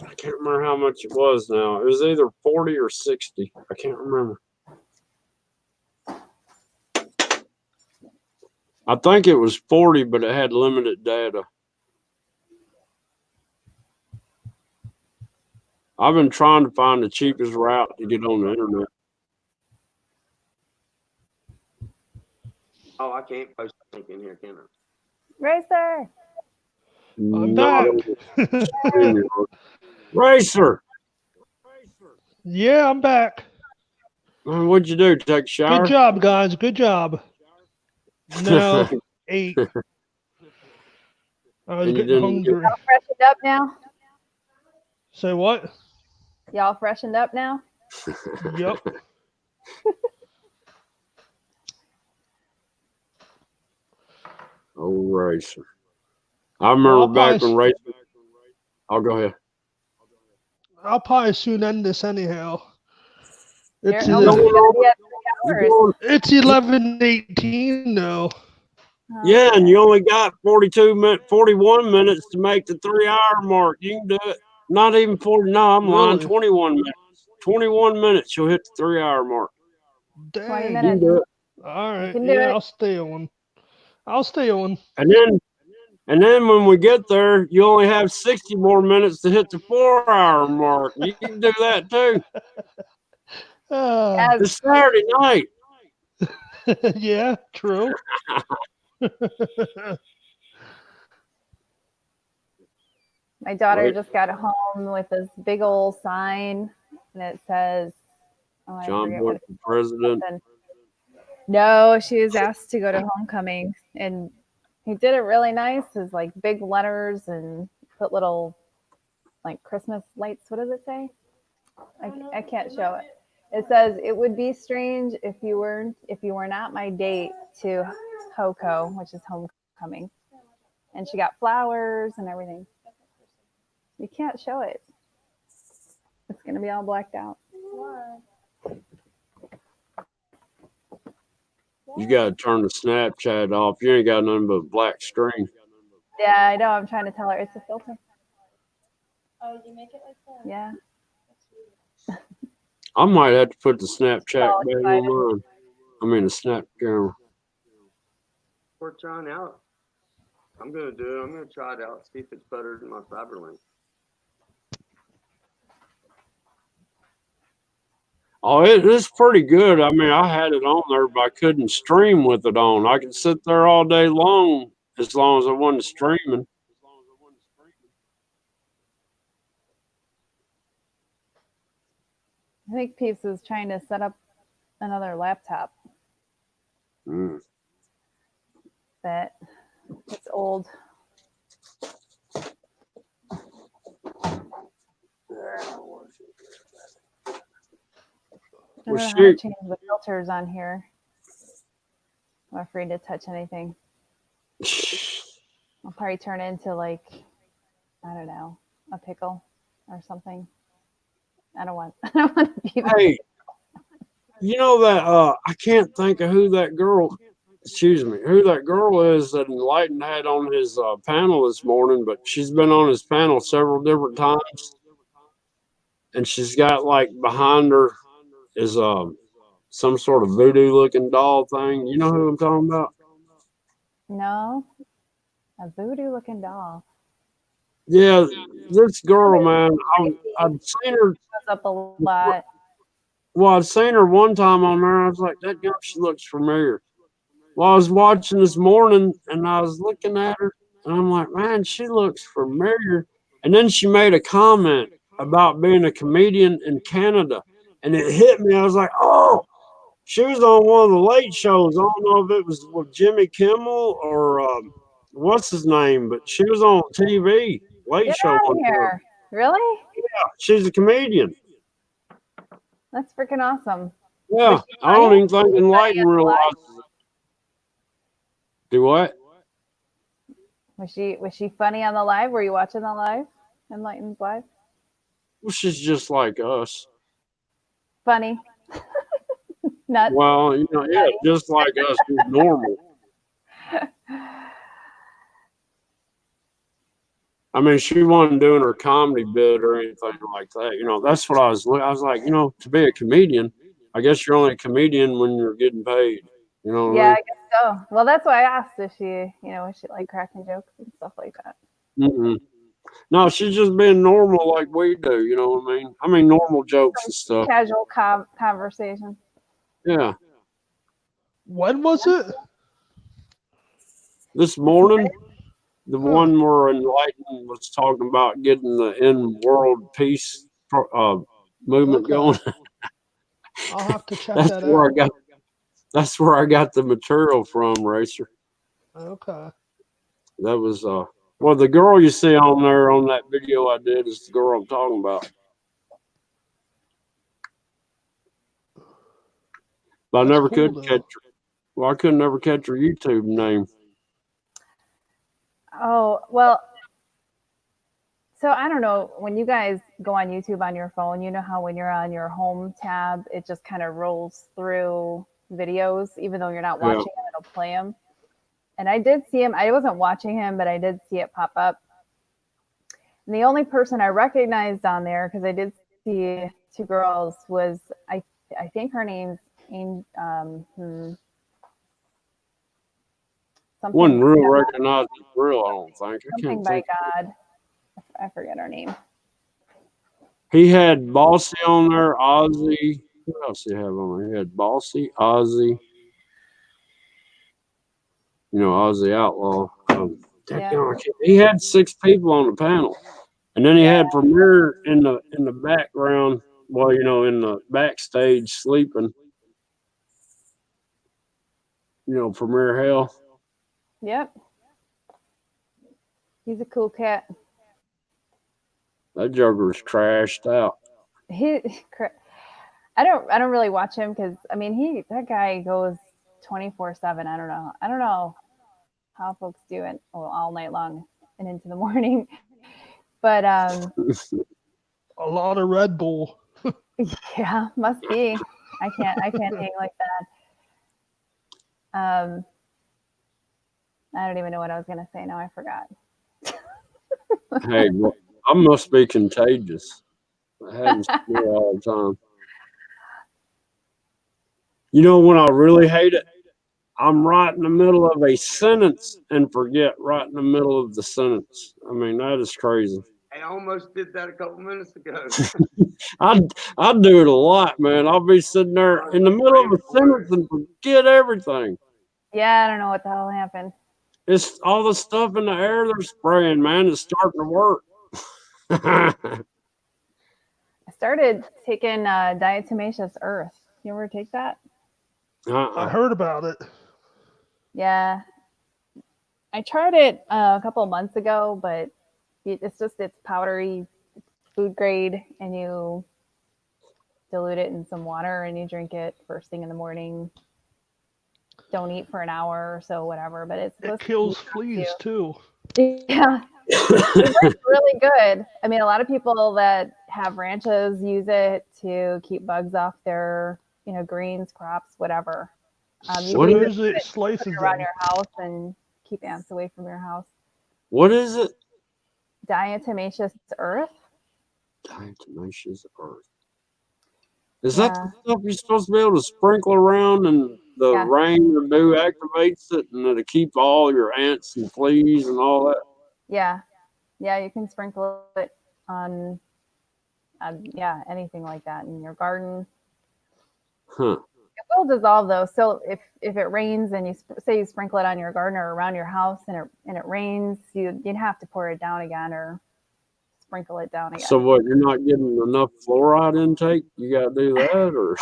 Speaker 2: I can't remember how much it was now. It was either 40 or 60. I can't remember. I think it was 40, but it had limited data. I've been trying to find the cheapest route to get on the internet.
Speaker 6: Oh, I can't post a link in here, can I?
Speaker 7: Racer.
Speaker 3: I'm
Speaker 2: Not
Speaker 3: back.
Speaker 2: on Racer.
Speaker 3: Yeah, I'm back.
Speaker 2: What'd you do? Take a shower?
Speaker 3: Good job, guys. Good job. No, 8. I was
Speaker 2: And you
Speaker 3: getting
Speaker 2: didn't
Speaker 3: hungry.
Speaker 7: Y'all freshened up now?
Speaker 3: Say what?
Speaker 7: Y'all freshened up now?
Speaker 3: Yep.
Speaker 2: Oh, Racer. I remember back when Racer. I'll go ahead.
Speaker 3: I'll probably soon end this anyhow. It's
Speaker 7: You're only gonna be at 3 hours.
Speaker 3: It's 11:18 though.
Speaker 2: Yeah, and you only got 41 minutes to make the 3-hour mark. You can do it. Not even 40. No, I'm lying. 21 minutes. 21 minutes, you'll hit the 3-hour mark.
Speaker 3: Dang.
Speaker 7: 20
Speaker 2: You can
Speaker 7: minutes.
Speaker 2: do it.
Speaker 3: All right.
Speaker 7: You can do
Speaker 3: Yeah,
Speaker 7: it.
Speaker 3: I'll stay on. I'll stay on.
Speaker 2: And then when we get there, you only have 60 more minutes to hit the 4-hour mark. You can do that too. It's Saturday night.
Speaker 3: Yeah, true.
Speaker 7: My daughter just got home with this big old sign, and it says, "Oh, I
Speaker 2: John
Speaker 7: forget
Speaker 2: Boy
Speaker 7: what
Speaker 2: for president."
Speaker 7: No, she was asked to go to homecoming, and he did it really nice. It's like big letters and put little like Christmas lights. What does it say? I can't show it. It says, "It would be strange if you were not my date to HOCO," which is homecoming. And she got flowers and everything. You can't show it. It's gonna be all blacked out.
Speaker 2: You got to turn the Snapchat off. You ain't got nothing but a black screen.
Speaker 7: Yeah, I know. I'm trying to tell her it's a filter.
Speaker 8: Oh, you make it like that?
Speaker 7: Yeah.
Speaker 2: I might have to put the Snapchat
Speaker 7: Oh,
Speaker 2: back
Speaker 7: excited.
Speaker 2: on mine. I mean, the Snap camera.
Speaker 6: We're trying out. I'm gonna do it. I'm gonna try it out. See if it's better than my Cyberlink.
Speaker 2: Oh, it's pretty good. I mean, I had it on there, but I couldn't stream with it on. I could sit there all day long as I wasn't streaming.
Speaker 7: I think Peeps is trying to set up another laptop,
Speaker 2: Mm.
Speaker 7: but it's old. I don't know how to change the filters on here. I'm afraid to touch anything. I'll probably turn it into like, I don't know, a pickle or something. I don't want to be that.
Speaker 2: Hey, you know that I can't think of who that girl is that Enlighten had on his panel this morning, but she's been on his panel several different times, and she's got like behind her is some sort of voodoo looking doll thing. You know who I'm talking about?
Speaker 7: No, a voodoo looking doll.
Speaker 2: Yeah, this girl, man, I've seen her.
Speaker 7: Goes up a lot.
Speaker 2: Well, I've seen her one time on there. I was like, that girl, she looks familiar. Well, I was watching this morning and I was looking at her and I'm like, man, she looks familiar. And then she made a comment about being a comedian in Canada. And it hit me. I was like, oh, she was on one of the late shows. I don't know if it was with Jimmy Kimmel or what's his name, but she was on TV, late
Speaker 7: Get
Speaker 2: show.
Speaker 7: out of
Speaker 2: one time.
Speaker 7: here. Really?
Speaker 2: Yeah, she's a comedian.
Speaker 7: That's freaking awesome.
Speaker 2: Yeah, I don't even think Enlighten realizes it. Do what?
Speaker 7: Was she funny on the live? Were you watching the live? Enlighten's live?
Speaker 2: Well, she's just like us.
Speaker 7: Funny. Nuts.
Speaker 2: Well, you know, yeah, just like us, she's normal. I mean, she wasn't doing her comedy bit or anything like that. You know, that's what I was like, you know, to be a comedian, I guess you're only a comedian when you're getting paid. You know what
Speaker 7: Yeah,
Speaker 2: I
Speaker 7: I guess so. Well, that's why I asked if was she like cracking jokes and stuff like that.
Speaker 2: mean? No, she's just being normal like we do. You know what I mean? I mean, normal jokes and stuff.
Speaker 7: Casual conversation.
Speaker 2: Yeah.
Speaker 3: When was it?
Speaker 2: This morning, the one where Enlighten was talking about getting the in-world peace movement going.
Speaker 3: I'll have to check
Speaker 2: That's
Speaker 3: that
Speaker 2: where
Speaker 3: out.
Speaker 2: That's where I got the material from, Racer.
Speaker 3: Okay.
Speaker 2: That was well, the girl you see on there on that video I did is the girl I'm talking about. But I never could catch her. Well, I could never catch her YouTube name.
Speaker 7: Oh, well, so I don't know, when you guys go on YouTube on your phone, you know how when you're on your home tab, it just kind of rolls through videos, even though you're not watching them, it'll play them. And I did see him. I wasn't watching him, but I did see it pop up. And the only person I recognized on there, because I did see two girls, was I think her name's something.
Speaker 2: Wouldn't real recognize it real, I don't think.
Speaker 7: Something by God. I forget her name.
Speaker 2: He had Bossy on there, Ozzy. What else did he have on there? He had Bossy, Ozzy. You know, Ozzy Outlaw. He had 6 people on the panel. And then he had Premier in the background, well, you know, in the backstage sleeping. You know, Premier Hell.
Speaker 7: Yep. He's a cool cat.
Speaker 2: That Joker's crashed out.
Speaker 7: I don't really watch him because I mean that guy goes 24/7. I don't know how folks do it all night long and into the morning. But
Speaker 3: a lot of Red Bull.
Speaker 7: Yeah, must be. I can't hang like that. I don't even know what I was gonna say now. I forgot.
Speaker 2: Hey, well, I must be contagious. I haven't seen it all the time. You know when I really hate it? I'm right in the middle of a sentence and forget right in the middle of the sentence. I mean, that is crazy.
Speaker 6: I almost did that a couple minutes ago.
Speaker 2: I do it a lot, man. I'll be sitting there in the middle of a sentence and forget everything.
Speaker 7: Yeah, I don't know what the hell happened.
Speaker 2: It's all the stuff in the air they're spraying, man. It's starting to work.
Speaker 7: I started taking Diatomaceous Earth. You ever take that?
Speaker 3: I heard about it.
Speaker 7: Yeah. I tried it a couple of months ago, but it's powdery, food grade, and you dilute it in some water and you drink it first thing in the morning. Don't eat for an hour or so, whatever. But it's
Speaker 3: It
Speaker 7: supposed
Speaker 3: kills
Speaker 7: to
Speaker 3: fleas too.
Speaker 7: yeah, it works really good. I mean, a lot of people that have ranches use it to keep bugs off their, greens, crops, whatever. You
Speaker 2: What
Speaker 7: can
Speaker 2: is
Speaker 7: use
Speaker 3: Supposedly it
Speaker 7: it
Speaker 3: slices
Speaker 7: around
Speaker 3: them.
Speaker 7: your house and keep ants away from your house.
Speaker 2: What is it?
Speaker 7: Diatomaceous earth.
Speaker 2: Diatomaceous earth. Is that
Speaker 7: Yeah,
Speaker 2: the stuff you're supposed to be able to sprinkle around and the
Speaker 7: yeah,
Speaker 2: rain or dew activates it and it'll keep all your ants and fleas and all that?
Speaker 7: yeah, yeah. You can sprinkle it on, yeah, anything like that in your garden.
Speaker 2: Huh.
Speaker 7: It will dissolve though. So if it rains and you say you sprinkle it on your garden or around your house and it rains, you'd have to pour it down again or sprinkle it down
Speaker 2: So
Speaker 7: again.
Speaker 2: what, you're not getting enough fluoride intake? You gotta do that or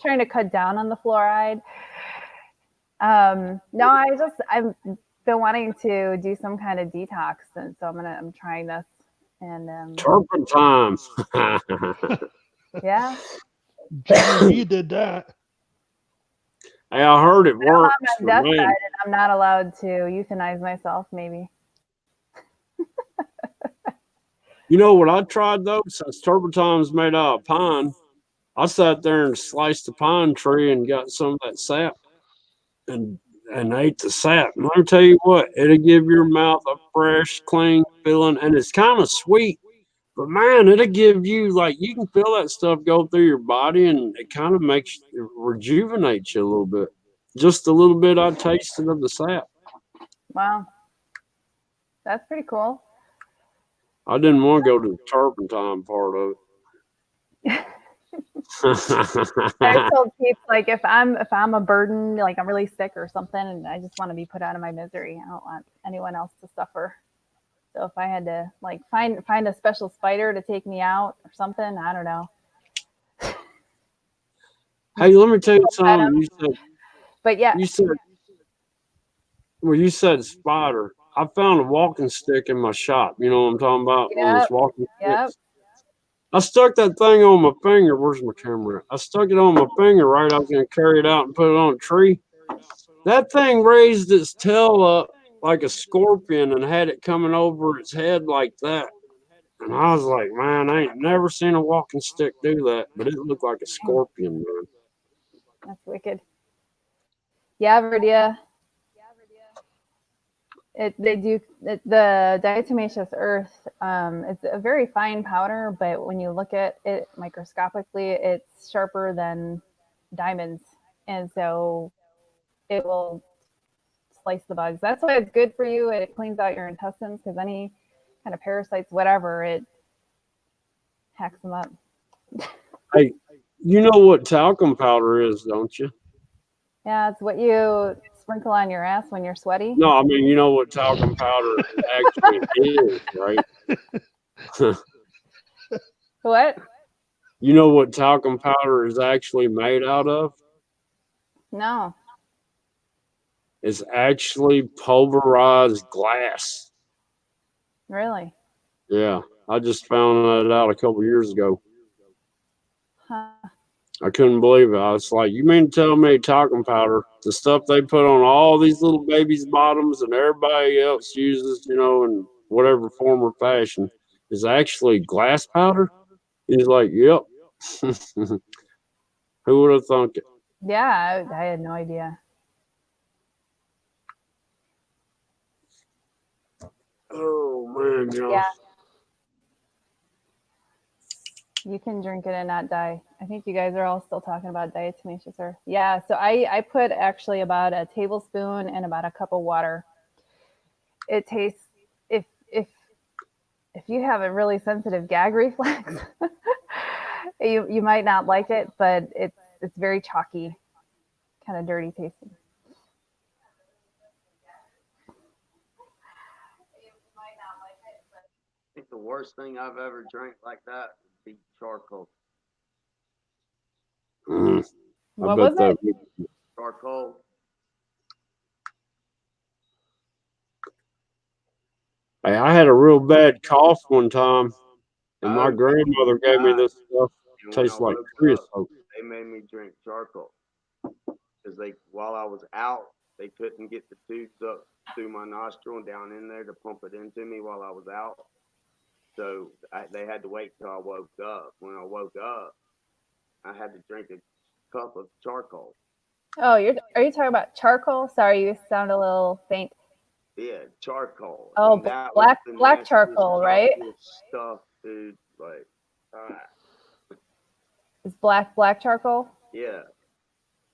Speaker 7: Trying to cut down on the fluoride. No, I've been wanting to do some kind of detox, and so I'm trying this, and
Speaker 2: turpentine.
Speaker 7: yeah.
Speaker 3: Jimmy V did that.
Speaker 2: Hey, I heard it
Speaker 7: Now
Speaker 2: works
Speaker 7: I'm on
Speaker 2: for
Speaker 7: death
Speaker 2: me.
Speaker 7: side, and I'm not allowed to euthanize myself. Maybe.
Speaker 2: You know what I tried though? Since turpentine's made out of pine, I sat there and sliced a pine tree and got some of that sap and ate the sap. And I'll tell you what, it'll give your mouth a fresh, clean feeling, and it's kind of sweet. But man, it'll give you like you can feel that stuff go through your body, and it kind of makes it rejuvenates you a little bit. Just a little bit I tasted of the sap.
Speaker 7: Wow, that's pretty cool.
Speaker 2: I didn't want to go to the turpentine part of it.
Speaker 7: I told Keith like if I'm a burden, like I'm really sick or something, and I just want to be put out of my misery. I don't want anyone else to suffer. So if I had to like find a special spider to take me out or something, I don't know.
Speaker 2: Hey, let me tell you something.
Speaker 7: But yeah,
Speaker 2: You said spider. I found a walking stick in my shop. You know what I'm talking about? One of those
Speaker 7: yep,
Speaker 2: walking
Speaker 7: yep.
Speaker 2: sticks. I stuck that thing on my finger. Where's my camera? I stuck it on my finger, right? I was going to carry it out and put it on a tree. That thing raised its tail up like a scorpion and had it coming over its head like that. And I was like, man, I ain't never seen a walking stick do that, but it looked like a scorpion, man.
Speaker 7: That's wicked. Yeah, Verdia. They do the diatomaceous earth. It's a very fine powder, but when you look at it microscopically, it's sharper than diamonds, and so it will slice the bugs. That's why it's good for you. It cleans out your intestines because any kind of parasites, whatever, it hacks them up.
Speaker 2: Hey, you know what talcum powder is, don't you?
Speaker 7: Yeah, it's what you sprinkle on your ass when you're sweaty.
Speaker 2: No, I mean, you know what talcum powder actually is, right?
Speaker 7: What?
Speaker 2: You know what talcum powder is actually made out of?
Speaker 7: No.
Speaker 2: It's actually pulverized glass.
Speaker 7: Really?
Speaker 2: Yeah, I just found that out a couple years ago.
Speaker 7: Huh.
Speaker 2: I couldn't believe it. I was like, you mean to tell me talcum powder, the stuff they put on all these little babies' bottoms and everybody else uses, you know, in whatever form or fashion, is actually glass powder? He's like, yep. Who would have thunk it?
Speaker 7: Yeah, I had no idea.
Speaker 2: Oh, man, you know.
Speaker 7: Yeah. You can drink it and not die. I think you guys are all still talking about diatomaceous earth. Yeah, so I put actually about a tablespoon and about a cup of water. It tastes if you have a really sensitive gag reflex, you might not like it, but it's very chalky, kind of dirty tasting.
Speaker 6: I think the worst thing I've ever drank like that would be charcoal.
Speaker 2: Mm.
Speaker 7: What
Speaker 2: bet
Speaker 7: was
Speaker 2: that.
Speaker 7: it?
Speaker 6: Charcoal.
Speaker 2: Hey, I had a real bad cough one time, and my
Speaker 6: Oh,
Speaker 2: grandmother gave me this stuff.
Speaker 6: and when I
Speaker 2: Tastes like
Speaker 6: woke
Speaker 2: creosote.
Speaker 6: up, they made me drink charcoal because while I was out, they couldn't get the tubes up through my nostril and down in there to pump it into me while I was out. So they had to wait till I woke up. When I woke up, I had to drink a cup of charcoal.
Speaker 7: Oh, are you talking about charcoal? Sorry, you sound a little faint.
Speaker 6: Yeah, charcoal.
Speaker 7: Oh,
Speaker 6: And that was
Speaker 7: black
Speaker 6: the
Speaker 7: black charcoal, right?
Speaker 6: nastiest stuff, dude. Like,
Speaker 7: It's black charcoal.
Speaker 6: yeah.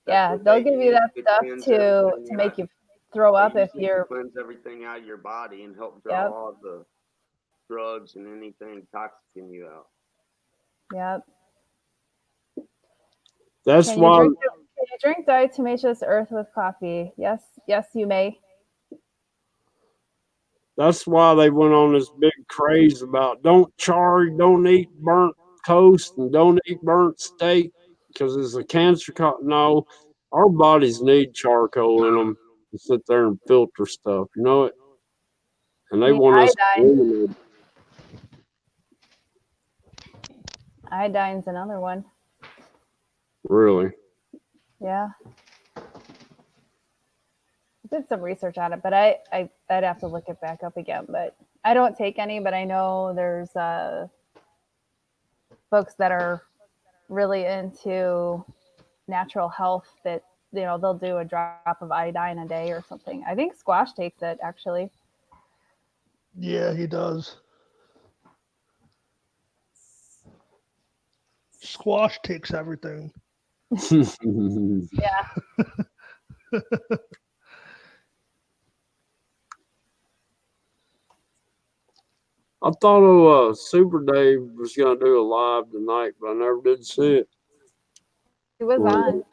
Speaker 7: Yeah,
Speaker 6: what
Speaker 7: they'll
Speaker 6: they
Speaker 7: give you
Speaker 6: do.
Speaker 7: that
Speaker 6: It
Speaker 7: stuff
Speaker 6: cleans
Speaker 7: to
Speaker 6: everything
Speaker 7: make
Speaker 6: out.
Speaker 7: you throw
Speaker 6: They
Speaker 7: up if
Speaker 6: use it to
Speaker 7: you're.
Speaker 6: cleanse everything out of your body and help draw
Speaker 7: Yep.
Speaker 6: all the drugs and anything toxic in you out.
Speaker 7: Yep.
Speaker 2: That's
Speaker 7: Can
Speaker 2: why.
Speaker 7: you drink diatomaceous earth with coffee? Yes, you may.
Speaker 2: That's why they went on this big craze about don't charge, don't eat burnt toast, and don't eat burnt steak because it's a cancer. No, our bodies need charcoal in them to sit there and filter stuff. You know it, and they
Speaker 7: You need
Speaker 2: want us.
Speaker 7: iodine. Iodine's another one.
Speaker 2: Really?
Speaker 7: Yeah. I did some research on it, but I'd have to look it back up again. But I don't take any, but I know there's folks that are really into natural health that they'll do a drop of iodine a day or something. I think Squash takes it actually.
Speaker 3: Yeah, he does. Squash takes everything.
Speaker 7: Yeah.
Speaker 2: I thought Super Dave was gonna do a live tonight, but I never did see it.
Speaker 7: He was on.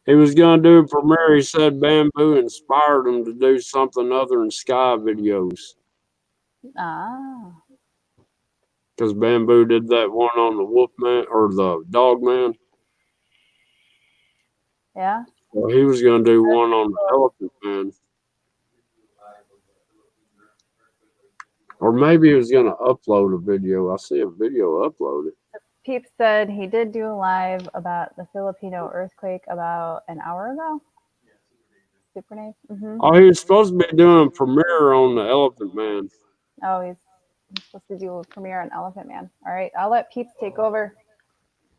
Speaker 2: He was gonna do a premiere. He said Bamboo inspired him to do something other than sky videos.
Speaker 7: Ah.
Speaker 2: Because Bamboo did that one on the Wolfman or the Dog Man.
Speaker 7: Yeah.
Speaker 2: Well, he was gonna do one on the Elephant Man. Or maybe he was gonna upload a video. I see a video uploaded.
Speaker 7: Peep said he did do a live about the Filipino earthquake about an hour ago. Super Dave. Mm-hmm.
Speaker 2: Oh, he was supposed to be doing a premiere on the Elephant Man.
Speaker 7: Oh, he's supposed to do a premiere on Elephant Man. All right, I'll let Peeps take over.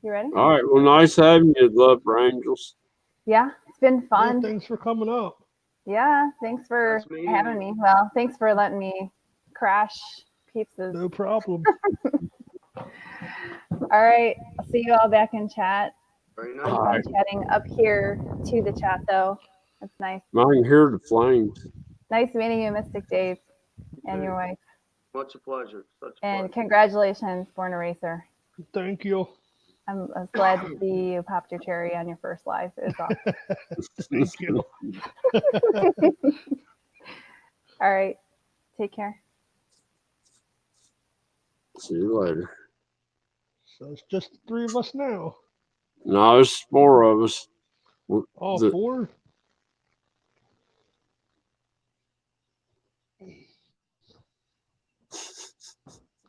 Speaker 7: You ready?
Speaker 2: All right. Well, nice having you, Love for Angels.
Speaker 7: Yeah, it's been fun.
Speaker 3: Yeah, thanks for coming up.
Speaker 7: Yeah, thanks for having me. Well, thanks for letting me crash Peeps's.
Speaker 3: No problem.
Speaker 7: All right, I'll see you all back in chat.
Speaker 6: Very
Speaker 7: nice. I'm chatting up here to the chat though. That's nice.
Speaker 2: I can hear the flames.
Speaker 7: Nice meeting you, Mystic Dave, and your wife.
Speaker 6: Much a pleasure. Such a
Speaker 7: And
Speaker 6: pleasure.
Speaker 7: congratulations, Born Eraser.
Speaker 3: Thank you.
Speaker 7: I was glad to see you popped your cherry on your first live. It was awesome.
Speaker 3: Thank you.
Speaker 7: All right. Take care.
Speaker 2: See you later.
Speaker 3: So it's just the three of us now.
Speaker 2: No, it's 4 of us.
Speaker 3: All
Speaker 2: The-
Speaker 3: 4?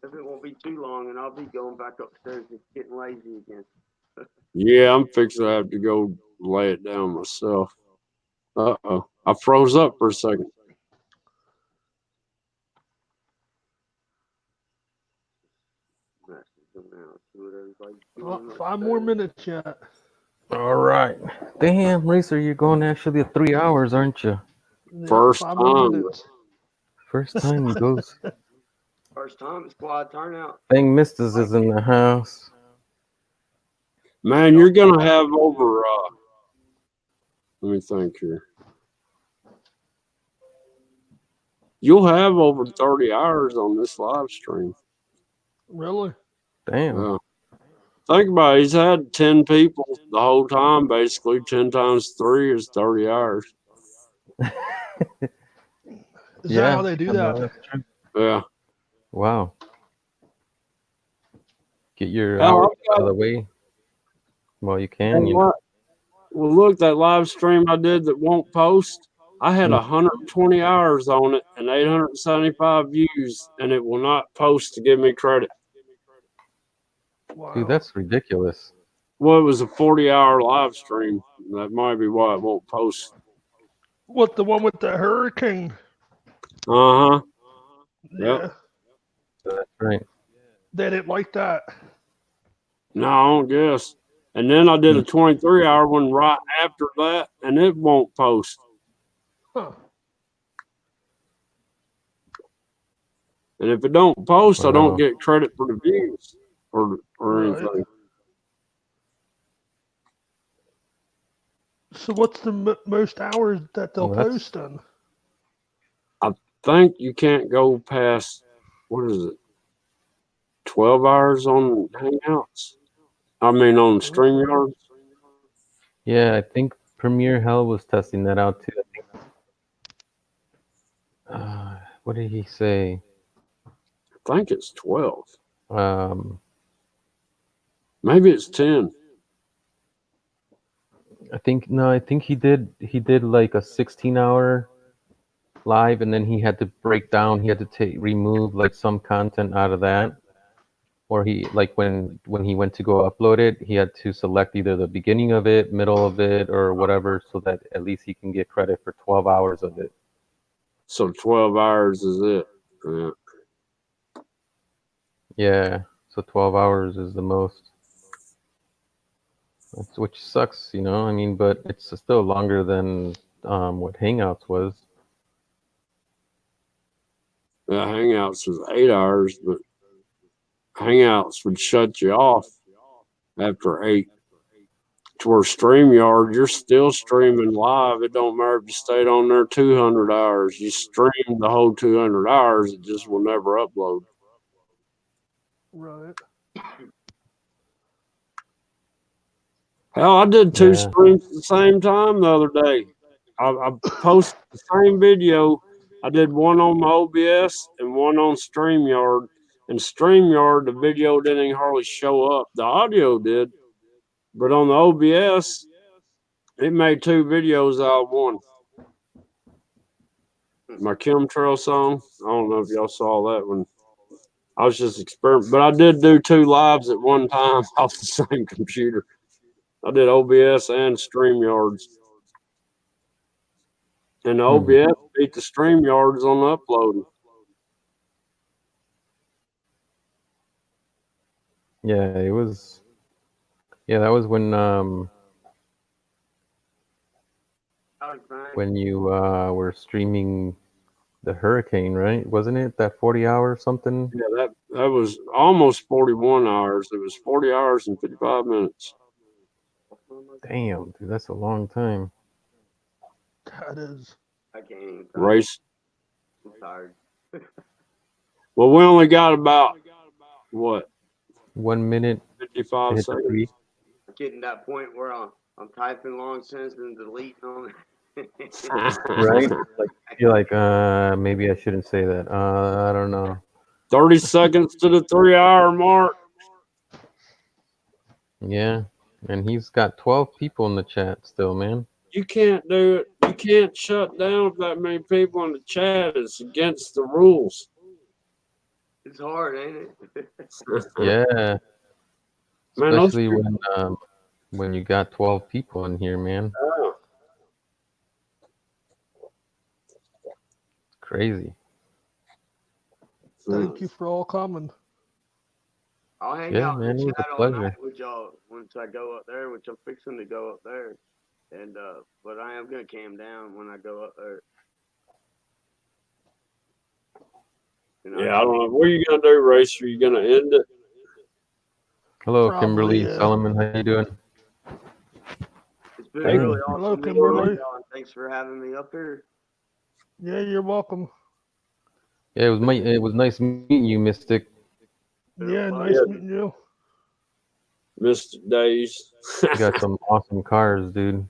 Speaker 6: If it won't be too long, and I'll be going back upstairs and getting lazy again.
Speaker 2: Yeah, I'm fixing to have to go lay it down myself. Uh-oh. I froze up for a second.
Speaker 3: Oh, 5 more minutes yet.
Speaker 4: All right. Damn, Racer, you're going actually 3 hours, aren't you?
Speaker 3: Yeah,
Speaker 2: First
Speaker 3: 5 more
Speaker 2: time.
Speaker 3: minutes.
Speaker 4: First time he goes.
Speaker 6: First time, squad turnout.
Speaker 4: Thing Mistus is in the house.
Speaker 2: Man, you're gonna have over let me think here. You'll have over 30 hours on this live stream.
Speaker 3: Really?
Speaker 4: Damn.
Speaker 2: Think about it. He's had 10 people the whole time, basically. 10 times 3 is 30 hours.
Speaker 3: Is that how they do that?
Speaker 4: That's true.
Speaker 2: Yeah.
Speaker 4: Wow. Get your
Speaker 2: Hell,
Speaker 4: hours out of the way. Well, you
Speaker 2: You
Speaker 4: can.
Speaker 2: know
Speaker 4: You
Speaker 2: what? Well, look, that live stream I did that won't post, I had 120 hours on it and 875 views, and it will not post to give me credit.
Speaker 3: Wow.
Speaker 4: Dude, that's ridiculous.
Speaker 2: Well, it was a 40-hour live stream. That might be why it won't post.
Speaker 3: What, the one with the hurricane?
Speaker 2: Uh huh.
Speaker 3: Yeah.
Speaker 2: Yep.
Speaker 4: That's right.
Speaker 3: They didn't like that.
Speaker 2: No, I don't guess. And then I did a 23-hour one right after that, and it won't post.
Speaker 3: Huh.
Speaker 2: And if it don't post, I don't
Speaker 4: Wow.
Speaker 2: get credit for the views or
Speaker 3: Right.
Speaker 2: anything.
Speaker 3: So what's the most hours that they'll
Speaker 4: Well, that's-
Speaker 3: post then?
Speaker 2: Think you can't go past, what is it, 12 hours on Hangouts? I mean, on StreamYard.
Speaker 4: Yeah, I think Premiere Hell was testing that out too. What did he say?
Speaker 2: I think it's 12. Maybe it's 10.
Speaker 4: I think he did like a 16-hour live, and then he had to break down. He had to remove like some content out of that, or he like when he went to go upload it, he had to select either the beginning of it, middle of it, or whatever, so that at least he can get credit for 12 hours of it.
Speaker 2: So 12 hours is it. Yeah.
Speaker 4: Yeah, so 12 hours is the most. Which sucks, you know. I mean, but it's still longer than what Hangouts was.
Speaker 2: Yeah, Hangouts was 8 hours, but Hangouts would shut you off after 8. To where StreamYard, you're still streaming live. It don't matter if you stayed on there 200 hours. You stream the whole 200 hours. It just will never upload.
Speaker 3: Right.
Speaker 2: Hell, I did 2
Speaker 4: Yeah.
Speaker 2: streams at the same time the other day. I posted the same video. I did one on my OBS and one on StreamYard. And StreamYard, the video didn't even hardly show up. The audio did. But on the OBS, it made 2 videos out of one. My chemtrail song. I don't know if y'all saw that one. I was just experimenting. But I did do 2 lives at one time off the same computer. I did OBS and StreamYards. And the OBS beat the StreamYards on uploading.
Speaker 4: Yeah, it was. Yeah, that was when you were streaming the hurricane, right? Wasn't it that 40 hour something?
Speaker 2: Yeah, that was almost 41 hours. It was 40 hours and 55 minutes.
Speaker 4: Damn, dude, that's a long time.
Speaker 3: That is.
Speaker 6: I can't even.
Speaker 2: Race.
Speaker 6: I'm tired.
Speaker 2: Well, we only got about, what,
Speaker 4: 1 minute
Speaker 2: 55
Speaker 4: to hit the
Speaker 2: seconds.
Speaker 4: three.
Speaker 6: I'm getting to that point where I'm typing long sentence and deleting them.
Speaker 4: Right? Like you're like, maybe I shouldn't say that. I don't know.
Speaker 2: 30 seconds to the 3-hour mark.
Speaker 4: Yeah, and he's got 12 people in the chat still, man.
Speaker 2: You can't do it. You can't shut down with that many people in the chat. It's against the rules.
Speaker 6: It's hard, ain't it?
Speaker 4: Yeah,
Speaker 2: Man, those
Speaker 4: especially when you got 12 people in here, man.
Speaker 2: people-
Speaker 4: Crazy.
Speaker 3: Thank you for all coming.
Speaker 6: I'll hang
Speaker 4: Yeah,
Speaker 6: out
Speaker 4: man,
Speaker 6: in
Speaker 4: it
Speaker 6: the
Speaker 4: was a
Speaker 6: chat all
Speaker 4: pleasure.
Speaker 6: night with y'all once I go up there, which I'm fixing to go up there. And but I am gonna cam down when I go up there. You know,
Speaker 2: Yeah, I don't know. What are you going to do, Racer? Are you going to end it?
Speaker 4: Hello,
Speaker 3: Probably,
Speaker 4: Kimberly
Speaker 3: yeah.
Speaker 4: Solomon. How you doing?
Speaker 6: it's been
Speaker 2: Hey.
Speaker 6: really
Speaker 3: Hello,
Speaker 6: awesome meeting
Speaker 3: Kimberly.
Speaker 6: y'all, and thanks for having me up here.
Speaker 3: Yeah, you're welcome.
Speaker 4: Yeah, it was nice meeting you, Mystic.
Speaker 3: Yeah,
Speaker 6: fun.
Speaker 3: nice
Speaker 2: Yeah.
Speaker 3: meeting you.
Speaker 2: Mr. Days.
Speaker 4: You got some awesome cars, dude.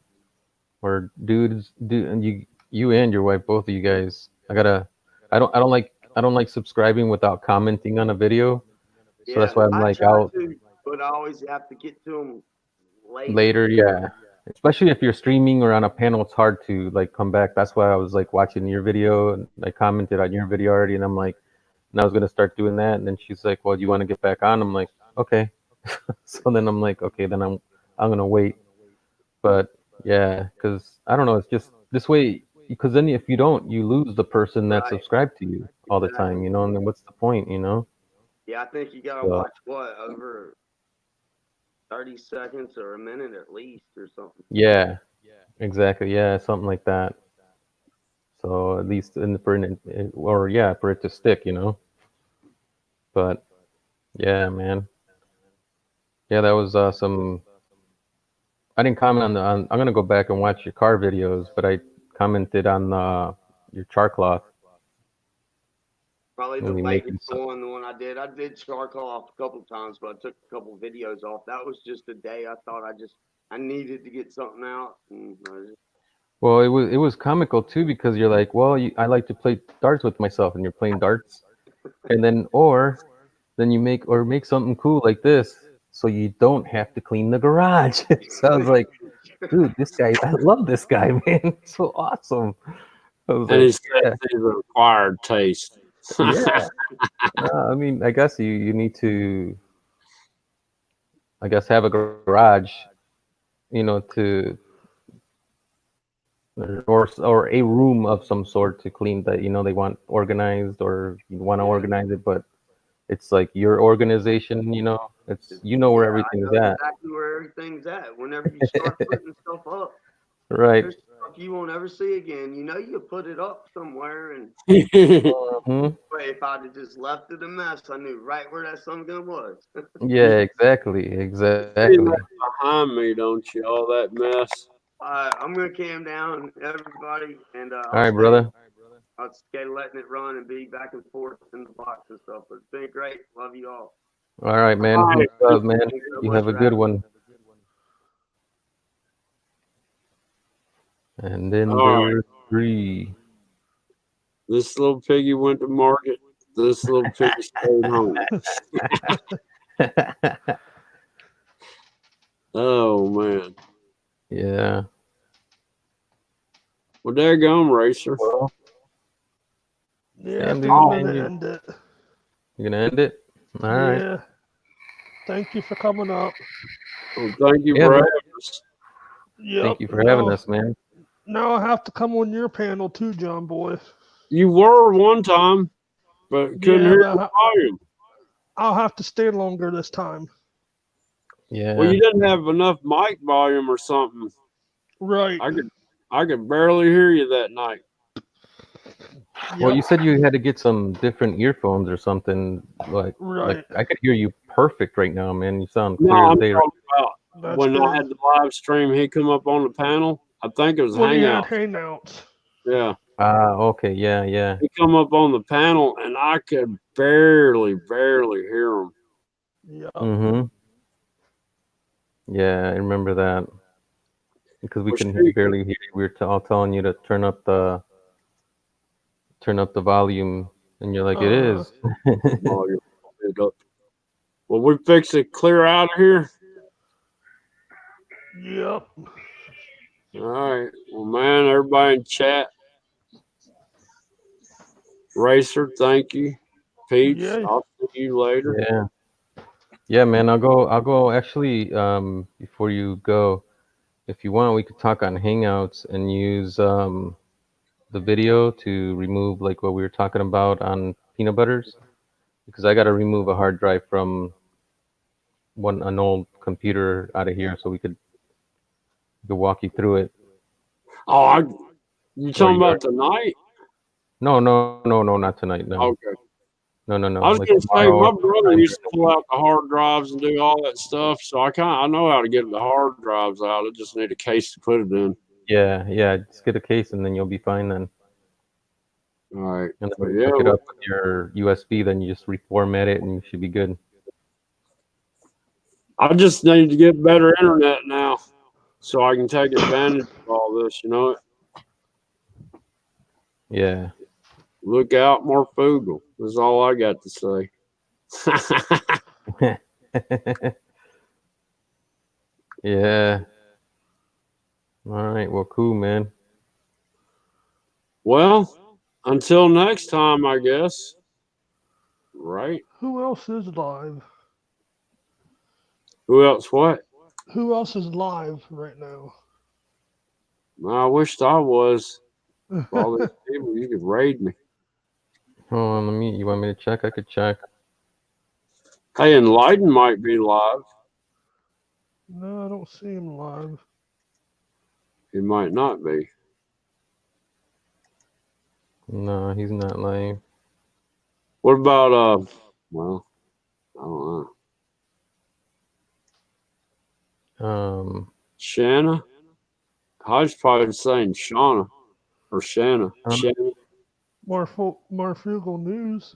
Speaker 4: Or dudes, and you and your wife, both of you guys. I don't like subscribing without commenting on a video. So that's why I'm
Speaker 6: I
Speaker 4: like
Speaker 6: try
Speaker 4: out.
Speaker 6: to, but I always have to get to them
Speaker 4: later, yeah. Especially if you're streaming or on a panel, it's hard to like come back. That's why I was like watching your video and I commented on your video already, and I'm like, and I was gonna start doing that, and then she's like, "Well, do you want to get back on?" I'm like, "Okay." So then I'm like, "Okay, then I'm gonna wait." But yeah, because I don't know, it's just this way. Because then if you don't, you lose the person that's
Speaker 6: Right.
Speaker 4: subscribed to you all the time, you know. And then what's the point, you know?
Speaker 6: Yeah, I think you gotta
Speaker 4: So-
Speaker 6: watch what over 30 seconds or a minute at least or something.
Speaker 4: Yeah, exactly. Yeah, something like that. So at least for it to stick, you know. But yeah, man. Yeah, that was some. I didn't comment on I'm gonna go back and watch your car videos, but I commented on your char cloth.
Speaker 6: Probably the
Speaker 4: When you make
Speaker 6: latest
Speaker 4: some-
Speaker 6: one, the one I did. I did charcoal off a couple times, but I took a couple videos off. That was just a day. I thought I needed to get something out. And
Speaker 4: Well, it was comical too because you're like, well, I like to play darts with myself, and you're playing darts, and then you make something cool like this, so you don't have to clean the garage. So I was like, dude, this guy, I love this guy, man, so awesome. I was
Speaker 2: And he
Speaker 4: like,
Speaker 2: said he's an acquired taste.
Speaker 4: yeah. I mean, I guess you need to, I guess, have a garage, you know, to or a room of some sort to clean that, you know, they want organized or you want to organize it, but it's like your organization, you know, it's you know where
Speaker 6: I
Speaker 4: everything's
Speaker 6: know
Speaker 4: at,
Speaker 6: exactly where everything's at. Whenever you start putting stuff up,
Speaker 4: right?
Speaker 6: there's stuff you won't ever see again. You know, you put it up somewhere, and
Speaker 4: Mhm.
Speaker 6: but if I'd have just left it a mess, I knew right where that son gun was.
Speaker 4: Yeah, exactly.
Speaker 2: Behind me, don't you? All that mess.
Speaker 6: I'm gonna cam down everybody, and
Speaker 4: All right, brother.
Speaker 6: I'll stay letting it run and be back and forth in the box and stuff. But it's been great. Love you all.
Speaker 4: All right, man.
Speaker 2: All right.
Speaker 4: Much love, man.
Speaker 6: Thanks so
Speaker 4: You
Speaker 6: much
Speaker 4: have a
Speaker 6: for
Speaker 4: good
Speaker 6: having me.
Speaker 4: one. And then
Speaker 2: All
Speaker 4: there's 3.
Speaker 2: This little piggy went to market. This little piggy stayed home. Oh man.
Speaker 4: Yeah.
Speaker 2: Well, there gone, Racer.
Speaker 4: Well,
Speaker 3: Yeah, I
Speaker 4: Damn,
Speaker 3: think
Speaker 4: dude,
Speaker 3: I'm
Speaker 4: man,
Speaker 3: gonna
Speaker 4: you-
Speaker 3: end it.
Speaker 4: You gonna end it? All right.
Speaker 3: Yeah. Thank you for coming up.
Speaker 2: Well, thank you
Speaker 4: Yeah,
Speaker 2: for
Speaker 4: man.
Speaker 2: having us.
Speaker 3: Yep.
Speaker 4: Thank you for having
Speaker 3: now,
Speaker 4: us, man.
Speaker 3: Now I have to come on your panel too, John Boy.
Speaker 2: You were one time, but couldn't
Speaker 3: Yeah,
Speaker 2: hear
Speaker 3: but
Speaker 2: the volume.
Speaker 3: I'll have to stay longer this time.
Speaker 4: Yeah.
Speaker 2: Well, you didn't have enough mic volume or something.
Speaker 3: Right.
Speaker 2: I could barely hear you that night.
Speaker 4: Well,
Speaker 3: Yep.
Speaker 4: you said you had to get some different earphones or something. Like
Speaker 3: Right.
Speaker 4: I could hear you perfect right now, man. You sound
Speaker 2: No,
Speaker 4: clear as
Speaker 2: I'm
Speaker 4: day.
Speaker 2: talking about
Speaker 3: That's
Speaker 2: when
Speaker 3: good.
Speaker 2: I had the live stream. He come up on the panel. I think it was
Speaker 3: When he had
Speaker 2: Hangout.
Speaker 3: hangouts.
Speaker 2: Yeah,
Speaker 4: Okay. Yeah. Yeah.
Speaker 2: he come up on the panel, and I could barely hear him.
Speaker 3: Yep.
Speaker 4: Mm-hmm. Yeah, I remember that. Because we
Speaker 2: Well,
Speaker 4: can
Speaker 2: shoot.
Speaker 4: barely hear you. We were all telling you to turn up the volume, and you're like, it is.
Speaker 2: Volume it up. Well, we fix it clear out of here.
Speaker 3: Yep.
Speaker 2: All right. Well, man, everybody in chat. Racer, thank you. Peach,
Speaker 3: Yeah.
Speaker 2: I'll see you later.
Speaker 4: Yeah. Yeah, man. I'll go actually, before you go, if you want, we could talk on Hangouts and use the video to remove like what we were talking about on peanut butters, because I got to remove a hard drive from an old computer out of here, so we could walk you through it.
Speaker 2: Oh, you talking
Speaker 4: you
Speaker 2: about tonight?
Speaker 4: No, not tonight. No,
Speaker 2: Okay.
Speaker 4: no.
Speaker 2: I was
Speaker 4: like
Speaker 2: gonna say
Speaker 4: tomorrow
Speaker 2: my
Speaker 4: or
Speaker 2: brother
Speaker 4: sometime
Speaker 2: used to
Speaker 4: during
Speaker 2: pull out the hard drives and do all that stuff, so I know how to get the hard drives out. I just need a case to put it in.
Speaker 4: the- Yeah. Just get a case, and then you'll be fine then.
Speaker 2: All right.
Speaker 4: And then
Speaker 2: But
Speaker 4: when you
Speaker 2: yeah,
Speaker 4: hook it up with your USB, then you just reformat it, and you should be good.
Speaker 2: I just need to get better internet now, so I can take advantage of all this. You know,
Speaker 4: Yeah.
Speaker 2: look out, more Fugel. That's all I got to say.
Speaker 4: Yeah. All right. Well, cool, man.
Speaker 2: Well, until next time, I guess. Right?
Speaker 3: Who else is live?
Speaker 2: Who else? What?
Speaker 3: Who else is live right now?
Speaker 2: I wished I was. All these people, you could raid me.
Speaker 4: Hold on. Let me. You want me to check? I could check.
Speaker 2: Hey, Enlighten might be live.
Speaker 3: No, I don't see him live.
Speaker 2: He might not be.
Speaker 4: No, he's not live.
Speaker 2: What about well, I don't know. Shanna? I was probably saying Shauna or Shanna. Shanna.
Speaker 3: Marfugal News.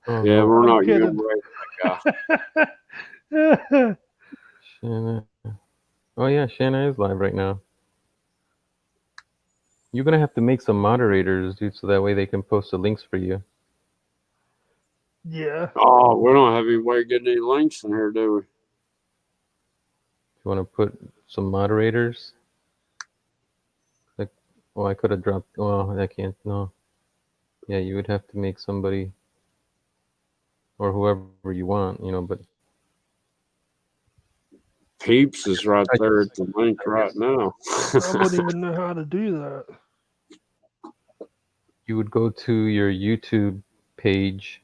Speaker 2: Yeah, we're
Speaker 3: I'm
Speaker 2: not
Speaker 3: kidding.
Speaker 2: good with that guy.
Speaker 4: Shanna. Oh yeah, Shanna is live right now. You're gonna have to make some moderators, dude, so that way they can post the links for you.
Speaker 3: Yeah.
Speaker 2: Oh, we don't have any way of getting any links in here, do we?
Speaker 4: You want to put some moderators? Like, well, I could have dropped. Well, I can't. No. Yeah, you would have to make somebody or whoever you want, but
Speaker 2: Peeps is right there at the link right now.
Speaker 3: I wouldn't even know how to do that.
Speaker 4: you would go to your YouTube page,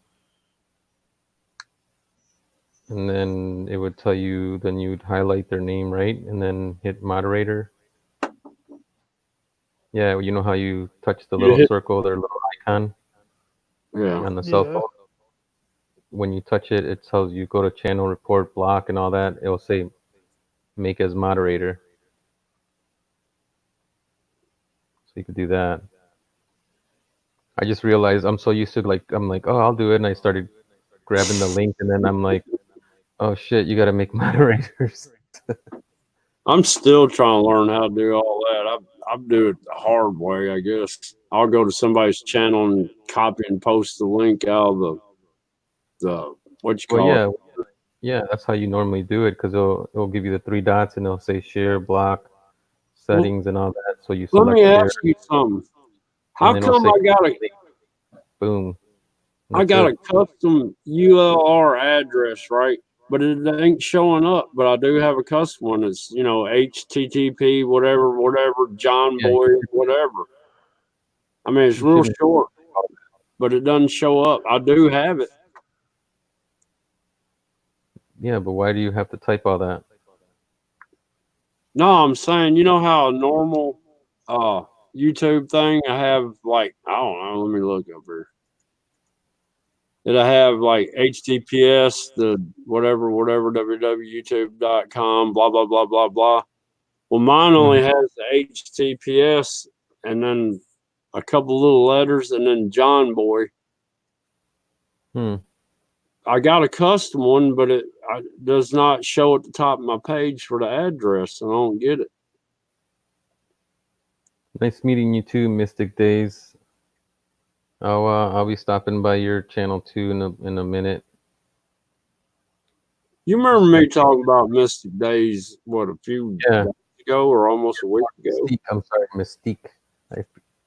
Speaker 4: and then it would tell you. Then you would highlight their name, right, and then hit moderator. Yeah, you know how you touch the little circle, their little icon, on the cell phone. When you touch it, it tells you go to channel report, block, and all that. It'll say make as moderator. So you could do that. I just realized I'm so used to I'm like, oh, I'll do it. And I started grabbing the link, and then I'm like, oh shit, you got to make moderators.
Speaker 2: I'm still trying to learn how to do all that. I do it the hard way, I guess. I'll go to somebody's channel and copy and post the link out of the what you call it.
Speaker 4: Yeah, that's how you normally do it, because it'll give you the three dots and it'll say share, block, settings, and all that. So you select
Speaker 2: Let me
Speaker 4: share.
Speaker 2: ask you something. How come I got a
Speaker 4: boom?
Speaker 2: I got a custom ULR address, right? But it ain't showing up. But I do have a custom one. It's HTTP whatever John Boy whatever. I mean, it's real short, but it doesn't show up. I do have it.
Speaker 4: Yeah, but why do you have to type all that?
Speaker 2: No, I'm saying, you know how a normal YouTube thing, I have I don't know, let me look up here. It'll have HTTPS, the whatever, www.youtube.com, blah, blah, blah, blah, blah. Well, mine only has the HTTPS and then a couple little letters and then John Boy. I got a custom one, but it does not show at the top of my page for the address, and I don't get it.
Speaker 4: Nice meeting you too, Mystic Days. I'll be stopping by your channel too in a minute.
Speaker 2: You remember me talking about Mystic Days, what, a few days ago or almost a week ago?
Speaker 4: I'm sorry,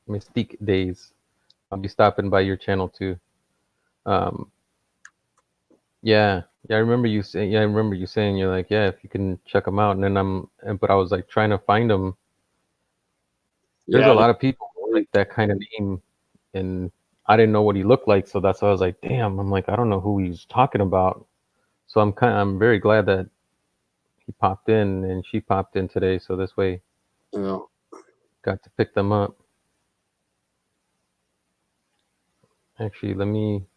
Speaker 4: Mystique Days. I'll be stopping by your channel too. Yeah, I remember you saying. Yeah, I remember you saying you're like, yeah, if you can check them out. And then but I was like trying to find them. There's a lot of people like that kind of name, and I didn't know what he looked like, so that's why I was like, damn. I'm like, I don't know who he's talking about. So I'm very glad that he popped in and she popped in today, so this way, got to pick them up. Actually, let me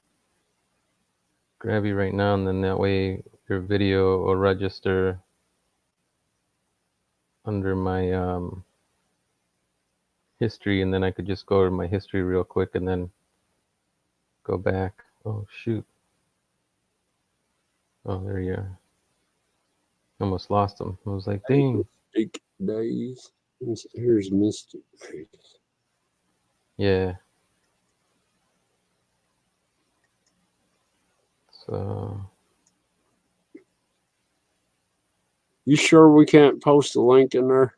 Speaker 4: grab you right now, and then that way your video will register under my history, and then I could just go to my history real quick and then go back. Oh shoot. Oh, there you are. Almost lost him. I was like, dang.
Speaker 2: Mystic Days. Here's Mystic Days.
Speaker 4: Yeah. So
Speaker 2: You sure we can't post a link in there?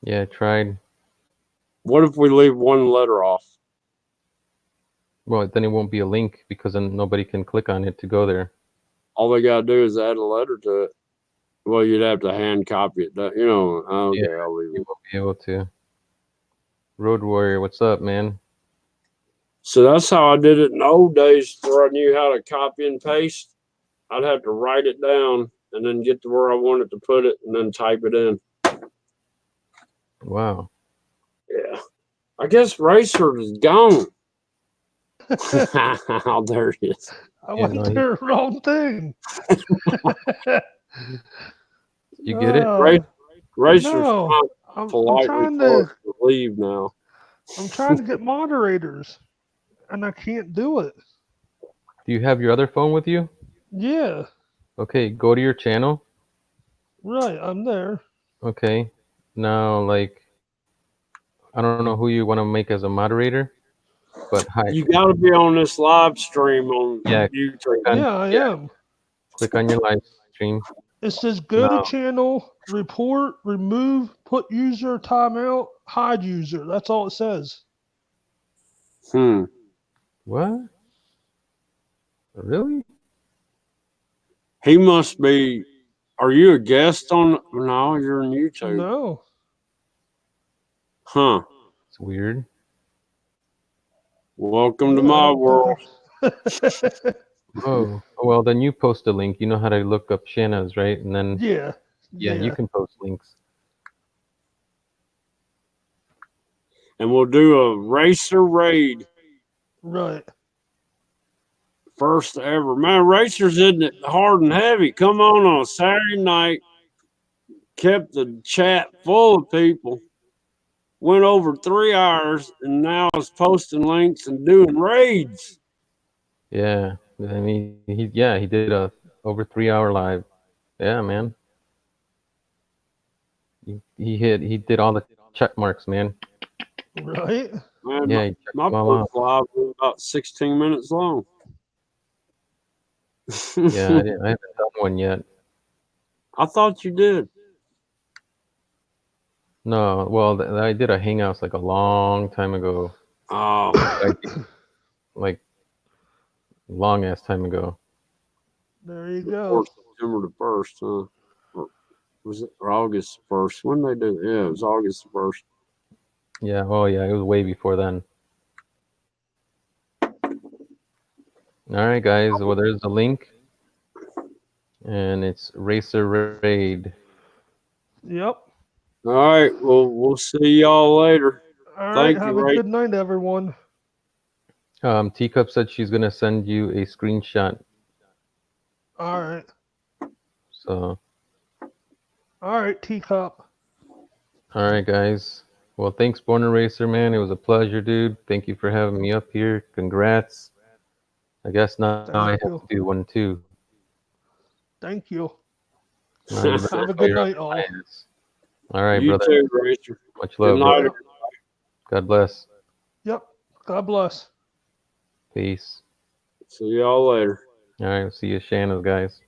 Speaker 4: Yeah, I tried.
Speaker 2: What if we leave one letter off?
Speaker 4: Well, then it won't be a link because then nobody can click on it to go there.
Speaker 2: All they gotta do is add a letter to it. Well, you'd have to hand copy it. You know, okay,
Speaker 4: Yeah.
Speaker 2: I'll leave
Speaker 4: You
Speaker 2: it.
Speaker 4: won't be able to. Road Warrior, what's up, man?
Speaker 2: So that's how I did it in the old days where I knew how to copy and paste. I'd have to write it down and then get to where I wanted to put it and then type it in.
Speaker 4: Wow.
Speaker 2: Yeah. I guess Racer is gone. Oh, there it is.
Speaker 3: I
Speaker 4: Yeah,
Speaker 3: went
Speaker 4: no,
Speaker 3: to the wrong thing.
Speaker 4: You get it?
Speaker 2: Racer's
Speaker 3: No,
Speaker 2: not
Speaker 3: I'm
Speaker 2: politely
Speaker 3: trying
Speaker 2: told
Speaker 3: to.
Speaker 2: us to leave now.
Speaker 3: I'm trying to get moderators, and I can't do it.
Speaker 4: Do you have your other phone with you?
Speaker 3: Yeah,
Speaker 4: Okay, go to your channel.
Speaker 3: right. I'm there.
Speaker 4: Okay. Now, like, I don't know who you want to make as a moderator, but hi.
Speaker 2: You got to be on this live stream on
Speaker 4: Yeah,
Speaker 2: YouTube.
Speaker 3: Yeah, I am.
Speaker 4: click on your live stream.
Speaker 3: It says go
Speaker 4: No.
Speaker 3: to channel, report, remove, put user, timeout, hide user. That's all it says.
Speaker 4: What? Really?
Speaker 2: He must be. Are you a guest on? No, you're on YouTube.
Speaker 3: No.
Speaker 2: Huh.
Speaker 4: It's weird.
Speaker 2: Welcome to my world.
Speaker 4: Oh, well, then you post a link. You know how to look up Shanna's, right? And then,
Speaker 3: Yeah.
Speaker 4: yeah, you can post links.
Speaker 2: And we'll do a racer raid.
Speaker 3: Right.
Speaker 2: First ever. Man, racers isn't it hard and heavy. Come on a Saturday night. Kept the chat full of people. Went over 3 hours and now is posting links and doing raids.
Speaker 4: Yeah, I mean, he did a over 3 hour live. Yeah, man. He did all the check marks, man.
Speaker 3: Right.
Speaker 2: Man,
Speaker 4: Yeah, he checked
Speaker 2: my
Speaker 4: them all
Speaker 2: first
Speaker 4: off.
Speaker 2: live was about 16 minutes long.
Speaker 4: Yeah, I haven't done one yet.
Speaker 2: I thought you did.
Speaker 4: No, well, I did a Hangouts like a long time ago.
Speaker 2: Oh,
Speaker 4: Like long ass time ago.
Speaker 3: There you
Speaker 2: before
Speaker 3: go.
Speaker 2: September the 1st, huh? Or was it or August 1st? When they do? Yeah, it was August 1st.
Speaker 4: Yeah, oh yeah, it was way before then. All right, guys. Well, there's the link, and it's Racer Raid.
Speaker 3: Yep.
Speaker 2: All right. Well, we'll see y'all later.
Speaker 3: All right.
Speaker 2: Thank
Speaker 3: Have
Speaker 2: you,
Speaker 3: a
Speaker 2: Ray.
Speaker 3: good night, everyone.
Speaker 4: Teacup said she's gonna send you a screenshot.
Speaker 3: All right.
Speaker 4: So,
Speaker 3: All right, Teacup.
Speaker 4: all right, guys. Well, thanks, Born Racer, man. It was a pleasure, dude. Thank you for having me up here. Congrats. I guess now I have to do one too.
Speaker 3: Thank you.
Speaker 4: Now you better
Speaker 3: Have a
Speaker 4: show
Speaker 3: good
Speaker 4: your
Speaker 3: night,
Speaker 4: other
Speaker 3: all.
Speaker 4: clients. All right,
Speaker 2: You
Speaker 4: brother.
Speaker 2: too, Racer.
Speaker 4: Much
Speaker 2: Good
Speaker 4: love,
Speaker 2: night.
Speaker 4: brother. God bless.
Speaker 3: Yep. God bless.
Speaker 4: Peace.
Speaker 2: See y'all later.
Speaker 4: All right, see you, Shannon, guys.